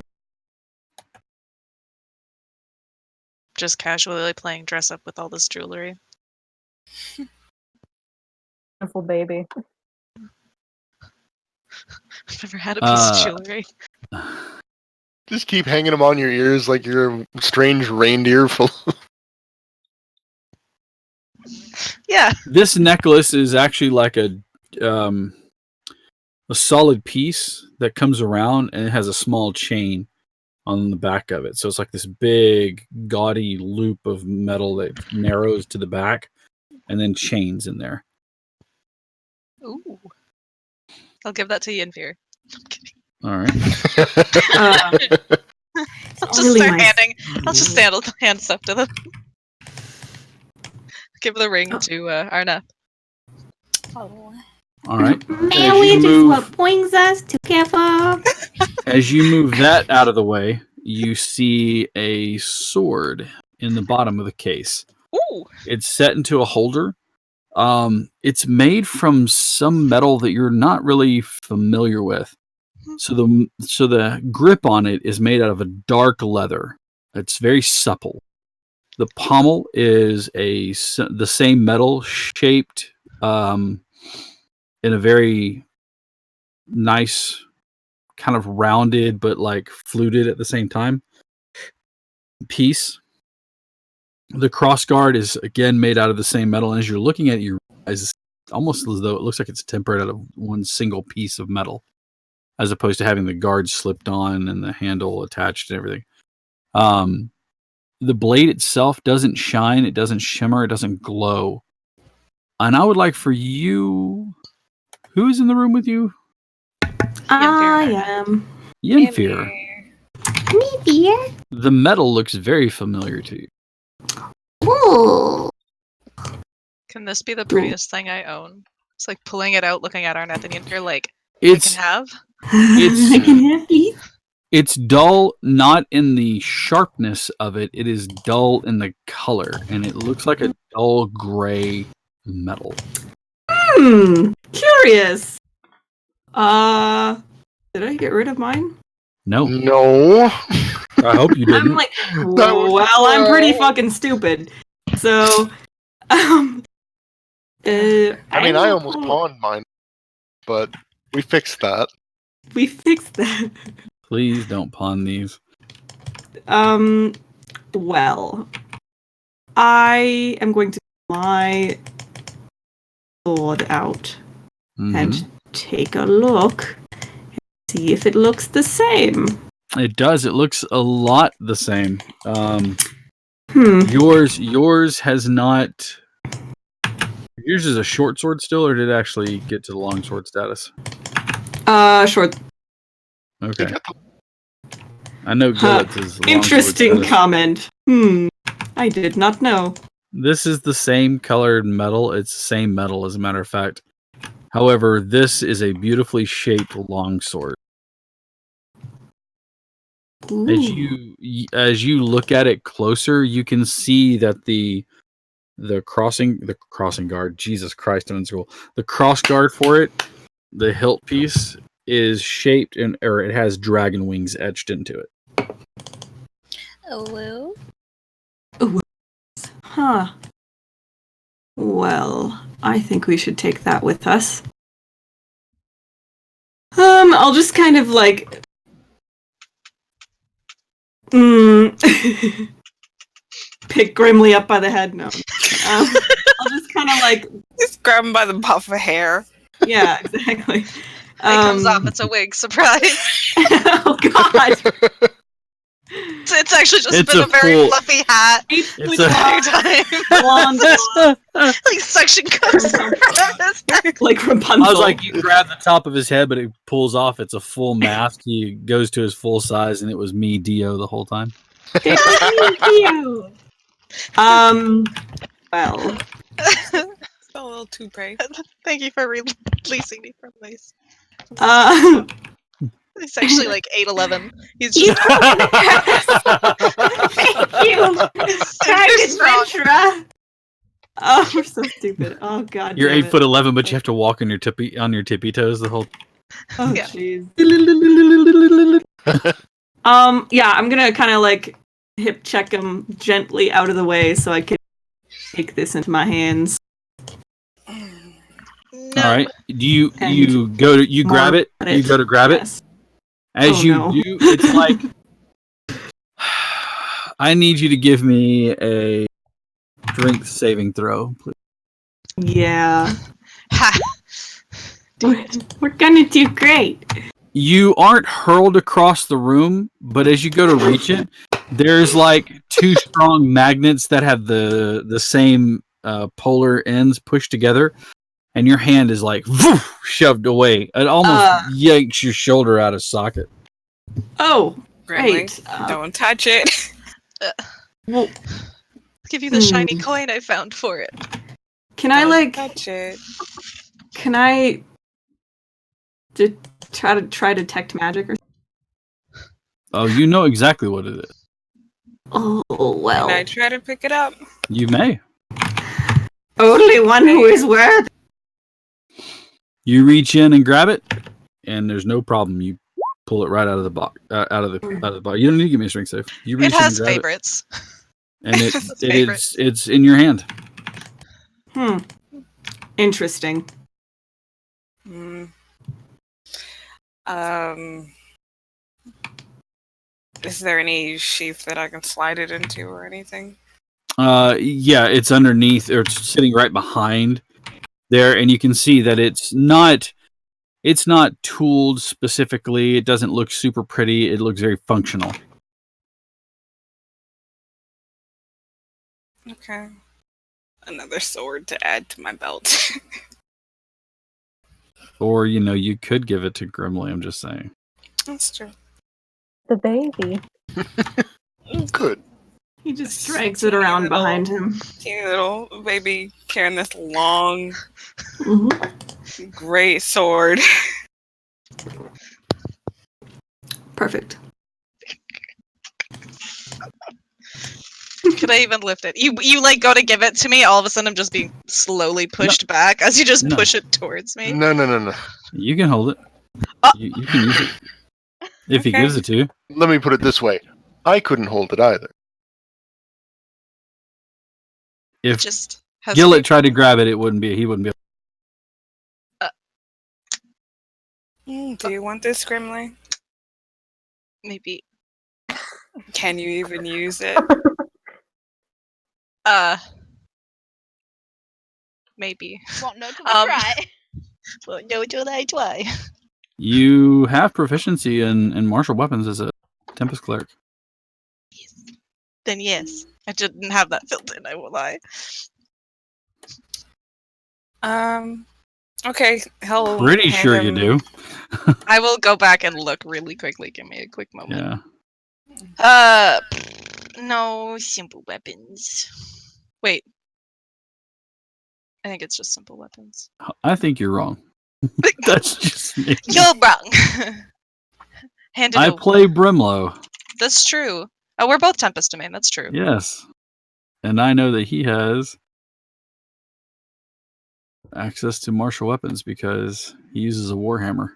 Just casually playing dress up with all this jewelry. Beautiful baby. I've never had a piece of jewelry. Just keep hanging them on your ears like you're a strange reindeer full. Yeah. This necklace is actually like a solid piece that comes around, and it has a small chain on the back of it. So it's like this big, gaudy loop of metal that narrows to the back, and then chains in there. Ooh. I'll give that to Yinfir. I'm kidding. All right. I'll just really start nice. handing. I'll just hand stuff to them. Give the ring to Arneth. Oh. All right. Man, which is what brings us to Kefir. As you move that out of the way, you see a sword in the bottom of the case. Ooh. It's set into a holder. It's made from some metal that you're not really familiar with. So the grip on it is made out of a dark leather. It's very supple. The pommel is the same metal shaped in a very nice kind of rounded but like fluted at the same time piece. The crossguard is again made out of the same metal, and as you're looking at it, you realize it's almost as though it looks like it's tempered out of one single piece of metal, as opposed to having the guard slipped on and the handle attached and everything. The blade itself doesn't shine, it doesn't shimmer, it doesn't glow. And I would like for you... Who's in the room with you? I am. Yenfir. Me dear. The metal looks very familiar to you. Ooh. Can this be the prettiest thing I own? It's like pulling it out, looking at Arnett, and you're like, It's, I can have? it's, I can have these. it's dull, not in the sharpness of it. It is dull in the color, and it looks like a dull gray metal. Curious. Did I get rid of mine? No. No. I hope you didn't. I'm like, well, I'm pretty fucking stupid. So, I mean, I almost pawned mine, but we fixed that. We fixed that. Please don't pawn these. Well, I am going to pull my sword out and take a look and see if it looks the same. It does. It looks a lot the same. Hmm. Yours has not. Yours is a short sword still, or did it actually get to the long sword status? Short. Okay. I know Gillet's is long Interesting sword status. comment. I did not know. This is the same colored metal. It's the same metal, as a matter of fact. However, this is a beautifully shaped longsword. As you look at it closer, you can see that the crossing guard, Jesus Christ, I'm in school. The cross guard for it, the hilt piece, is shaped or it has dragon wings etched into it. Hello? Huh. Well, I think we should take that with us. I'll just kind of like pick Grimly up by the head. No. I'll just kind of like Just grab him by the puff of hair. yeah, exactly. It comes off, it's a wig, surprise. Oh god. It's actually just It's been a a very full- fluffy hat It's the a- entire time. Blonde, Like suction cups around his neck. like Rapunzel. I was like, you grab the top of his head, but it pulls off. It's a full mask. He goes to his full size, and it was me, Dio, the whole time. Thank you. Well, A little too brave. Thank you for releasing me from this. He's actually like 8'11". He's just thank you. Practice Ventura. Oh, we're so stupid. Oh god. You're damn 8'11", but you have to walk on your tippy toes the whole. Oh Yeah. jeez. Yeah, I'm gonna kind of like hip check him gently out of the way so I can take this into my hands. no. All right. Do you And go to you grab it? on You go to grab it. Yes. As Oh, you no. do, it's like I need you to give me a strength saving throw, please. Ha. Yeah. We're gonna do great. You aren't hurled across the room, but as you go to reach it, there's like two strong magnets that have the same polar ends pushed together, and your hand is like shoved away. It almost yanks your shoulder out of socket. Oh, Grimly, great. don't touch it. Well, Give you the shiny coin I found for it. can I Don't like touch it. Can I try detect magic or? Oh, you know exactly what it is. Oh well. Can I try to pick it up? You may. Only one who is worth. You reach in and grab it, and there's no problem. You pull it right out of the box. Out of the box. You don't need to give me a strength save. You reach It in has and grab favorites. and It has favorites. it's in your hand. Interesting. Is there any sheath that I can slide it into or anything? Yeah, it's underneath, or it's sitting right behind there, and you can see that it's not tooled specifically. It doesn't look super pretty. It looks very functional. Okay. Another sword to add to my belt. Or, you could give it to Grimly, I'm just saying. That's true. The baby. Good. He just drags it around behind him. Teeny little baby carrying this long, Mhm. great sword. Perfect. Could I even lift it? You like go to give it to me, all of a sudden I'm just being slowly pushed back as you just No. push it towards me. No. You can hold it. You can use it. If he Okay. gives it to you. Let me put it this way. I couldn't hold it either. If Just has Gillett tried to grab it, he wouldn't be able Do you want this, Grimly? maybe Can you even use it? maybe. Won't know till I try. Well, no, till I try. You have proficiency in martial weapons as a Tempest Cleric. Then yes. I didn't have that filled in, I won't lie. Okay, he'll Pretty hand sure you him- do. I will go back and look really quickly. Give me a quick moment. Yeah. No simple weapons. Wait. I think it's just simple weapons. I think you're wrong. That's just me. You're wrong. Hand it I over. play Brimlow. That's true. Oh, we're both Tempest Domain. That's true. Yes. And I know that he has access to martial weapons because he uses a warhammer.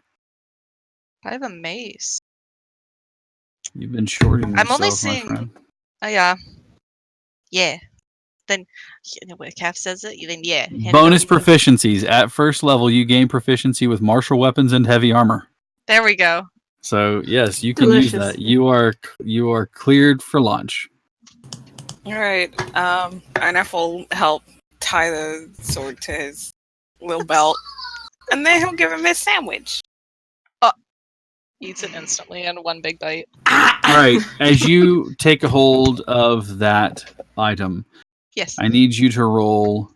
I have a mace. You've been shorting yourself, I'm only my seeing. friend. Oh yeah. Yeah. Then you know what Calf says it. Then yeah. hand it Bonus over. proficiencies. At first level, you gain proficiency with martial weapons and heavy armor. There we go. So yes, you can use Delicious. that. You are cleared for lunch. All right. Arnef will help tie the sword to his little belt, and then he'll give him his sandwich. Eats it instantly in one big bite. All right. As you take a hold of that item, Yes. I need you to roll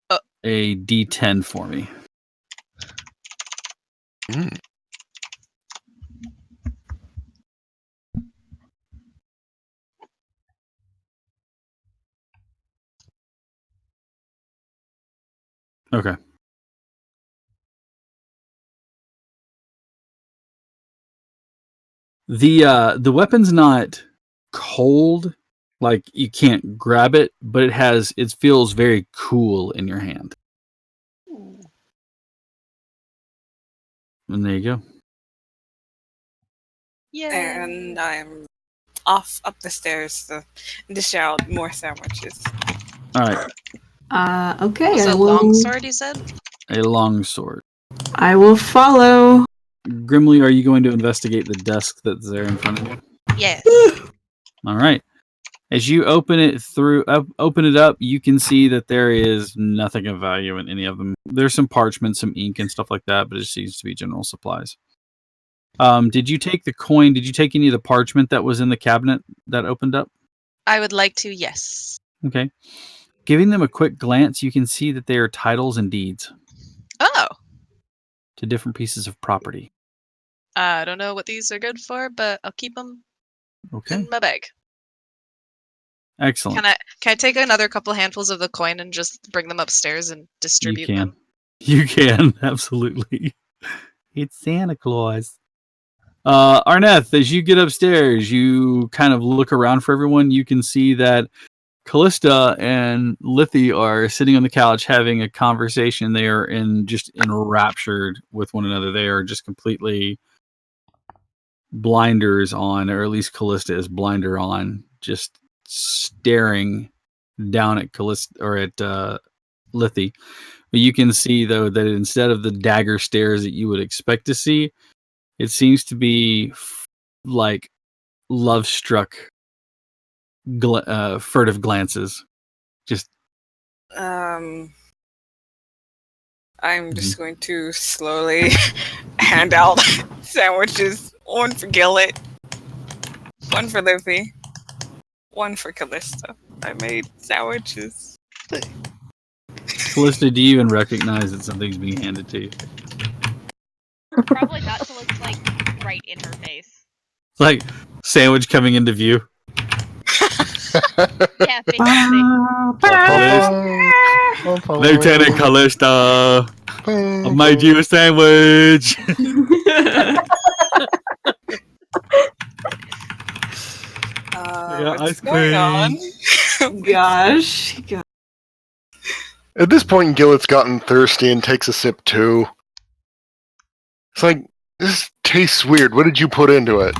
Uh. a d10 for me. Mm. Okay. The weapon's not cold, like you can't grab it, but it feels very cool in your hand. And there you go. Yeah. And I'm off up the stairs to dish out more sandwiches. All right. Okay. Was I it will. longsword? You said. A long sword. I will follow. Grimly, are you going to investigate the desk that's there in front of you? Yes. All right. As you open it up, you can see that there is nothing of value in any of them. There's some parchment, some ink, and stuff like that, but it seems to be general supplies. Did you take the coin? Did you take any of the parchment that was in the cabinet that opened up? I would like to. Yes. Okay. Giving them a quick glance, you can see that they are titles and deeds Oh. to different pieces of property. I don't know what these are good for, but I'll keep them Okay. in my bag. Excellent. Can I take another couple handfuls of the coin and just bring them upstairs and You distribute can. them? You can, absolutely. It's Santa Claus. Arneth, as you get upstairs, you kind of look around for everyone. You can see that Callista and Lithy are sitting on the couch having a conversation. They are just enraptured with one another. They are just completely blinders on, or at least Callista is blinder on, just staring down at Callista or at Lithy. But you can see though that instead of the dagger stares that you would expect to see, it seems to be like love-struck furtive glances. Just I'm just going to slowly hand out sandwiches. One for Gillet, one for Livy, one for Callista. I made sandwiches. Callista, do you even recognize that something's being handed to you? Probably not to look like right in her face. It's like sandwich coming into view. Yeah, basically. Lieutenant Callista, I made you a sandwich. What's going on? Gosh. At this point, Gillet's gotten thirsty and takes a sip too. It's like, this tastes weird. What did you put into it?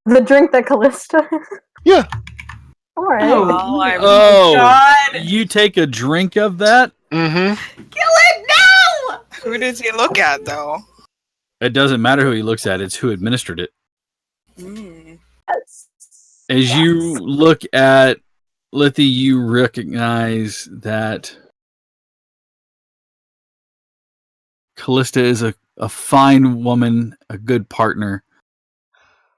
The drink that Callista. Yeah. Alright. Oh, God. You take a drink of that? Mm-hmm. Gillet, no! Who does he look at, though? It doesn't matter who he looks at. It's who administered it. As you look at Lithy, you recognize that Callista is a fine woman, a good partner,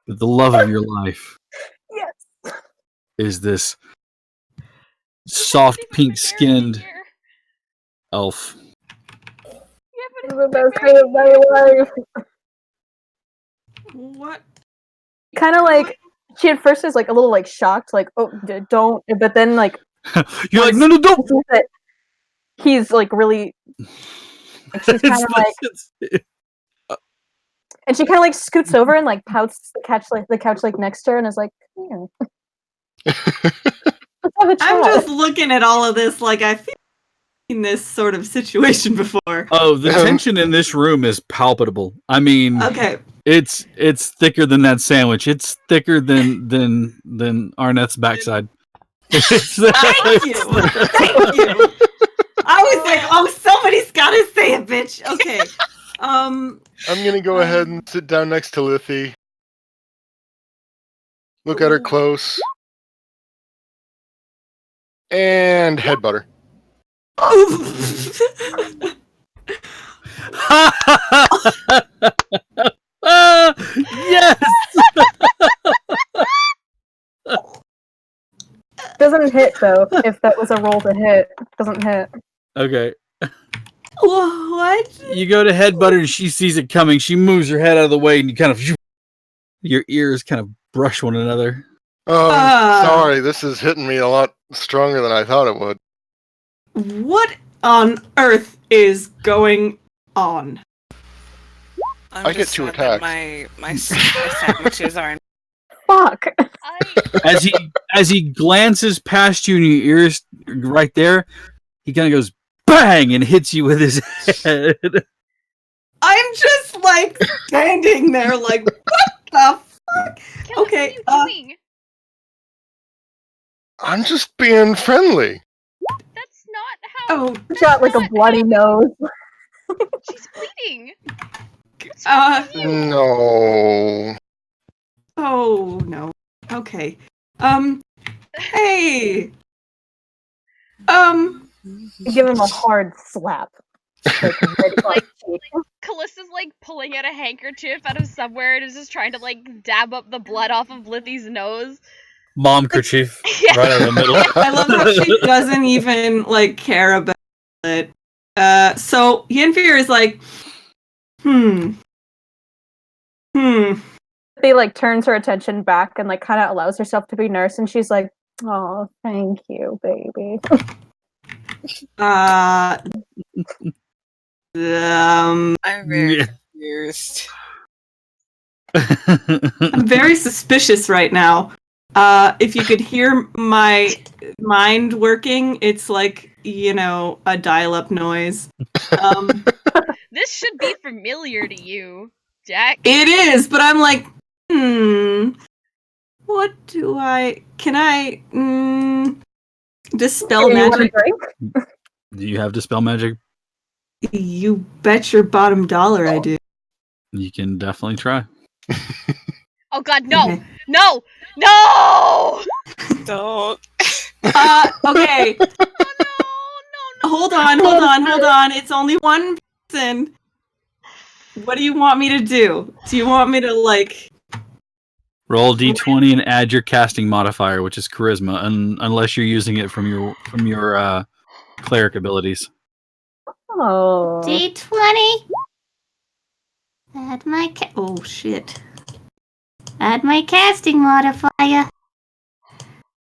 but the love of your life is this soft pink-skinned elf. The best day of my life. What? Kind of like, she at first is like a little like shocked, like, oh, don't, but then like, you're like, no, don't. He's like really, like, she's kind of like, and she kind of like scoots over and like pouts the couch like next to her and is like, yeah. I'm just looking at all of this like I've seen this sort of situation before. Oh, the tension in this room is palpable. I mean, okay, it's thicker than that sandwich. It's thicker than Arneth's backside. Thank you. Thank you. I was like, oh, somebody's got to say it, bitch. Okay. I'm gonna go ahead and sit down next to Lithy. Look at her close. And headbutt her. Yes! Doesn't hit though. If that was a roll to hit, doesn't hit. Okay. What? You go to headbutt her and she sees it coming. She moves her head out of the way and you kind of, your ears kind of brush one another. Oh, sorry. This is hitting me a lot stronger than I thought it would. What on earth is going on? I get 2 attacks. My sandwiches aren't. Fuck. As he glances past you and your ears right there, he kind of goes bang and hits you with his head. I'm just like standing there like, what the fuck? Okay. What are you doing? I'm just being friendly. That's not how. Oh, She's got like a bloody nose. She's bleeding. No. Oh no. Okay. Hey. Give him a hard slap. Like Callista's like pulling out a handkerchief out of somewhere and is just trying to like dab up the blood off of Lithy's nose. Mom kerchief. Yeah. Right in the middle. I love how she doesn't even like care about it. So Yenfir is like, They like turns her attention back and like kind of allows herself to be nursed, and she's like, "Oh, thank you, baby." I'm very confused. I'm very suspicious right now. If you could hear my mind working, it's like, a dial-up noise. This should be familiar to you, Jack. It is, but I'm like, what do can I, dispel Okay, you want a magic? drink? Do you have dispel magic? You bet your bottom dollar I do. You can definitely try. Oh god, no! Okay. No! No! Don't. Okay. Hold on. It's only one person. What do you want me to do? Do you want me to, Roll d20 and add your casting modifier, which is charisma, unless you're using it from your cleric abilities. Oh. D20. Add my oh shit. Add my casting modifier.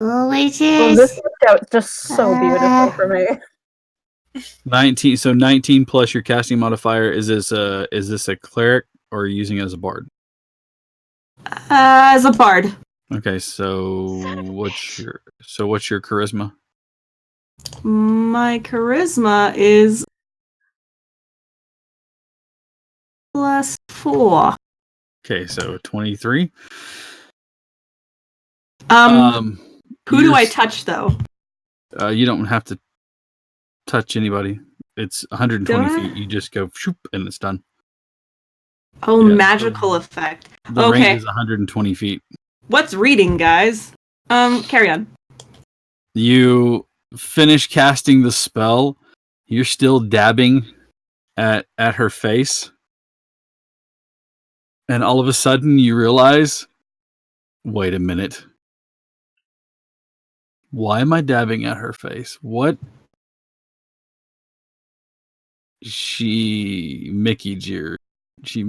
Which Well, is this worked out just so beautiful for me. 19. So 19 plus your casting modifier. Is this a cleric or are you using it as a bard? As a bard. Okay, so what's your charisma? My charisma is +4. Okay, so 23. Who do I touch though? You don't have to touch anybody. It's 120 Don't I? feet. You just go shoop and it's done. Oh, Yeah, magical effect. The Okay. range is 120 feet. What's reading, guys? Carry on. You finish casting the spell. You're still dabbing at her face. And all of a sudden you realize, wait a minute. Why am I dabbing at her face? What? She Mickey'd you. Just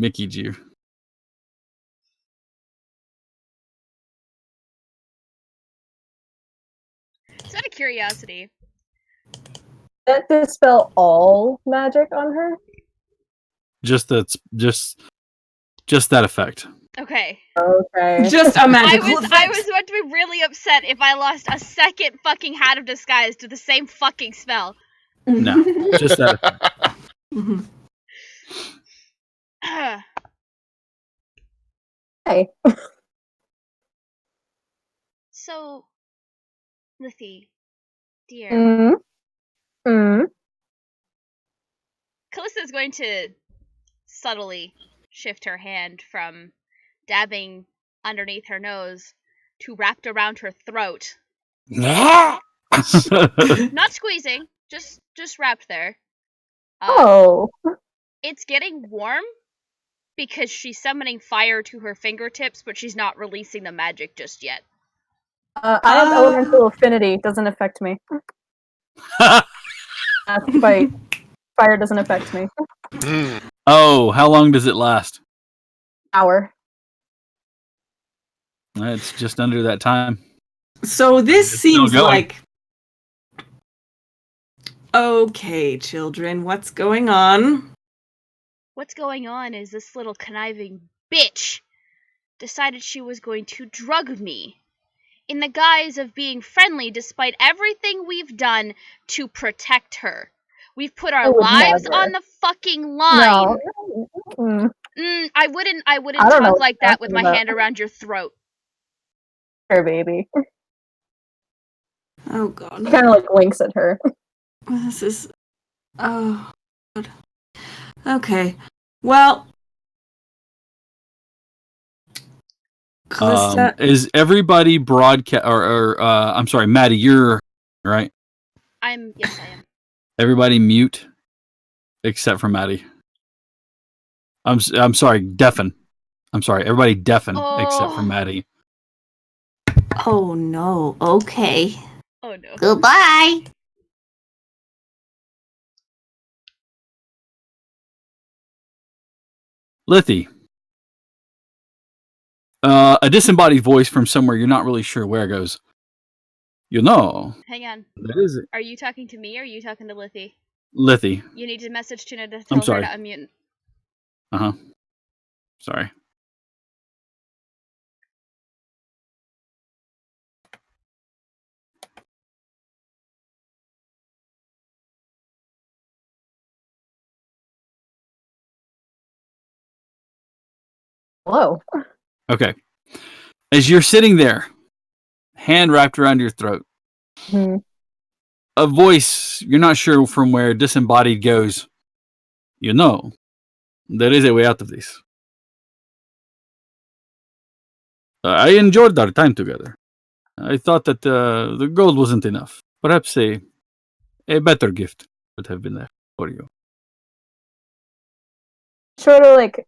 out of curiosity. That dispel all magic on her? Just that effect. Okay. Okay. Just a magical I was about to be really upset if I lost a second fucking Hat of Disguise to the same fucking spell. No, just that effect. Hey. So, Lithy, dear, Callista is going to subtly shift her hand from dabbing underneath her nose to wrapped around her throat. Not squeezing, just wrapped there. Oh. It's getting warm because she's summoning fire to her fingertips, but she's not releasing the magic just yet. I have elemental affinity. Doesn't affect me. Fight. Fire doesn't affect me. Oh, how long does it last? Hour. It's just under that time. So this It's still seems going. like... Okay, children, what's going on? What's going on is this little conniving bitch decided she was going to drug me in the guise of being friendly despite everything we've done to protect her. We've put our lives never. on the fucking line. No. I wouldn't I don't know talk what like you're that with my talking hand about. around your throat. Her baby. Oh god. Kind of like winks at her. This is... Oh, God. Okay. Well... Callista... Is everybody broadcast? Or I'm sorry, Maddie, you're right. Yes, I am. Everybody mute, except for Maddie. I'm sorry, deafen. I'm sorry, everybody deafen except for Oh. Maddie. Oh no. Okay. Oh no. Goodbye. Lithy. A disembodied voice from somewhere you're not really sure where goes. You know, Hang on. that is Are you talking to me or are you talking to Lithy? Lithy. You need to message Tuna to I'm tell her sorry. to unmute. Sorry. Hello. Okay. As you're sitting there, hand wrapped around your throat, Hmm. a voice, you're not sure from where, disembodied, goes, "You know, there is a way out of this. I enjoyed our time together. I thought that the gold wasn't enough. Perhaps a better gift would have been there for you." Sort of like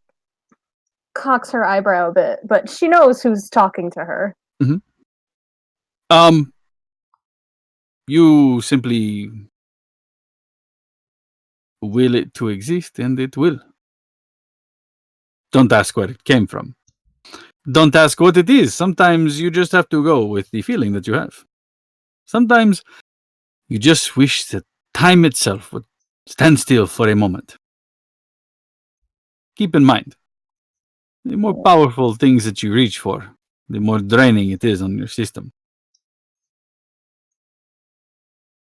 cocks her eyebrow a bit, but she knows who's talking to her. You simply will it to exist, and it will. Don't ask where it came from. Don't ask what it is. Sometimes you just have to go with the feeling that you have. Sometimes you just wish that time itself would stand still for a moment. Keep in mind, the more powerful things that you reach for, the more draining it is on your system.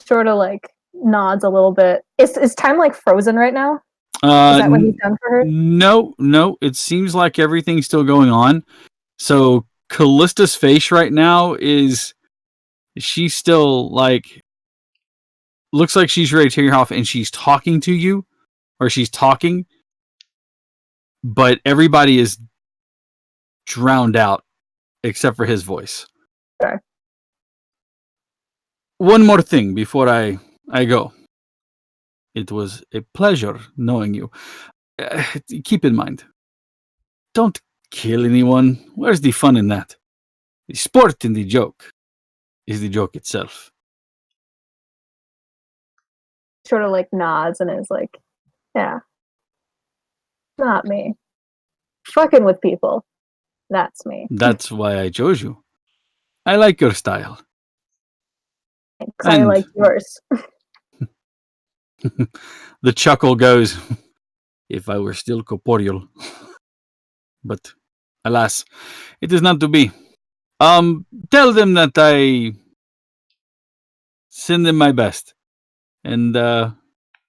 Sort of like nods a little bit. Is time like frozen right now? Is that what he's done for her? No. It seems like everything's still going on. So Callista's face right now is, she's still like, looks like she's ready to tear you off, and she's talking to you, or she's talking, but everybody is drowned out except for his voice. Okay. One more thing before I go. It was a pleasure knowing you. Keep in mind, don't kill anyone. Where's the fun in that? The sport in the joke is the joke itself. Sort of like nods and is like, yeah, not me. Fucking with people, that's me. That's why I chose you. I like your style. Because I like yours. The chuckle goes, "If I were still corporeal." But alas, it is not to be. Tell them that I send them my best, and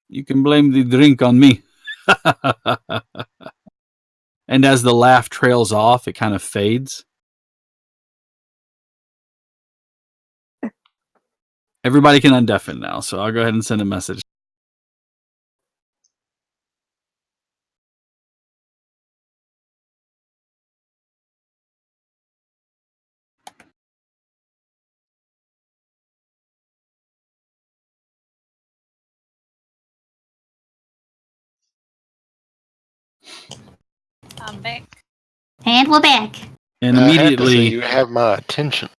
you can blame the drink on me. And as the laugh trails off, it kind of fades. Everybody can undeafen now, so I'll go ahead and send a message. I'm back. And we're back. And I have to say, immediately, you have my attention.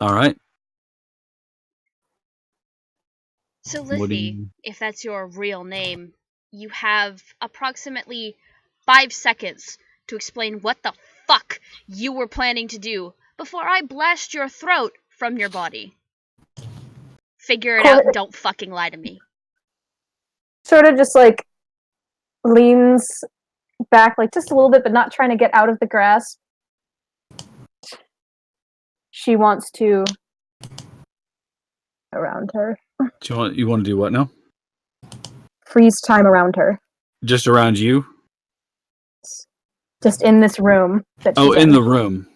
all right. So, What do Lithy, you- if that's your real name, you have approximately 5 seconds to explain what the fuck you were planning to do before I blast your throat from your body. Figure it out and don't fucking lie to me. Sort of just like leans back like just a little bit, but not trying to get out of the grasp. She wants to around her. You want to do what now? Freeze time around her. Just around you? Just in this room. That Oh, she's in the room.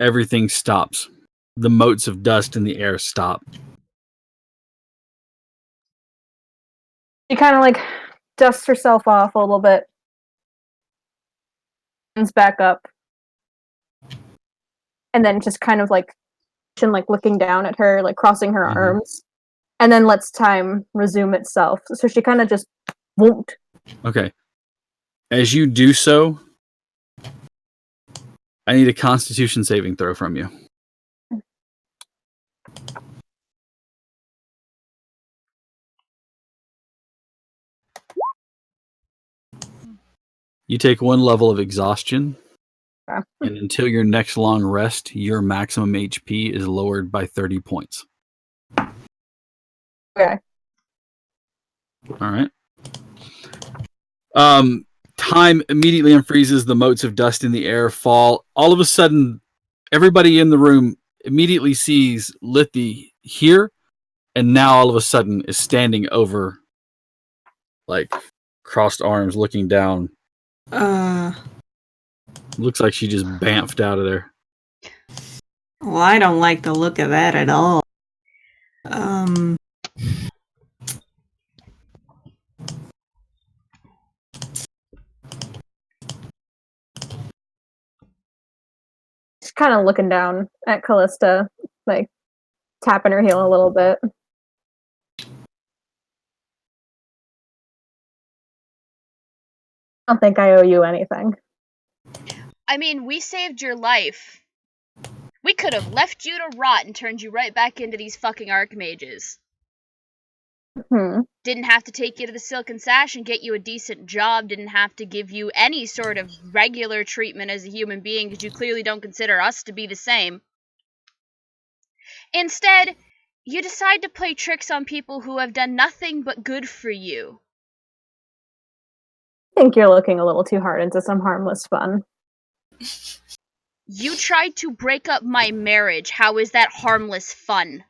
Everything stops. The motes of dust in the air stop. She kind of like dusts herself off a little bit. Comes back up. And then just kind of like looking down at her, like crossing her arms. And then lets time resume itself. So she kind of just won't. Okay. As you do so, I need a Constitution saving throw from you. You take 1 level of exhaustion, And until your next long rest, your maximum HP is lowered by 30 points. Okay. All right. Time immediately unfreezes. The motes of dust in the air fall. All of a sudden, everybody in the room immediately sees Lithy here, and now all of a sudden is standing over, like, crossed arms, looking down. Looks like she just bamfed out of there. Well, I don't like the look of that at all. She's kind of looking down at Callista, like tapping her heel a little bit. I don't think I owe you anything. I mean, we saved your life. We could have left you to rot and turned you right back into these fucking archmages. Didn't have to take you to the Silken Sash and get you a decent job. Didn't have to give you any sort of regular treatment as a human being because you clearly don't consider us to be the same. Instead, you decide to play tricks on people who have done nothing but good for you. I think you're looking a little too hard into some harmless fun. You tried to break up my marriage. How is that harmless fun?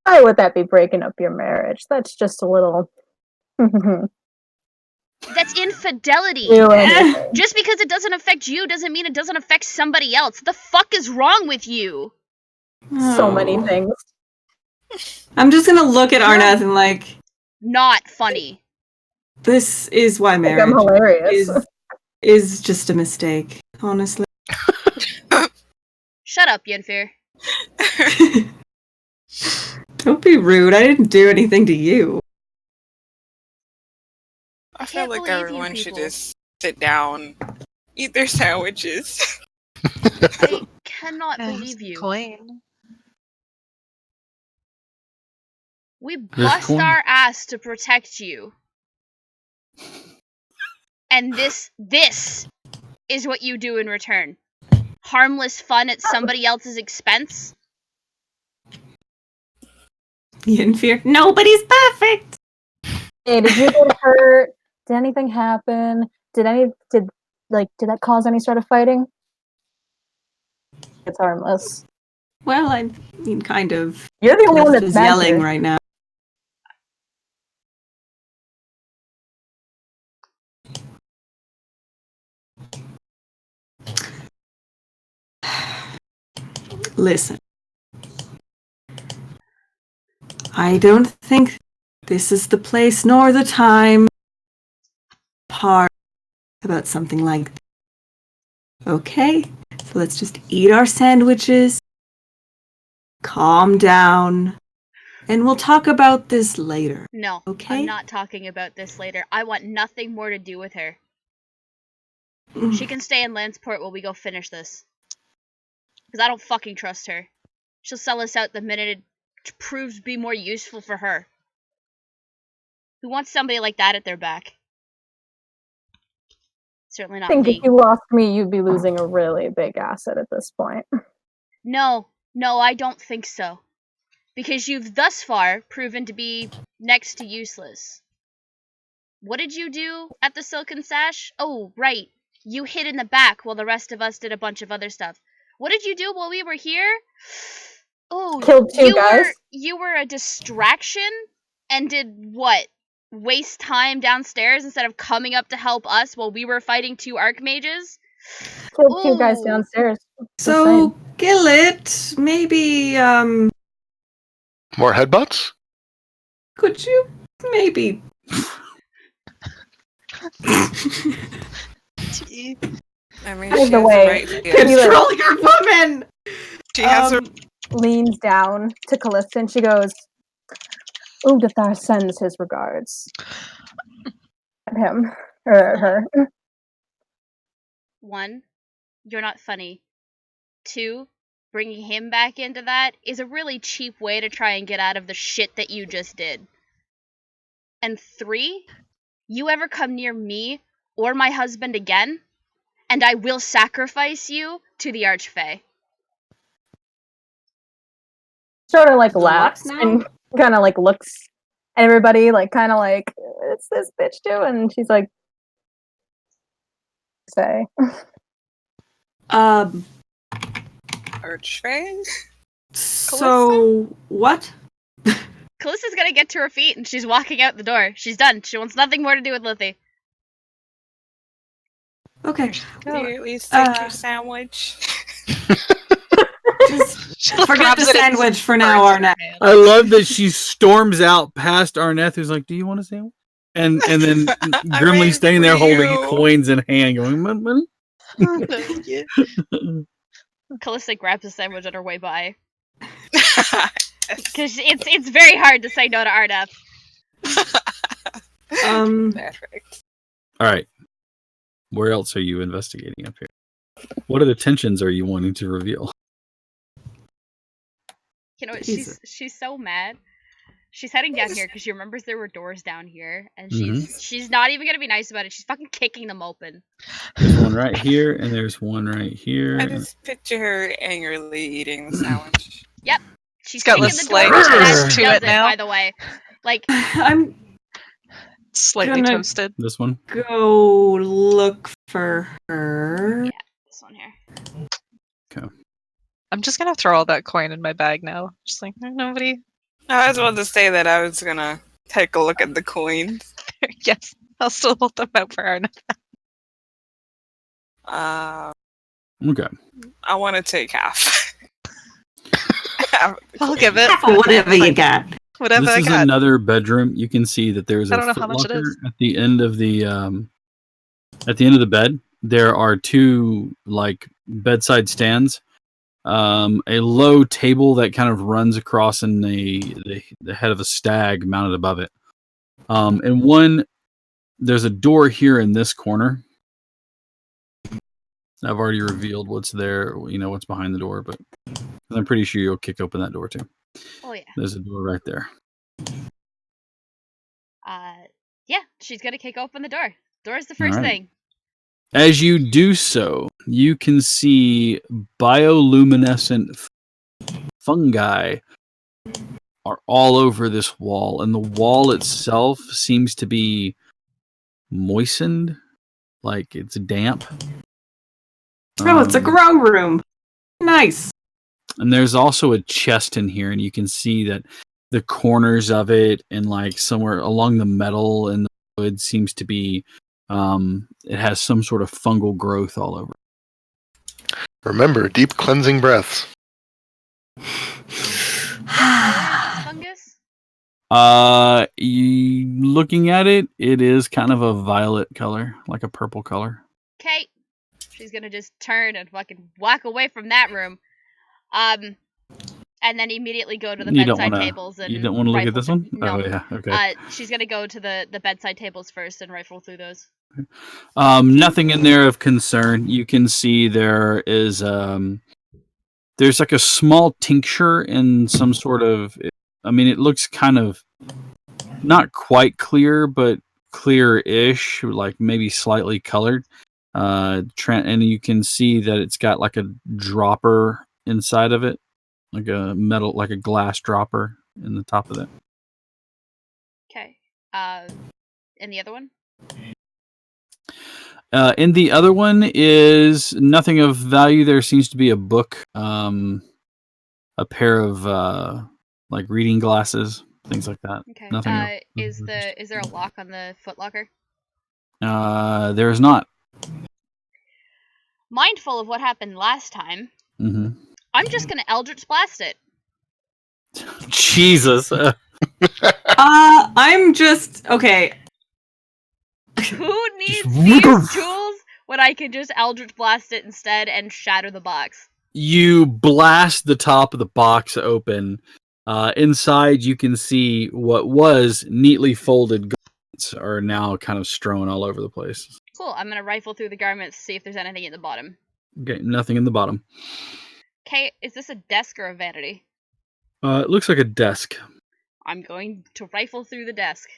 Why would that be breaking up your marriage? That's just a little... That's infidelity. Just because it doesn't affect you doesn't mean it doesn't affect somebody else. The fuck is wrong with you? So many things. I'm just gonna look at Arnath and like... Not funny. This is why I'm marriage hilarious. is just a mistake, honestly. Shut up, Yenfear. Don't be rude. I didn't do anything to you. I feel like everyone should just sit down, eat their sandwiches. I cannot believe you. Coin. We bust coin. our ass to protect you. And this is what you do in return. Harmless fun at somebody else's expense? Yenfear, nobody's perfect! Hey, did you get hurt? Did anything happen? Did that cause any sort of fighting? It's harmless. Well, I mean, kind of. You're the only one Just that's mad yelling here. right now. Listen. I don't think this is the place nor the time part about something like that. Okay? So let's just eat our sandwiches, calm down, and we'll talk about this later. No, Okay? I'm not talking about this later. I want nothing more to do with her. She can stay in Lanceport while we go finish this. Because I don't fucking trust her. She'll sell us out the minute it proves to be more useful for her. Who wants somebody like that at their back? Certainly I not think me. if you lost me, you'd be losing a really big asset at this point. No, I don't think so. Because you've thus far proven to be next to useless. What did you do at the Silken Sash? Oh, right. You hid in the back while the rest of us did a bunch of other stuff. What did you do while we were here? Oh, Killed two guys. You were a distraction and did what? Waste time downstairs instead of coming up to help us while we were fighting two archmages? Killed two guys Ooh. downstairs. So, Gillet, maybe, More headbutts? could you maybe... I mean, By she the has way, the right to Control your woman! She has her. Leans down to Callista and she goes, Ugathar sends his regards. At him. Or at her. 1, you're not funny. 2, bringing him back into that is a really cheap way to try and get out of the shit that you just did. And 3, you ever come near me or my husband again, and I will sacrifice you to the Archfey. Sort of like The laughs what now? and kind of like looks at everybody, like kind of like, "What's this bitch doing?" And she's like, "Say." Archfey? So what? Callista's gonna get to her feet and she's walking out the door. She's done. She wants nothing more to do with Lithy. Okay. Do you at least take your Uh, sandwich? Just forget the sandwich for now, Arnett. I love that she storms out past Arneth, who's like, "Do you want a sandwich?" And then Grimly made standing for there holding you. coins in hand, going, "Mm, mm." Callista grabs a sandwich on her way by. Because it's very hard to say no to Arneth. Perfect. All right. Where else are you investigating up here? What other tensions are you wanting to reveal? You know what? Jesus. She's so mad. She's heading down here because she remembers there were doors down here, and Mhm. she's not even gonna be nice about it. She's fucking kicking them open. There's one right here, and there's one right here. I just picture her angrily eating the sandwich. Yep, she's got kicking the the slight door as toast she to does it now. by the way, like I'm Slightly Gonna- toasted. This one. go look for her. this one here. I'm just gonna throw all that coin in my bag now. Just like nobody. I was about to say that I was gonna take a look at the coins. Yes, I'll still hold them out for Arna. Okay. I want to take half. I'll give it. Whatever you got. Whatever This I is got. another bedroom. You can see that there's I a don't know how much it footlocker is. at the end of the bed. There are two like bedside stands, a low table that kind of runs across in the head of a stag mounted above it, and one there's a door here in this corner. I've already revealed what's there, you know what's behind the door, but I'm pretty sure you'll kick open that door too. Oh yeah. There's a door right there. Yeah, she's gonna kick open the door. Door's the first All right. thing. As you do so, you can see bioluminescent fungi are all over this wall, and the wall itself seems to be moistened, like it's damp. Oh, it's a Um, grow room. Nice. And there's also a chest in here, and you can see that the corners of it and like somewhere along the metal and the wood seems to be it has some sort of fungal growth all over. Remember, deep cleansing breaths. Fungus? Looking at it, it is kind of a violet color, like a purple color. Okay. She's gonna just turn and fucking walk away from that room. And then immediately go to the You don't bedside wanna- tables and You don't want to look at rifle this one? No. Oh yeah, okay. She's gonna go to the bedside tables first and rifle through those. Nothing in there of concern. You can see there is there's like a small tincture in some sort of, I mean, it looks kind of not quite clear, but clear-ish, like maybe slightly colored. And you can see that it's got like a dropper inside of it, like a metal, like a glass dropper in the top of it. Okay. And the other one? And the other one is nothing of value. There seems to be a book, a pair of like reading glasses, things like that. Okay. Nothing. Is there a lock on the footlocker? There is not. Mindful of what happened last time, Hmm. I'm just gonna Eldritch Blast it. Jesus. I'm just okay. Who needs whip these 'em. tools when I can just Eldritch Blast it instead and shatter the box? You blast the top of the box open. Inside, you can see what was neatly folded garments are now kind of strewn all over the place. Cool. I'm gonna rifle through the garments, see if there's anything at the bottom. Okay, nothing in the bottom. Okay, is this a desk or a vanity? It looks like a desk. I'm going to rifle through the desk.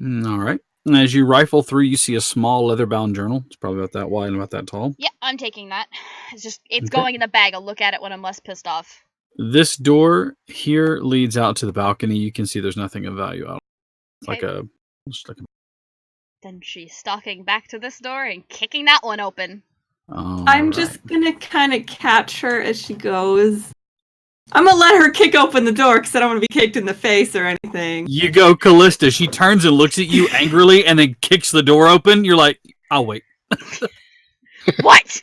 All right. And as you rifle through, you see a small leather-bound journal. It's probably about that wide and about that tall. Yeah, I'm taking that. It's Okay. going in the bag. I'll look at it when I'm less pissed off. This door here leads out to the balcony. You can see there's nothing of value out. It's Okay. just like a. Then she's stalking back to this door and kicking that one open. I'm just gonna kind of catch her as she goes. I'm gonna let her kick open the door because I don't want to be kicked in the face or anything. You go, Callista. She turns and looks at you angrily, and then kicks the door open. You're like, "I'll wait." What?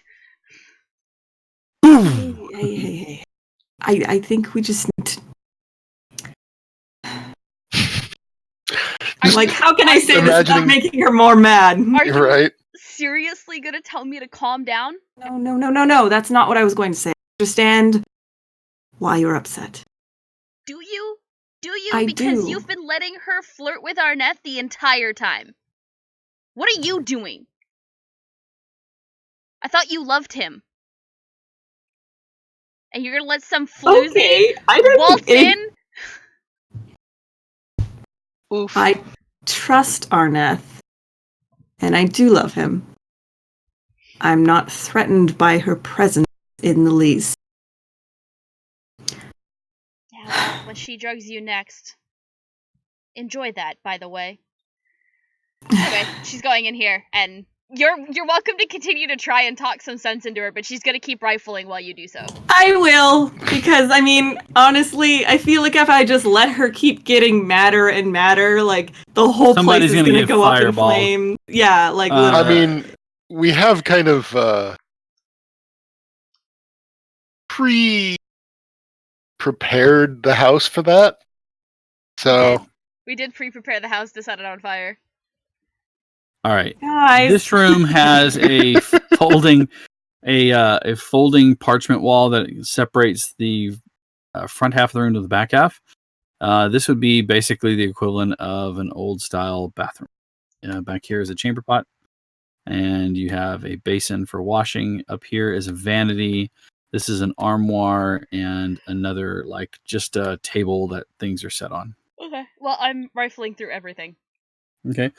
Hey. I think we just need to. I'm like, how can I say this without Imagining- making her more mad? Are you Right? seriously gonna tell me to calm down? No. That's not what I was going to say. Understand why you're upset. Do you? Do you? I Because do. you've been letting her flirt with Arnett the entire time. What are you doing? I thought you loved him. And you're gonna let some floozy Okay, I didn't- waltz in? Oof. I trust Arneth, and I do love him. I'm not threatened by her presence in the least. Yeah, well, when she drugs you next. Enjoy that, by the way. Okay, she's going in here, and you're welcome to continue to try and talk some sense into her, but she's gonna keep rifling while you do so. I will, because I mean, honestly, I feel like if I just let her keep getting madder and madder, like the whole Somebody's place is gonna gonna get go up in fireballed. flame. Yeah, like I literally. mean, we have kind of pre-prepared the house for that. So We did pre-prepare the house to set it on fire. All right. Guys. This room has a folding parchment wall that separates the front half of the room to the back half. This would be basically the equivalent of an old style bathroom. Back here is a chamber pot, and you have a basin for washing. Up here is a vanity. This is an armoire and another just a table that things are set on. Okay. Well, I'm rifling through everything. Okay.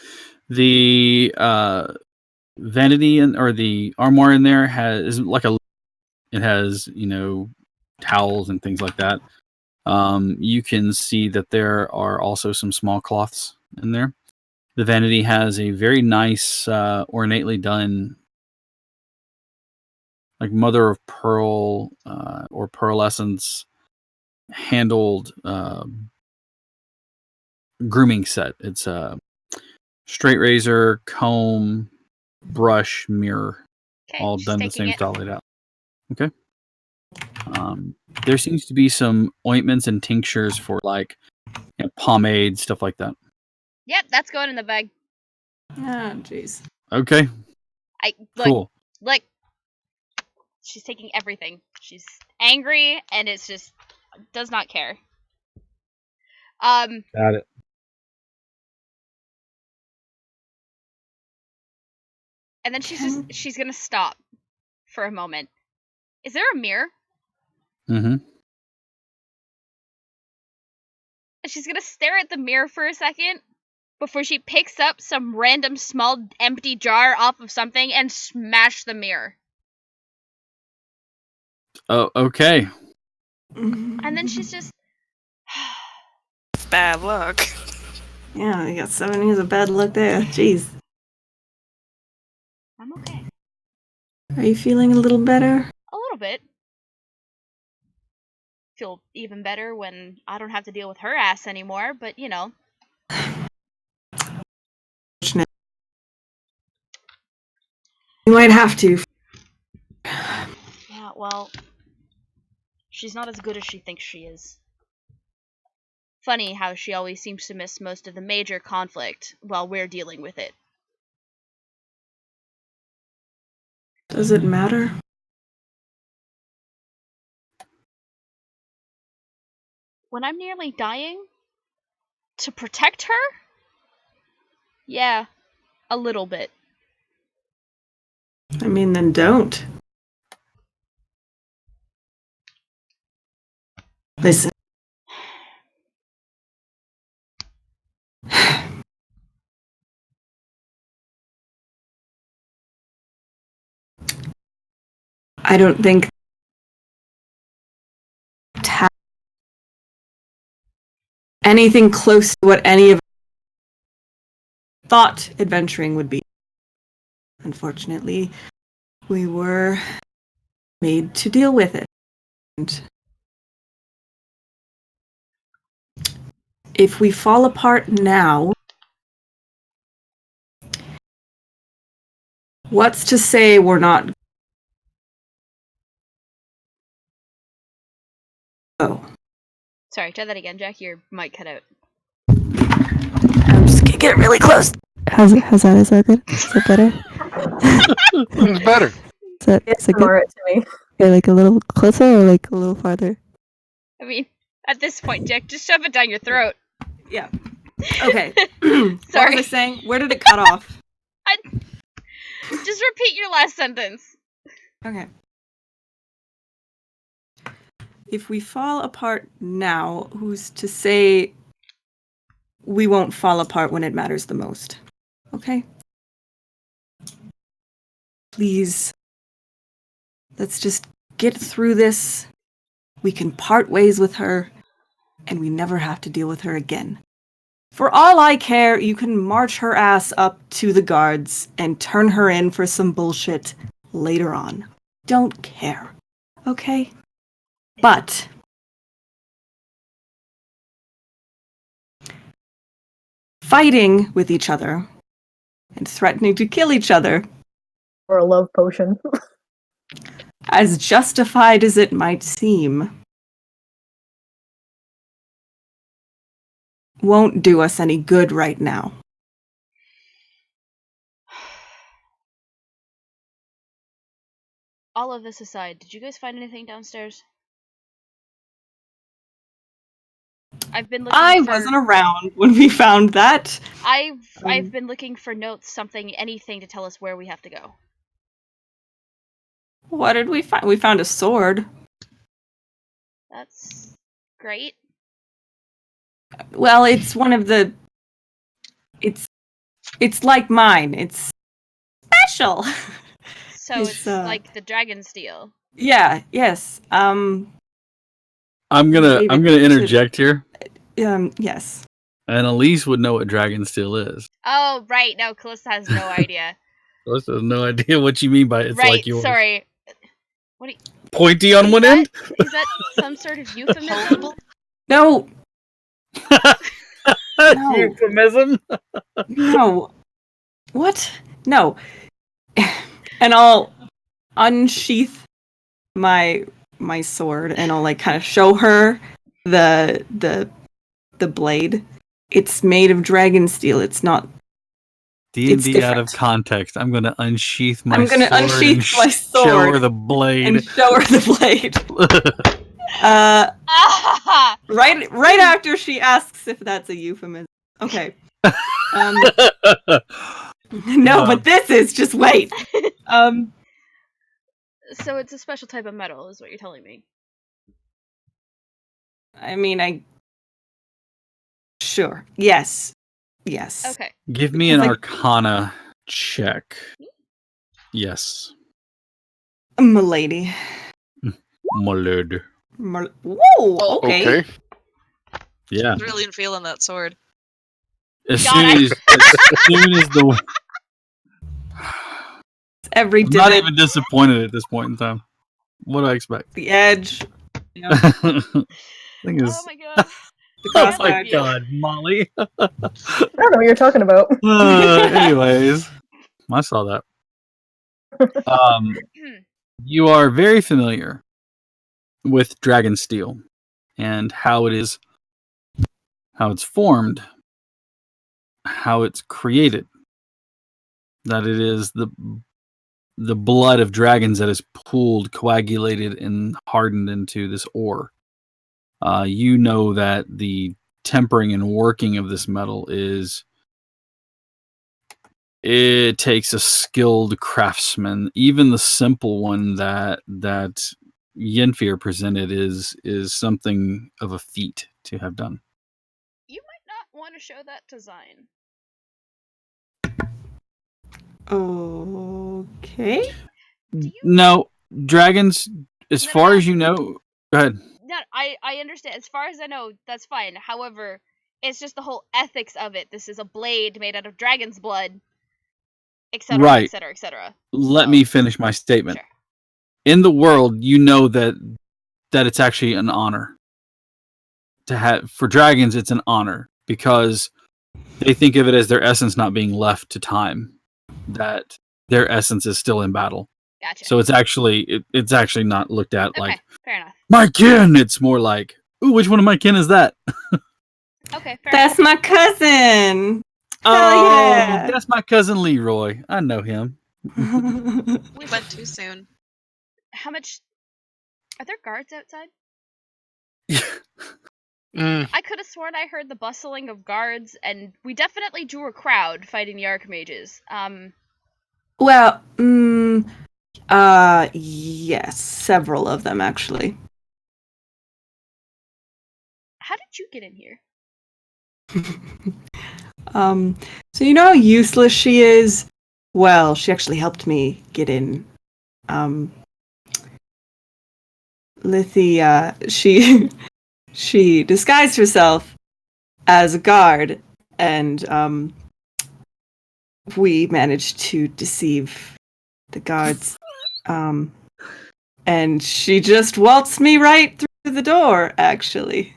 The vanity or the armoire in there has towels and things like that. You can see that there are also some small cloths in there. The vanity has a very nice ornately done mother of pearl or pearlescence handled grooming set. It's a straight razor, comb, brush, mirror, all she's done the taking same it. style laid out. Okay. There seems to be some ointments and tinctures for pomade, stuff like that. Yep, that's going in the bag. Oh, jeez. Okay. Cool. Look, she's taking everything. She's angry, and it's just does not care. Got it. And then she's gonna stop for a moment. Is there a mirror? Mm-hmm. And she's gonna stare at the mirror for a second before she picks up some random small empty jar off of something and smash the mirror. Oh, okay. And then she's just Bad luck. Yeah, you got 7 years of bad luck there. Jeez. I'm okay. Are you feeling a little better? A little bit. Feel even better when I don't have to deal with her ass anymore, but you know. You might have to. Yeah, well, she's not as good as she thinks she is. Funny how she always seems to miss most of the major conflict while we're dealing with it. Does it matter? When I'm nearly dying? To protect her? Yeah, a little bit. I mean, then don't. Listen. I don't think anything close to what any of thought adventuring would be. Unfortunately, we were made to deal with it. And if we fall apart now, what's to say we're not? Oh. Sorry, try that again, Jack. Your mic cut out. I'm just gonna get really close. How's that? Is that good? Is that better? It's better. Is it good? Ignore it to me. Okay, like a little closer or like a little farther? I mean, at this point, Jack, just shove it down your throat. Yeah. Okay. What Sorry. was I saying? Where did it cut off? Just repeat your last sentence. Okay. If we fall apart now, who's to say we won't fall apart when it matters the most? Okay? Please, let's just get through this. We can part ways with her, and we never have to deal with her again. For all I care, you can march her ass up to the guards and turn her in for some bullshit later on. Don't care. Okay? But fighting with each other and threatening to kill each other, Or a love potion. as justified as it might seem, won't do us any good right now. All of this aside, did you guys find anything downstairs? I've been looking I for... wasn't around when we found that. I've been looking for notes, something, anything to tell us where we have to go. What did we find? We found a sword. That's great. Well, it's one of the... It's like mine. It's special. So it's like the dragon steel. Yeah, yes. I'm gonna interject here. Yes. And Elise would know what dragon steel is. Oh, right. No, Calista has no idea. Calista has no idea what you mean by it's right, like yours. sorry. What do you... Pointy on one end? Is that some sort of euphemism? No. No. Euphemism? No. What? No. And I'll unsheath my sword and I'll like kind of show her the blade. It's made of dragon steel. It's not D&D out of context. I'm gonna unsheath my sword. I'm gonna unsheath my sword. Show her the blade. And show her the blade. Right after she asks if that's a euphemism. Okay. No, but this is just wait. So it's a special type of metal, is what you're telling me. I mean, sure. Yes. Okay. Give me an Arcana check. Yes. Milady. Milady. Whoa, okay. Yeah. Really feeling that sword. As soon as the... Every I'm not even disappointed at this point in time. What do I expect? The edge. Yeah. Thing is... Oh my god. Oh my god, Molly. I don't know what you're talking about. Anyways, I saw that. You are very familiar with dragon steel and how it's formed, how it's created. That it is the blood of dragons that is pooled, coagulated, and hardened into this ore. You know that the tempering and working of this metal it takes a skilled craftsman. Even the simple one that Yenfir presented is something of a feat to have done. You might not want to show that to Zine. Okay. No, dragons, as No, far no. as you know, go ahead. No, I understand. As far as I know, that's fine. However, it's just the whole ethics of it. This is a blade made out of dragon's blood, etc., Right. etc., etc. Let So, me finish my statement. sure. In the world, you know that it's actually an honor to have. For dragons, it's an honor because they think of it as their essence not being left to time, that their essence is still in battle. Gotcha. So it's actually not looked at Okay, like fair enough. my kin. It's more like, ooh, which one of my kin is that? Okay, fair That's enough. my cousin. Oh, yeah. that's my cousin Leroy. I know him. We went too soon. How much? Are there guards outside? Mm, I could have sworn I heard the bustling of guards, and we definitely drew a crowd fighting the archmages. Well, yes, several of them actually. How did you get in here? So you know how useless she is? Well, she actually helped me get in. Lithia, she disguised herself as a guard, and we managed to deceive the guards. And she just waltzed me right through the door, actually.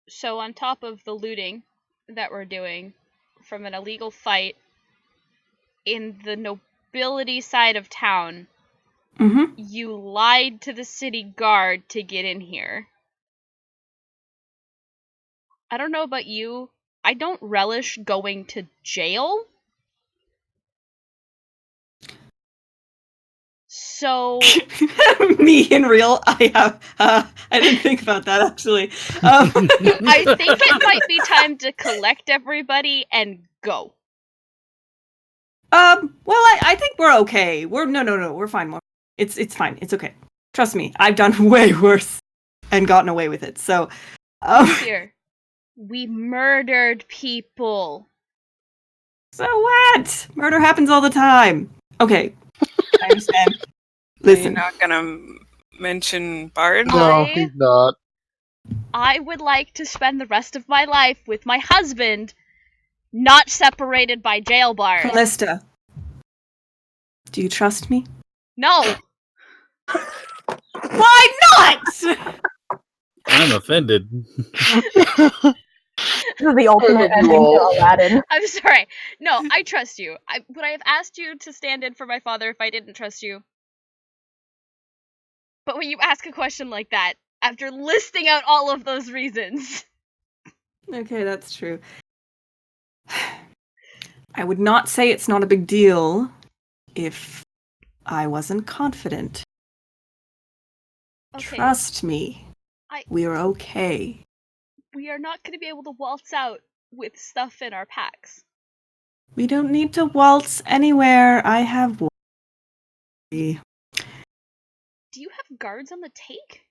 So on top of the looting that we're doing from an illegal fight in the nobility side of town, Mm-hmm. you lied to the city guard to get in here. I don't know about you. I don't relish going to jail. So Me in real, I didn't think about that actually. I think it might be time to collect everybody and go. Well, I think we're okay. No, we're fine. It's fine. It's okay. Trust me, I've done way worse and gotten away with it. So, Here, we murdered people. so what? Murder happens all the time. Okay, I understand. You're Listen, not gonna mention Bard? no, I- he's not. I would like to spend the rest of my life with my husband, not separated by jail bars. Callista, do you trust me? No. Why not? I'm offended. This is the ultimate ending to Aladdin. I'm sorry. No, I trust you. Would I have asked you to stand in for my father if I didn't trust you? But when you ask a question like that, after listing out all of those reasons. Okay, that's true. I would not say it's not a big deal if I wasn't confident. Okay, Trust me. I- We're okay. we are not going to be able to waltz out with stuff in our packs. We don't need to waltz anywhere. I have Do you have guards on the take?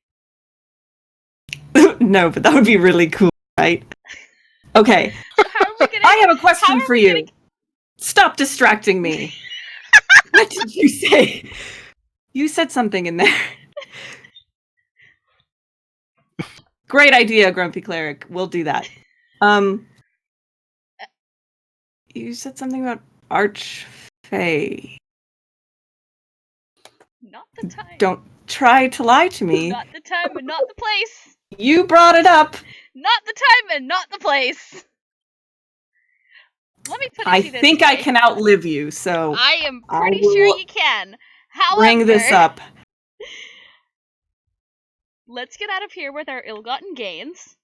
No, but that would be really cool, right? Okay. How are we gonna? I have a how question are for we you. gonna- Stop distracting me. What did you say? You said something in there. Great idea, Grumpy Cleric. We'll do that. You said something about Archfey. Not the time. Don't try to lie to me. Not the time and not the place. You brought it up. Not the time and not the place. Let me put it I to you this think I way. can outlive you, so I am I pretty sure will you can. However, bring this up. Let's get out of here with our ill-gotten gains.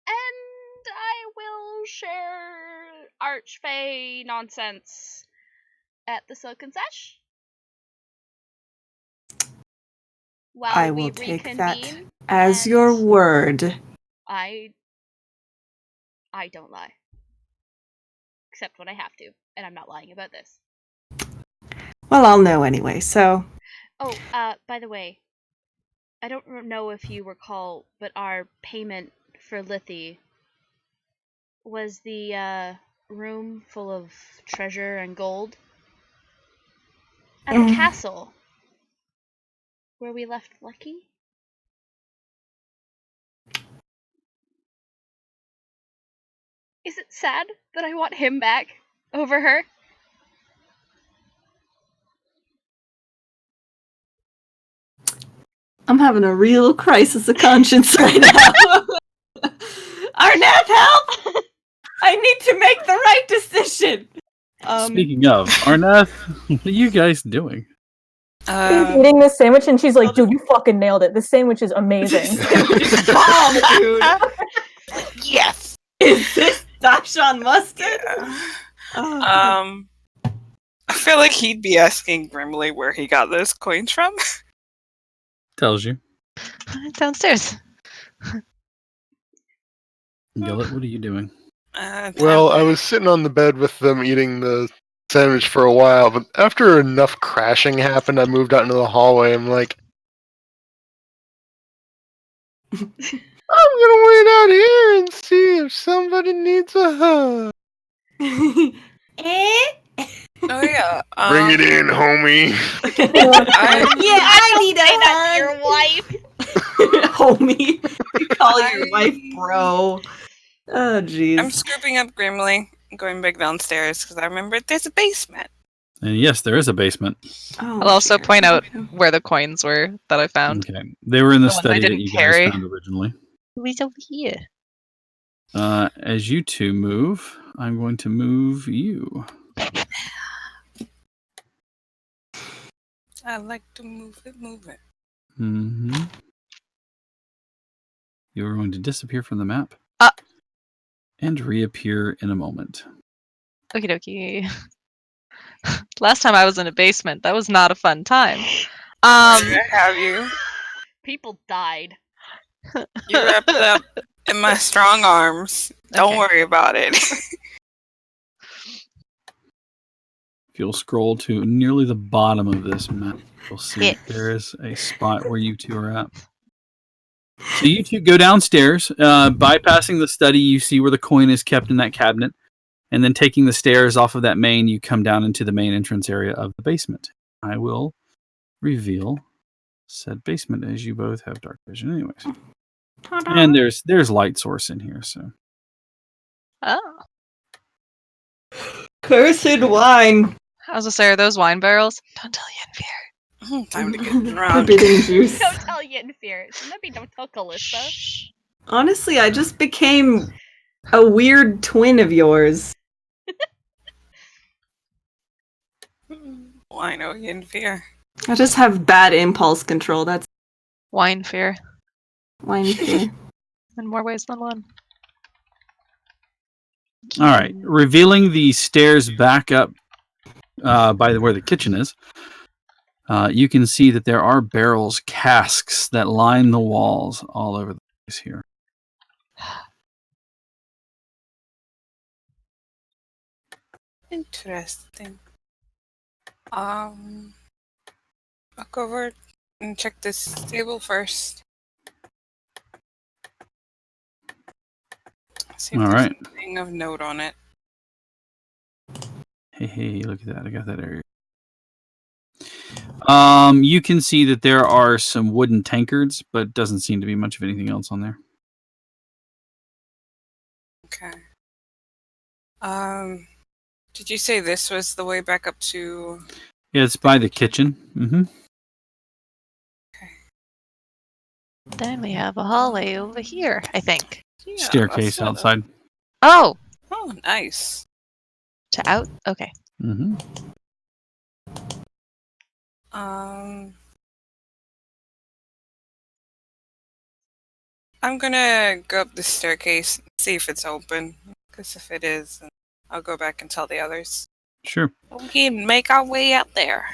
And I will share Archfey nonsense at the Silken Sash. While I we will take that reconvene, as and your word. I don't lie. Except when I have to, and I'm not lying about this. Well, I'll know anyway, so. Oh, by the way, I don't know if you recall, but our payment for Lithy was the room full of treasure and gold. At the castle. Where we left Lucky? Is it sad that I want him back over her? I'm having a real crisis of conscience right now. Arnett, help! I need to make the right decision. Speaking of, Arneth, what are you guys doing? She's eating this sandwich and she's like, dude, you fucking nailed it. This sandwich is amazing. Bomb, dude. Yes. Is this Dachshund mustard? I feel like he'd be asking Grimly where he got those coins from. Tells you. Downstairs. Gillet, what are you doing? Well, I was sitting on the bed with them eating the sandwich for a while, but after enough crashing happened, I moved out into the hallway. I'm like, I'm gonna wait out here and see if somebody needs a hug. Oh yeah. Bring it in, homie. I need Say a that to your wife. homie. You call your wife bro. Oh, jeez. I'm scooping up Grimly and going back downstairs because I remember there's a basement. And yes, there is a basement. Oh, I'll also point out where the coins were that I found. Okay. They were in the The one I study that didn't you carry. guys found originally. Who's over here? As you two move, I'm going to move you. I like to move it. Mm-hmm. You're going to disappear from the map. And reappear in a moment. Okie dokie. Last time I was in a basement, that was not a fun time. I have you. People died. You wrapped up in my strong arms. Don't worry about it. If you'll scroll to nearly the bottom of this map, you'll see Yeah. there is a spot where you two are at. So you two go downstairs, bypassing the study, you see where the coin is kept in that cabinet, and then taking the stairs off of that main, you come down into the main entrance area of the basement. I will reveal said basement as you both have dark vision anyways. And there's light source in here, so. Oh. Cursed wine. I was gonna say, are those wine barrels? Don't tell Yennefer. Time to get drunk. Forbidden juice. Don't tell Yennefer. Maybe don't tell Callista. Honestly, I just became a weird twin of yours. Why no Yennefer? I just have bad impulse control. That's Wine fear. wine fear. In more ways than one. All right, revealing the stairs back up by where the kitchen is. You can see that there are barrels, casks that line the walls all over the place here. Interesting. I'll go over and check this table first. See if All there's right. anything of note on it. Hey, look at that. I got that area. You can see that there are some wooden tankards, but doesn't seem to be much of anything else on there. Okay. Did you say this was the way back up to? Yeah, it's by the kitchen. Mm-hmm. Then we have a hallway over here, I think. Yeah, Staircase that's not outside. Oh! Oh, nice. To out? Okay. Mm-hmm. I'm gonna go up the staircase, see if it's open. Because if it is, then I'll go back and tell the others. Sure. We can make our way out there.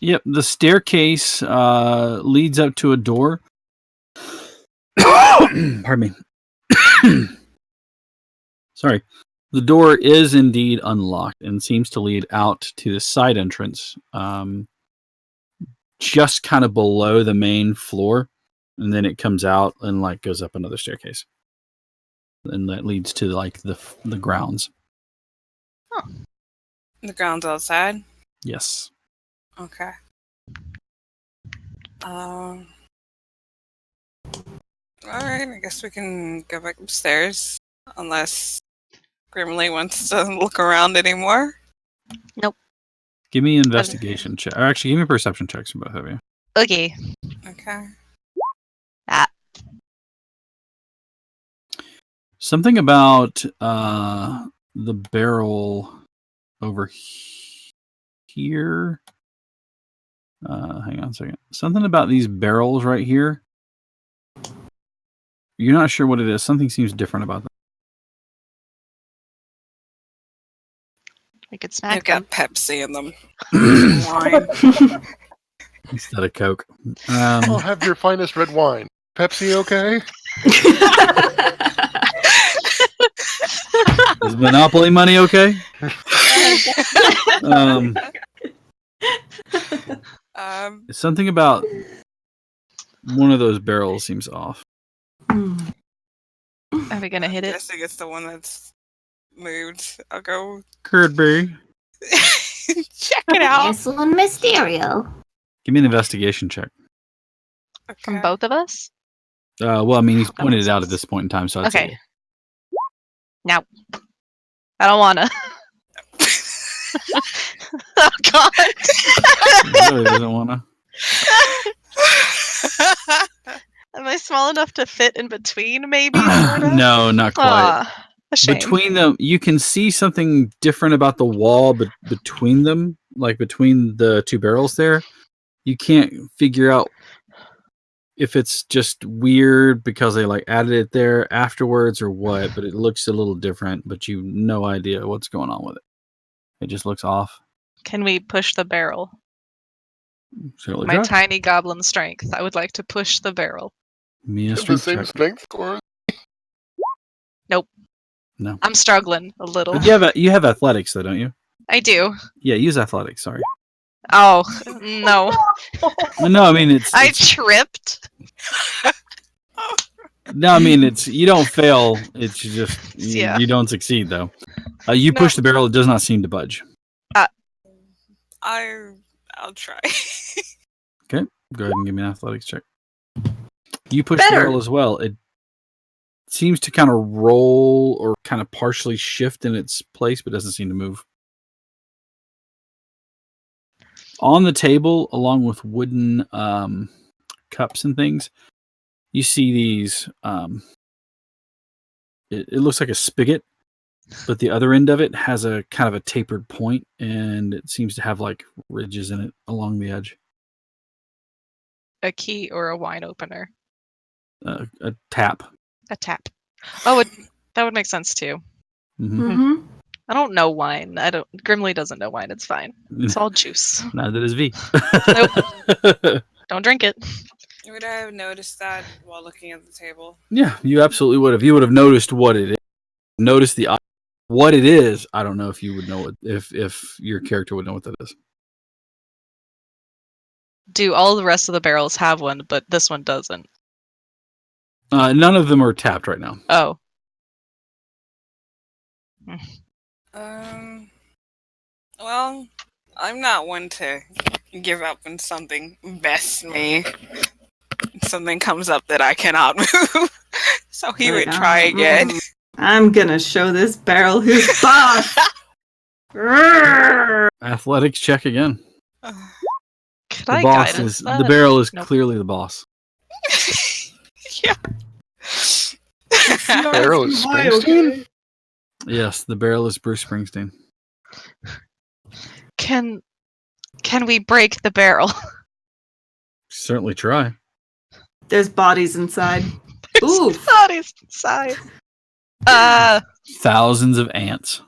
Yep, the staircase leads up to a door. Pardon me. Sorry. The door is indeed unlocked and seems to lead out to the side entrance, just kind of below the main floor, and then it comes out and like goes up another staircase, and that leads to like the grounds. The grounds outside. Yes. Okay. Alright, I guess we can go back upstairs. Unless Grimly wants to look around anymore. Give me investigation check. Or actually, give me perception checks from both of you. Okay. Okay. Something about the barrel over here. Hang on a second. Something about these barrels right here. You're not sure what it is. Something seems different about them. We could They've smack got them. Pepsi in them. Wine. Instead of Coke. I'll have your finest red wine. Pepsi, okay? Is Monopoly money okay? Something about one of those barrels seems off. Are we gonna hit I'm it? guessing it's the one that's moved. I'll go Curdberry. check it out. Nestle and Mysterio. Give me an investigation check. From both of us? Well, I mean, he's pointed it out at this point in time, so I'd Okay. say Now. I don't wanna. Oh god. he really doesn't want to. Am I small enough to fit in between, maybe? Sorta? No, not quite. Aw, a shame. Between them, you can see something different about the wall, but between them, like between the two barrels there, you can't figure out if it's just weird because they like added it there afterwards or what, but it looks a little different, but you have no idea what's going on with it. It just looks off. Can we push the barrel? Certainly My try. tiny goblin strength. I would like to push the barrel. Me a The strength same check. strength score. Nope. No. I'm struggling a little. But you have athletics though, don't you? I do. Yeah, use athletics. Sorry. Oh, no. No, I mean it's. I tripped. No, I mean it's. You don't fail. It's just Yeah. you don't succeed though. You No. push the barrel. It does not seem to budge. I'll try. Okay, go ahead and give me an athletics check. You push Better. the barrel as well. It seems to kind of roll or kind of partially shift in its place, but doesn't seem to move. On the table, along with wooden cups and things, you see these. It looks like a spigot, but the other end of it has a kind of a tapered point, and it seems to have like ridges in it along the edge. A key or a wine opener? A tap. A tap. Oh, that would make sense too. Mm-hmm. I don't know wine. Grimly doesn't know wine. It's fine. It's all juice. Neither does V. Nope. Don't drink it. Would I have noticed that while looking at the table? Yeah, you absolutely would have. You would have noticed what it is. Noticed what it is. I don't know if you would know it, if your character would know what that is. Do all the rest of the barrels have one, but this one doesn't? None of them are tapped right now. Oh. Well, I'm not one to give up when something bests me. Something comes up that I cannot move. So he would try again. I'm gonna show this barrel who's boss. Athletics check again. Could The I boss guidance is that? the barrel is Nope. clearly the boss. Yeah. Barrel is Springsteen? Yes, the barrel is Bruce Springsteen. Can we break the barrel? Certainly try. There's bodies inside. Ooh. Bodies inside. Thousands of ants.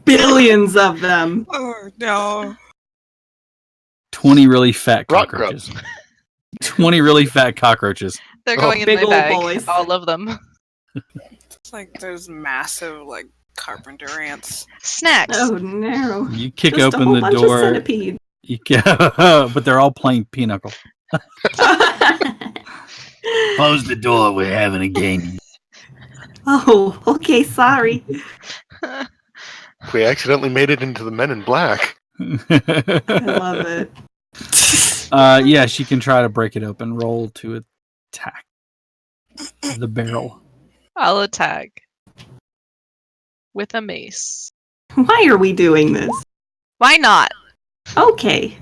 Billions of them. Oh no. 20 really fat Rock cockroaches. 20 really fat cockroaches. They're going in big my old bag. boys. All of them. It's like those massive, like, carpenter ants. Snacks. Oh no. You kick Just a open whole the bunch of door. centipede. But they're all playing pinochle. Close the door. We're having a game. Oh, okay, sorry. We accidentally made it into the Men in Black. I love it. Yeah, she can try to break it open. Roll to attack the barrel. I'll attack with a mace. Why are we doing this? Why not? Okay,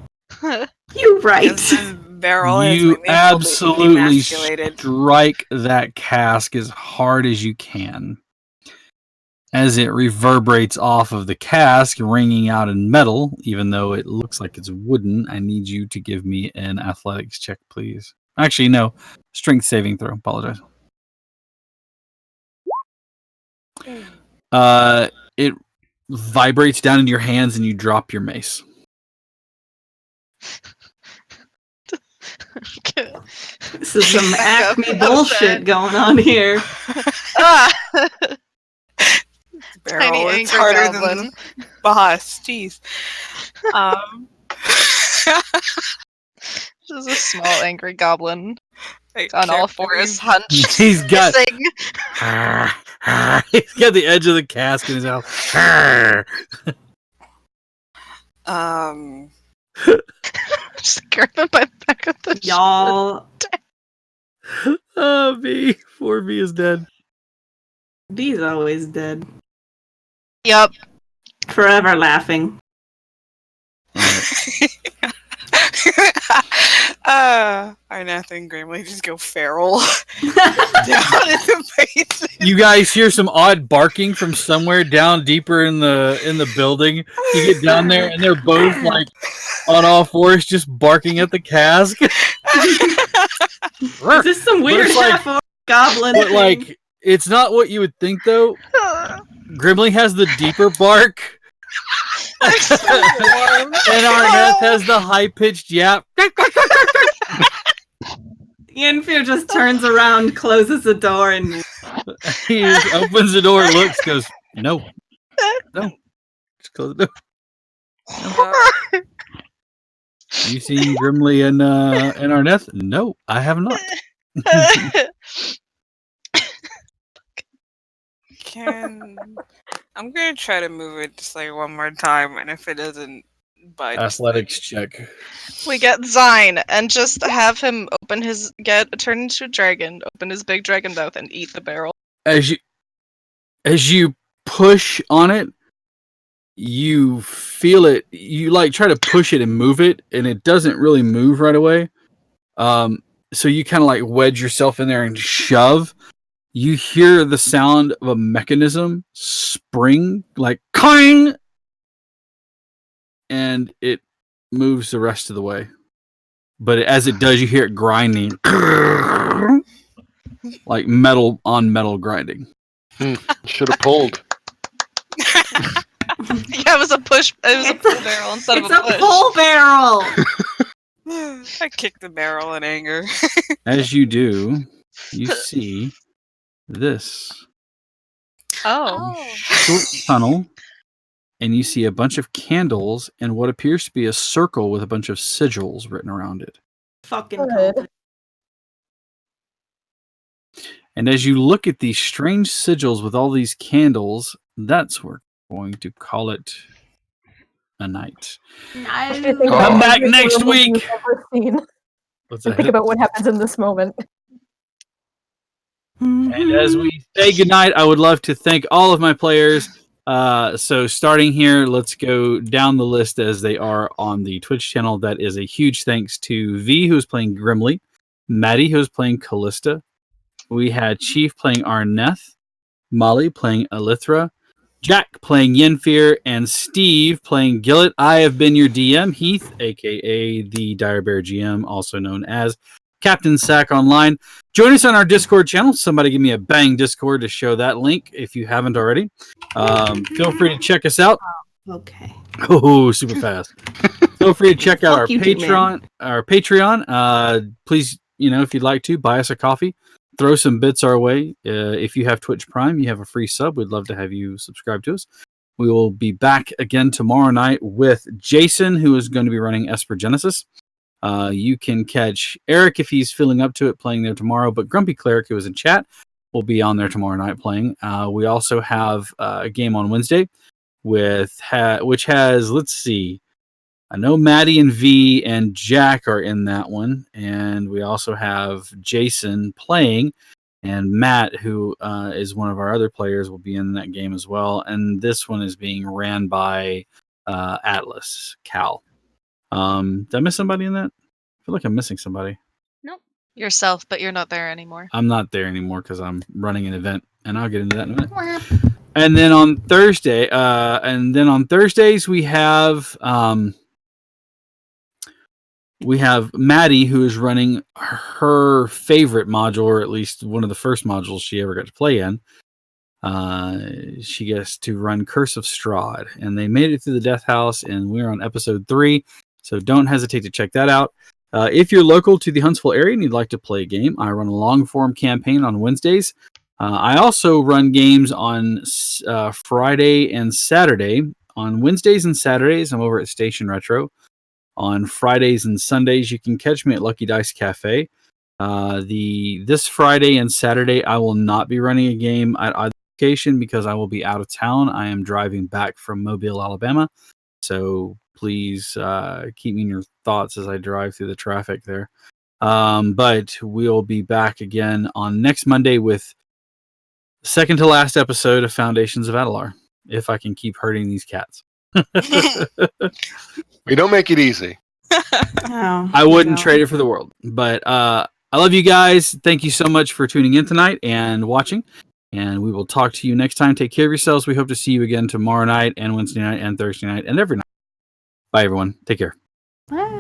you're right. Because this barrel is You manipulated- absolutely emasculated. strike that cask as hard as you can. As it reverberates off of the cask, ringing out in metal, even though it looks like it's wooden, I need you to give me an athletics check, please. Actually, no. Strength saving throw. Apologize. It vibrates down in your hands and you drop your mace. This is some Back up, Acme well bullshit said. going on here. Ah! Barrel Tiny is angry harder goblin. than the boss. Jeez. Just a small angry goblin I on all can't fours, believe- hunched. He's got hissing. he's got the edge of the cask in his mouth. Just grab him by the back of the Y'all, Oh, B. Poor B is dead. B's always dead. Yup. Forever laughing. Arnath and Grimly just go feral down in the basement. You guys hear some odd barking from somewhere down deeper in the building. You get down there and they're both like on all fours just barking at the cask. Is this some weird it's like- half-orc goblin But thing? like it's not what you would think though. Grimly has the deeper bark. And Arneth has the high-pitched yap. Yenfear just turns around, closes the door, and He just opens the door, looks, goes, no. Just close the door. You seen Grimly and Arneth? No, I have not. I'm gonna try to move it just like one more time, and if it doesn't budge, Athletics check. We get Zine and just have him turn into a dragon, open his big dragon mouth, and eat the barrel. As you push on it, you feel it. You like try to push it and move it, and it doesn't really move right away. So you kind of like wedge yourself in there and shove. You hear the sound of a mechanism spring, like clang, and it moves the rest of the way. But as it does, you hear it grinding, like metal on metal grinding. Should have pulled. Yeah, it was a push. It was a pull barrel instead of it's a a push. pull barrel. I kick the barrel in anger. As you do, you see this Oh. short tunnel, and you see a bunch of candles and what appears to be a circle with a bunch of sigils written around it. Fucking Good. cult. And as you look at these strange sigils with all these candles, that's where we're going to call it a night. What do you think Oh. about Come back every next horrible thing week. you've ever seen? What's And think about what happens in this moment. And as we say goodnight, I would love to thank all of my players. So starting here, let's go down the list as they are on the Twitch channel. That is a huge thanks to V, who's playing Grimly, Maddie, who's playing Callista. We had Chief playing Arneth, Molly playing Elithra, Jack playing Yenfear, and Steve playing Gillet. I have been your DM, Heath, aka the Dire Bear GM, also known as Captain Sack Online. Join us on our Discord channel. Somebody give me a bang Discord to show that link if you haven't already. Feel free to check us out. Okay. Oh, super fast. Feel free to check out our Fuck you too, man. Patreon. Please, if you'd like to, buy us a coffee. Throw some bits our way. If you have Twitch Prime, you have a free sub. We'd love to have you subscribe to us. We will be back again tomorrow night with Jason, who is going to be running Esper Genesis. You can catch Eric if he's feeling up to it playing there tomorrow, but Grumpy Cleric, who is in chat, will be on there tomorrow night playing. We also have a game on Wednesday which has, let's see, I know Maddie and V and Jack are in that one, and we also have Jason playing, and Matt, who is one of our other players, will be in that game as well. And this one is being ran by Atlas Cal. Did I miss somebody in that? I feel like I'm missing somebody. Nope. Yourself, but you're not there anymore. I'm not there anymore because I'm running an event, and I'll get into that in a minute. And then on Thursdays we have Maddie, who is running her favorite module, or at least one of the first modules she ever got to play in. She gets to run Curse of Strahd, and they made it through the Death House, and we're on episode 3, so don't hesitate to check that out. If you're local to the Huntsville area and you'd like to play a game, I run a long-form campaign on Wednesdays. I also run games on Friday and Saturday. On Wednesdays and Saturdays, I'm over at Station Retro. On Fridays and Sundays, you can catch me at Lucky Dice Cafe. This Friday and Saturday, I will not be running a game at either location because I will be out of town. I am driving back from Mobile, Alabama. So please keep me in your thoughts as I drive through the traffic there. But we'll be back again on next Monday with the second to last episode of Foundations of Adelar, if I can keep hurting these cats. We don't make it easy. I wouldn't trade it for the world. But I love you guys. Thank you so much for tuning in tonight and watching. And we will talk to you next time. Take care of yourselves. We hope to see you again tomorrow night and Wednesday night and Thursday night and every night. Bye, everyone. Take care. Bye.